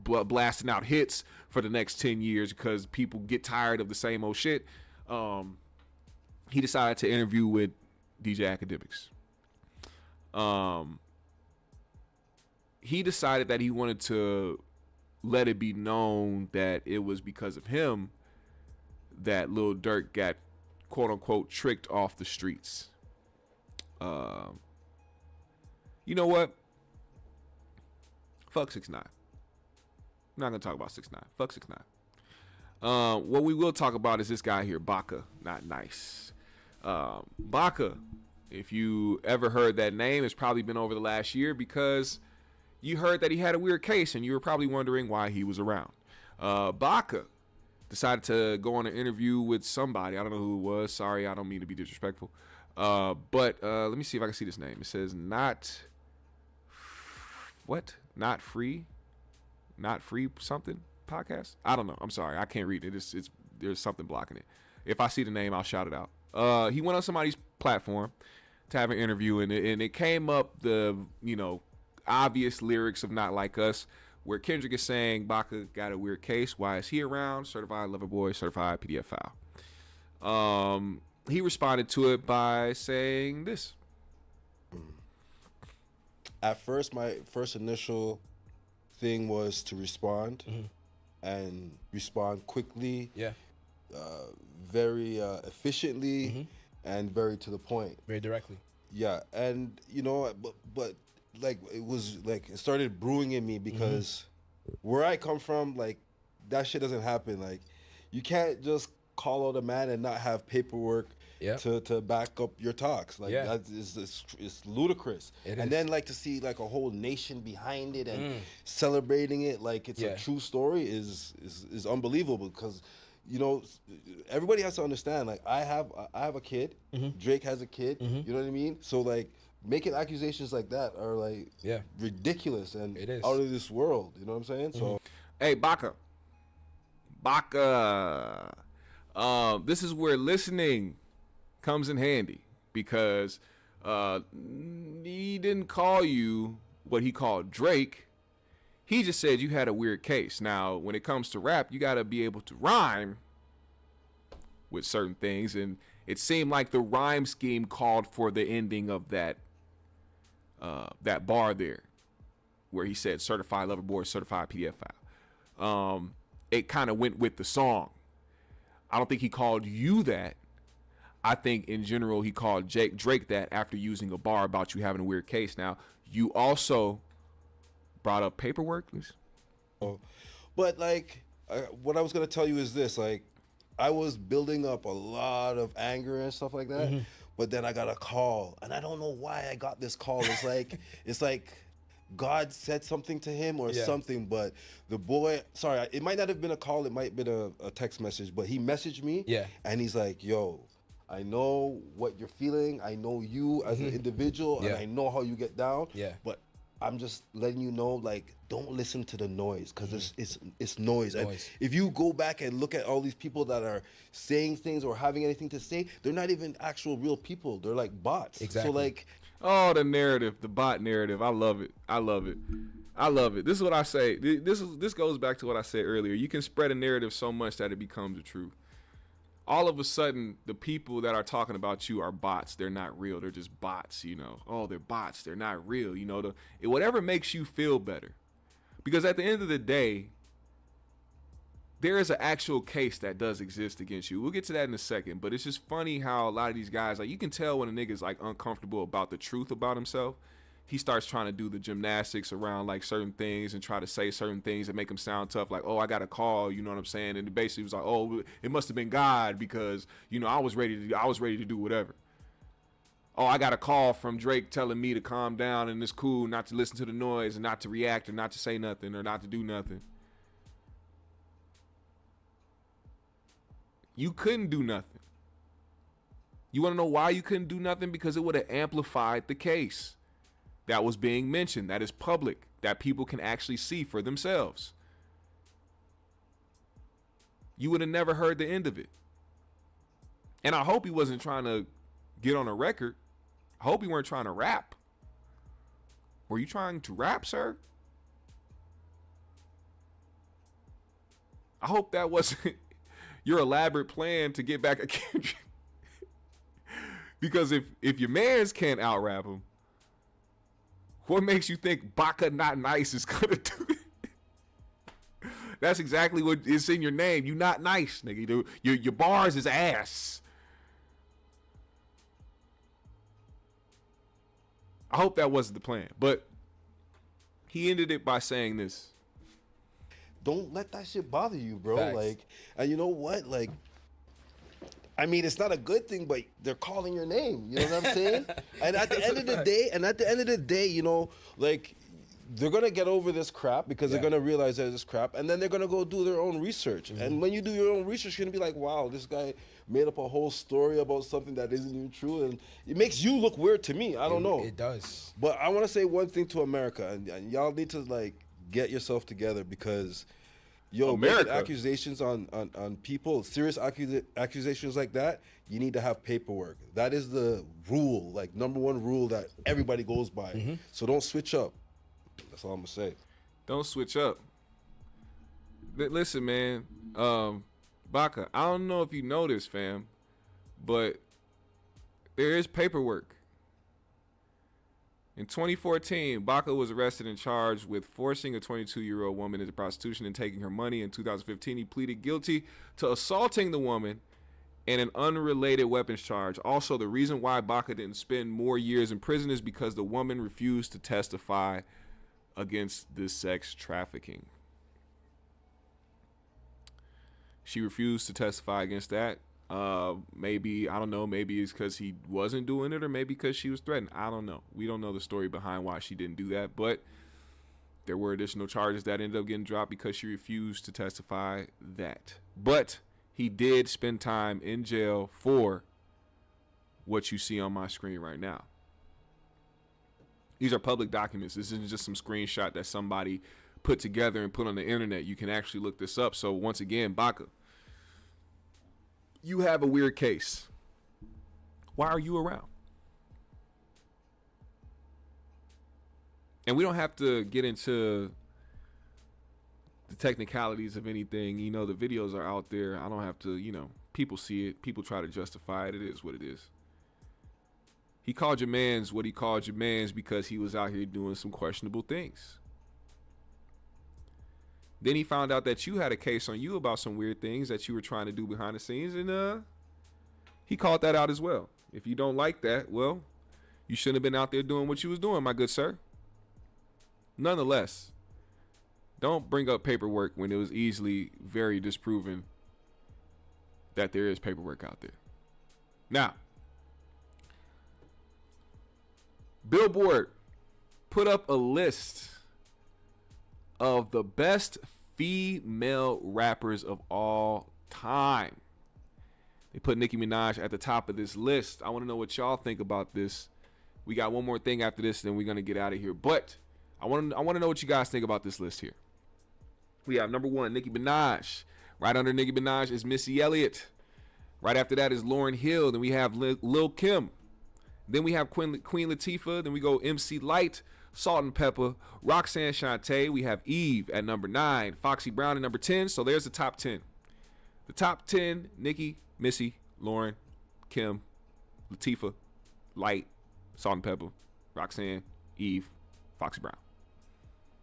blasting out hits for the next 10 years because people get tired of the same old shit. He decided to interview with DJ Academics. He decided that he wanted to let it be known that it was because of him that Lil Durk got quote unquote tricked off the streets. You know what? Fuck 6ix9ine. I'm not gonna talk about 6ix9ine. Fuck 6ix9ine. What we will talk about is this guy here, Baka. Not nice. Baka, if you ever heard that name, it's probably been over the last year because you heard that he had a weird case and you were probably wondering why he was around. Baka decided to go on an interview with somebody. I don't know who it was. Sorry, I don't mean to be disrespectful. But let me see if I can see this name. It says not free something podcast. I don't know. I'm sorry, I can't read it. It's there's something blocking it. If I see the name, I'll shout it out. He went on somebody's platform to have an interview, and it came up the obvious lyrics of Not Like Us, where Kendrick is saying Baka got a weird case. Why is he around? Certified lover boy, certified PDF file. He responded to it by saying this. At first, my first initial thing was to respond and respond quickly, very efficiently, and very to the point. Very directly. Yeah, and but like it was like it started brewing in me because where I come from, like that shit doesn't happen. Like you can't just call out a man and not have paperwork to back up your talks. Like that is ludicrous. And then like to see like a whole nation behind it and celebrating it like it's a true story is unbelievable because everybody has to understand, like I have a kid, Drake has a kid, you know what I mean? So like making accusations like that are like ridiculous and out of this world, you know what I'm saying? So hey, Baka, this is where listening comes in handy because he didn't call you what he called Drake. He just said you had a weird case. Now, when it comes to rap, you got to be able to rhyme with certain things, and it seemed like the rhyme scheme called for the ending of that bar there, where he said certified lover boy, certified PDF file. It kind of went with the song. I don't think he called you that. I think in general he called Drake that after using a bar about you having a weird case. Now, you also brought up paperwork. But like what I was going to tell you is this, like I was building up a lot of anger and stuff like that, but then I got a call and I don't know why I got this call. It's like God said something to him or something, but the boy, sorry, it might not have been a call, it might have been a text message, but he messaged me and he's like, yo, I know what you're feeling. I know you as an individual and I know how you get down, but I'm just letting you know, like, don't listen to the noise because it's noise. And if you go back and look at all these people that are saying things or having anything to say, they're not even actual real people. They're like bots. Exactly. So like, oh, the narrative, the bot narrative. I love it. I love it. I love it. This is what I say. This goes back to what I said earlier. You can spread a narrative so much that it becomes the truth. All of a sudden, the people that are talking about you are bots. They're not real. They're just bots, Oh, they're bots. They're not real. Whatever makes you feel better. Because at the end of the day, there is an actual case that does exist against you. We'll get to that in a second. But it's just funny how a lot of these guys, like, you can tell when a nigga's like uncomfortable about the truth about himself. He starts trying to do the gymnastics around like certain things and try to say certain things that make him sound tough. Like, oh, I got a call, you know what I'm saying? And it basically was like, oh, it must have been God because, I was ready to do whatever. Oh, I got a call from Drake telling me to calm down and it's cool not to listen to the noise and not to react or not to say nothing or not to do nothing. You couldn't do nothing. You want to know why you couldn't do nothing? Because it would have amplified the case that was being mentioned, that is public, that people can actually see for themselves. You would have never heard the end of it. And I hope he wasn't trying to get on a record. I hope you weren't trying to rap. Were you trying to rap, sir? I hope that wasn't your elaborate plan to get back at Kendrick. Because if your mans can't out-rap him, what makes you think Baka Not Nice is gonna do it? That's exactly what is in your name. You not nice, nigga. Your bars is ass. I hope that wasn't the plan. But he ended it by saying this. Don't let that shit bother you, bro. Facts. Like, and you know what? Like, I mean, it's not a good thing, but they're calling your name. You know what I'm saying? And at the end of the day, like, they're gonna get over this crap because they're gonna realize there's this crap, and then they're gonna go do their own research. And when you do your own research, you're gonna be like, wow, this guy made up a whole story about something that isn't even true, and it makes you look weird to me. I don't know. It does. But I want to say one thing to America, and y'all need to like get yourself together because, making accusations on people, serious accusations like that, you need to have paperwork. That is the rule, like #1 rule that everybody goes by. So don't switch up. That's all I'm gonna say. Don't switch up. Listen, man, Baka, I don't know if you know this, fam, but there is paperwork. In 2014, Baka was arrested and charged with forcing a 22-year-old woman into prostitution and taking her money. In 2015, he pleaded guilty to assaulting the woman and an unrelated weapons charge. Also, the reason why Baka didn't spend more years in prison is because the woman refused to testify against this sex trafficking. She refused to testify against that. Maybe, I don't know, maybe it's because he wasn't doing it or maybe because she was threatened. I don't know. We don't know the story behind why she didn't do that, but there were additional charges that ended up getting dropped because she refused to testify that. But he did spend time in jail for what you see on my screen right now. These are public documents. This isn't just some screenshot that somebody put together and put on the internet. You can actually look this up. So once again, Baka, you have a weird case. Why are you around? And we don't have to get into the technicalities of anything. You know, the videos are out there. I don't have to, people see it. People try to justify it. It is what it is. He called your mans what he called your mans because he was out here doing some questionable things. Then he found out that you had a case on you about some weird things that you were trying to do behind the scenes, and he called that out as well. If you don't like that, well, you shouldn't have been out there doing what you was doing, my good sir. Nonetheless, don't bring up paperwork when it was easily very disproven that there is paperwork out there. Now, Billboard put up a list of the best female rappers of all time. They put Nicki Minaj at the top of this list. I want to know what y'all think about this. We got one more thing after this, then we're going to get out of here. But I want to know what you guys think about this list here. We have #1, Nicki Minaj. Right under Nicki Minaj is Missy Elliott. Right after that is Lauryn Hill. Then we have Lil Kim. Then we have Queen Latifah. Then we go MC Lyte, Salt and Pepper, Roxanne Shante. We have Eve at #9, Foxy Brown at #10. So there's the top 10. The top 10, Nicki, Missy, Lauryn, Kim, Latifah, Lyte, Salt and Pepper, Roxanne, Eve, Foxy Brown.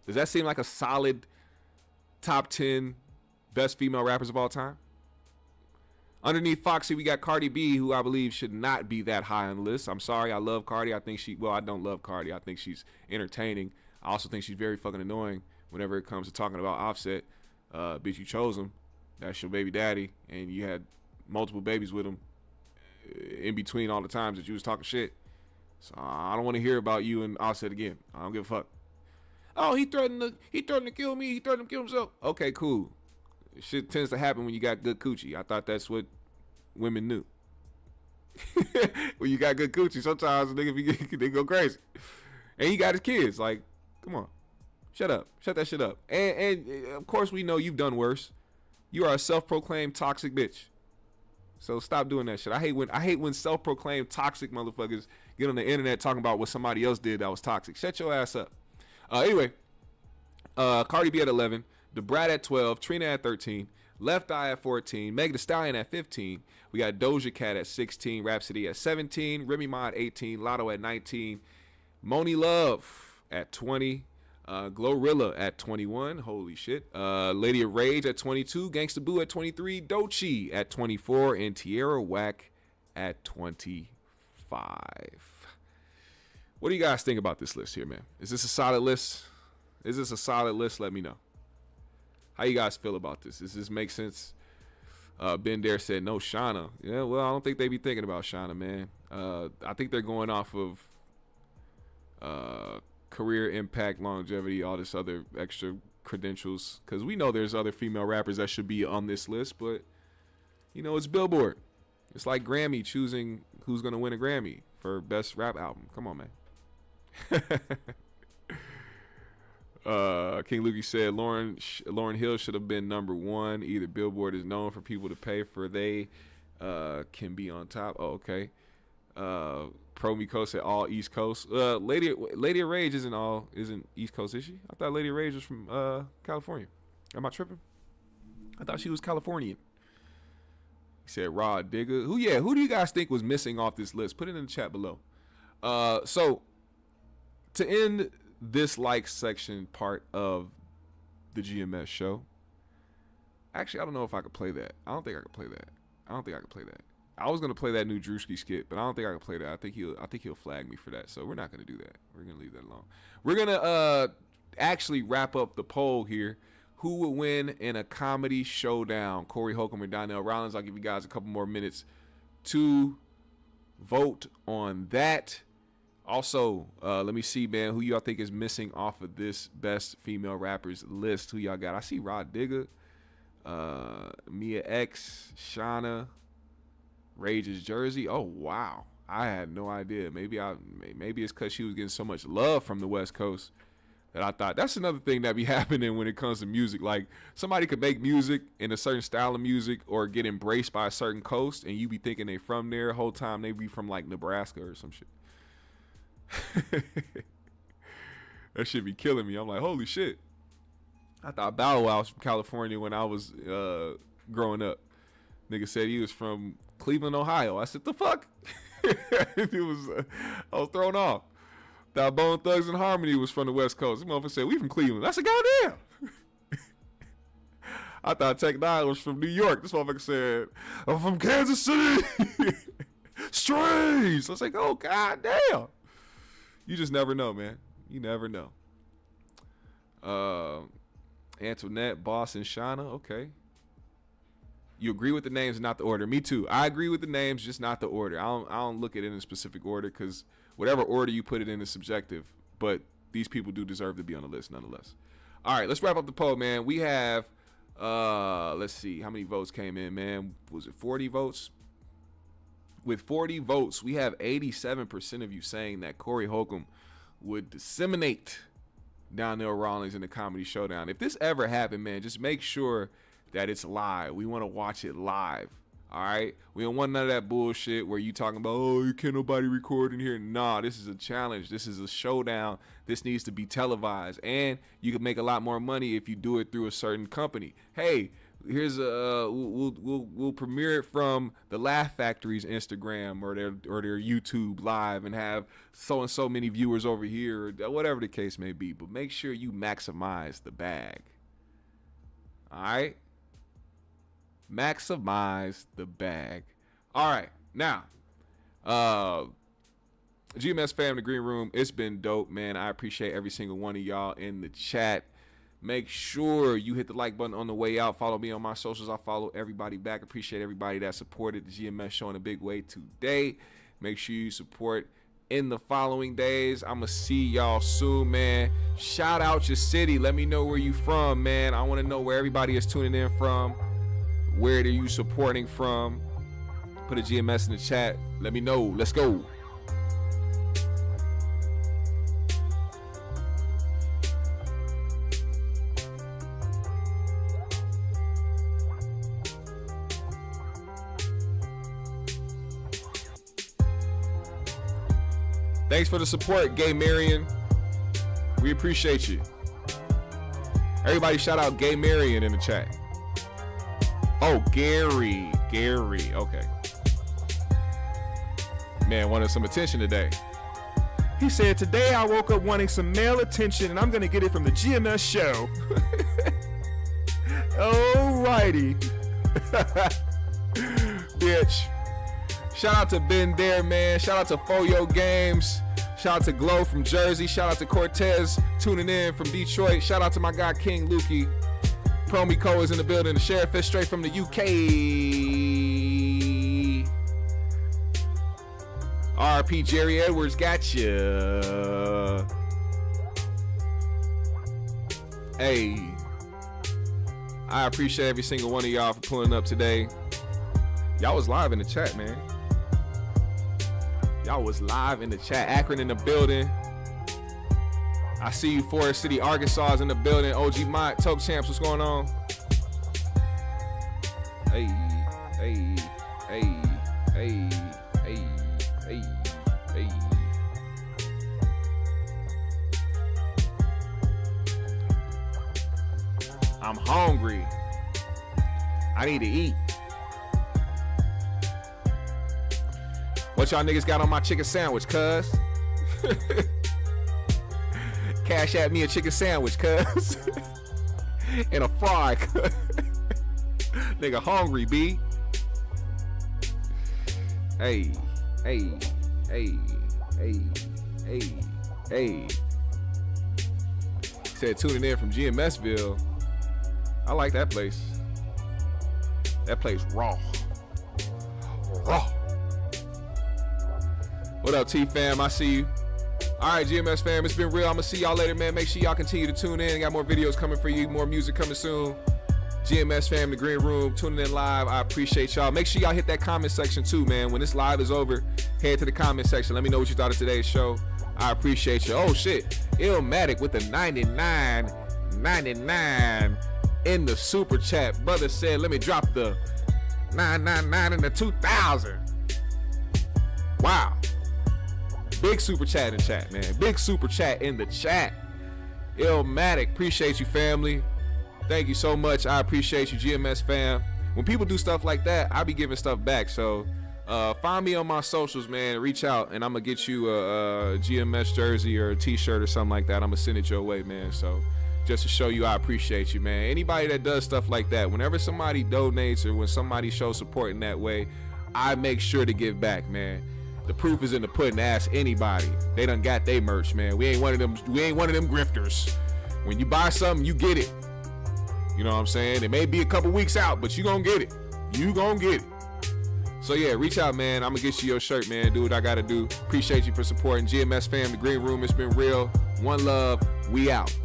Does that seem like a solid top 10 best female rappers of all time? Underneath Foxy, we got Cardi B, who I believe should not be that high on the list. I'm sorry, I love Cardi. I don't love Cardi. I think she's entertaining. I also think she's very fucking annoying whenever it comes to talking about Offset. Bitch, you chose him. That's your baby daddy, and you had multiple babies with him in between all the times that you was talking shit. So I don't want to hear about you and Offset again. I don't give a fuck. Oh, he threatened to kill me. He threatened to kill himself. Okay, cool. Shit tends to happen when you got good coochie. I thought that's what women knew. When you got good coochie, sometimes they go crazy. And he got his kids. Like, come on. Shut up. Shut that shit up. And of course we know you've done worse. You are a self-proclaimed toxic bitch. So stop doing that shit. I hate when self-proclaimed toxic motherfuckers get on the internet talking about what somebody else did that was toxic. Shut your ass up. Anyway, Cardi B at 11, Da Brat at 12, Trina at 13, Left Eye at 14, Meg Thee Stallion at 15. We got Doja Cat at 16, Rhapsody at 17, Remy Ma at 18, Lotto at 19, Moni Love at 20, Glorilla at 21. Holy shit. Lady of Rage at 22, Gangsta Boo at 23, Doechii at 24, and Tierra Whack at 25. What do you guys think about this list here, man? Is this a solid list? Let me know. How you guys feel about this? Does this make sense? Ben Dare said no Shauna. Yeah, well, I don't think they be thinking about Shauna, man. I think they're going off of career impact, longevity, all this other extra credentials. Because we know there's other female rappers that should be on this list, but you know, it's Billboard. It's like Grammy choosing who's gonna win a Grammy for best rap album. Come on, man. King Lukey said Lauryn Hill should have been #1. Either Billboard is known for people to pay for they can be on top. Oh, okay. Pro Miko said all East Coast. Lady of Rage isn't East Coast, is she? I thought Lady of Rage was from California. Am I tripping? I thought she was Californian. He said Rod Digger. Who do you guys think was missing off this list? Put it in the chat below. So to end this like section part of the GMS show, actually I don't know if I could play that. I don't think I could play that. I was gonna play that new Drewski skit, but I don't think I can play that. I think he'll flag me for that. So we're not gonna do that. We're gonna leave that alone. We're gonna actually wrap up the poll here. Who would win in a comedy showdown? Corey Holcomb or Donnell Rawlings? I'll give you guys a couple more minutes to vote on that. Also, let me see, man, who y'all think is missing off of this best female rappers list? Who y'all got? I see Rod Digger, Mia X, Shauna, Rage's Jersey. Oh wow, I had no idea. Maybe it's because she was getting so much love from the West Coast that I thought. That's another thing that be happening when it comes to music. Like somebody could make music in a certain style of music or get embraced by a certain coast, and you be thinking they from there the whole time. They be from like Nebraska or some shit. That shit be killing me. I'm like, holy shit. I thought Bow Wow was from California when I was growing up. Nigga said he was from Cleveland, Ohio. I said, the fuck? I was thrown off. Thought Bone Thugs and Harmony was from the West Coast. This motherfucker said, we from Cleveland. I said, goddamn. I thought Tech Nine was from New York. This motherfucker said, I'm from Kansas City. Strange. I was like, oh, goddamn. You just never know, man. You never know. Antoinette, Boss, and Shauna. Okay. You agree with the names and not the order. Me too. I agree with the names, just not the order. I don't look at it in a specific order because whatever order you put it in is subjective. But these people do deserve to be on the list nonetheless. All right, let's wrap up the poll, man. We have, let's see, how many votes came in, man? Was it 40 votes? With 40 votes, we have 87% of you saying that Corey Holcomb would disseminate Donnell Rawlings in the comedy showdown. If this ever happened, man, just make sure that it's live. We want to watch it live. All right? We don't want none of that bullshit where you talking about, oh, you can't nobody record in here. Nah, this is a challenge. This is a showdown. This needs to be televised. And you can make a lot more money if you do it through a certain company. Hey, here's we'll premiere it from the Laugh Factory's Instagram or their YouTube live and have so and so many viewers over here, or whatever the case may be. But make sure you maximize the bag. All right, maximize the bag. All right, now, GMS fam, the green room. It's been dope, man. I appreciate every single one of y'all in the chat. Make sure you hit the like button on the way out. Follow me on my socials. I follow everybody back. Appreciate everybody that supported the GMS show in a big way today. Make sure you support in the following days. I'm going to see y'all soon, man. Shout out your city. Let me know where you from, man. I want to know where everybody is tuning in from. Where are you supporting from? Put a GMS in the chat. Let me know. Let's go. Thanks for the support, Gay Marion. We appreciate you. Everybody shout out Gay Marion in the chat. Oh, Gary. Okay. Man wanted some attention today. He said, today I woke up wanting some male attention and I'm going to get it from the GMS show. Alrighty. Bitch. Shout out to Ben there, man. Shout out to Foyo Games. Shout out to Glow from Jersey. Shout out to Cortez tuning in from Detroit. Shout out to my guy King Lukey. Promico is in the building. The Sheriff is straight from the UK. RP Jerry Edwards got ya. Hey, I appreciate every single one of y'all for pulling up today. Y'all was live in the chat, man. Y'all was live in the chat. Akron in the building. I see you, Forest City, Arkansas is in the building. OG Mott, Toke Champs, what's going on? Hey, hey, hey, hey, hey, hey, hey. I'm hungry. I need to eat. What y'all niggas got on my chicken sandwich, cuz? Cash at me a chicken sandwich, cuz. And a fry, cuz. Nigga hungry, B. Hey, hey, hey, hey, hey, hey. Said tuning in from GMSville. I like that place. That place raw. Raw. What up, T-Fam? I see you. All right, GMS fam, it's been real. I'm going to see y'all later, man. Make sure y'all continue to tune in. Got more videos coming for you, more music coming soon. GMS fam, the Green Room, tuning in live. I appreciate y'all. Make sure y'all hit that comment section too, man. When this live is over, head to the comment section. Let me know what you thought of today's show. I appreciate you. Oh, shit. Illmatic with the 99 in the super chat. Brother said, let me drop the 999 in the 2000. Wow. Big super chat in chat, man. Big super chat in the chat. Illmatic, appreciate you, family. Thank you so much. I appreciate you, GMS fam. When people do stuff like that, I be giving stuff back. So find me on my socials, man. Reach out, and I'm going to get you a GMS jersey or a t-shirt or something like that. I'm going to send it your way, man. So just to show you I appreciate you, man. Anybody that does stuff like that, whenever somebody donates or when somebody shows support in that way, I make sure to give back, man. The proof is in the pudding. Ask anybody. They done got their merch, man. We ain't one of them grifters. When you buy something, you get it. You know what I'm saying? It may be a couple weeks out, but you gonna get it. You gonna get it. So yeah, reach out, man. I'm gonna get you your shirt, man. Do what I gotta do. Appreciate you for supporting GMS fam, the Green Room. It's been real. One love. We out.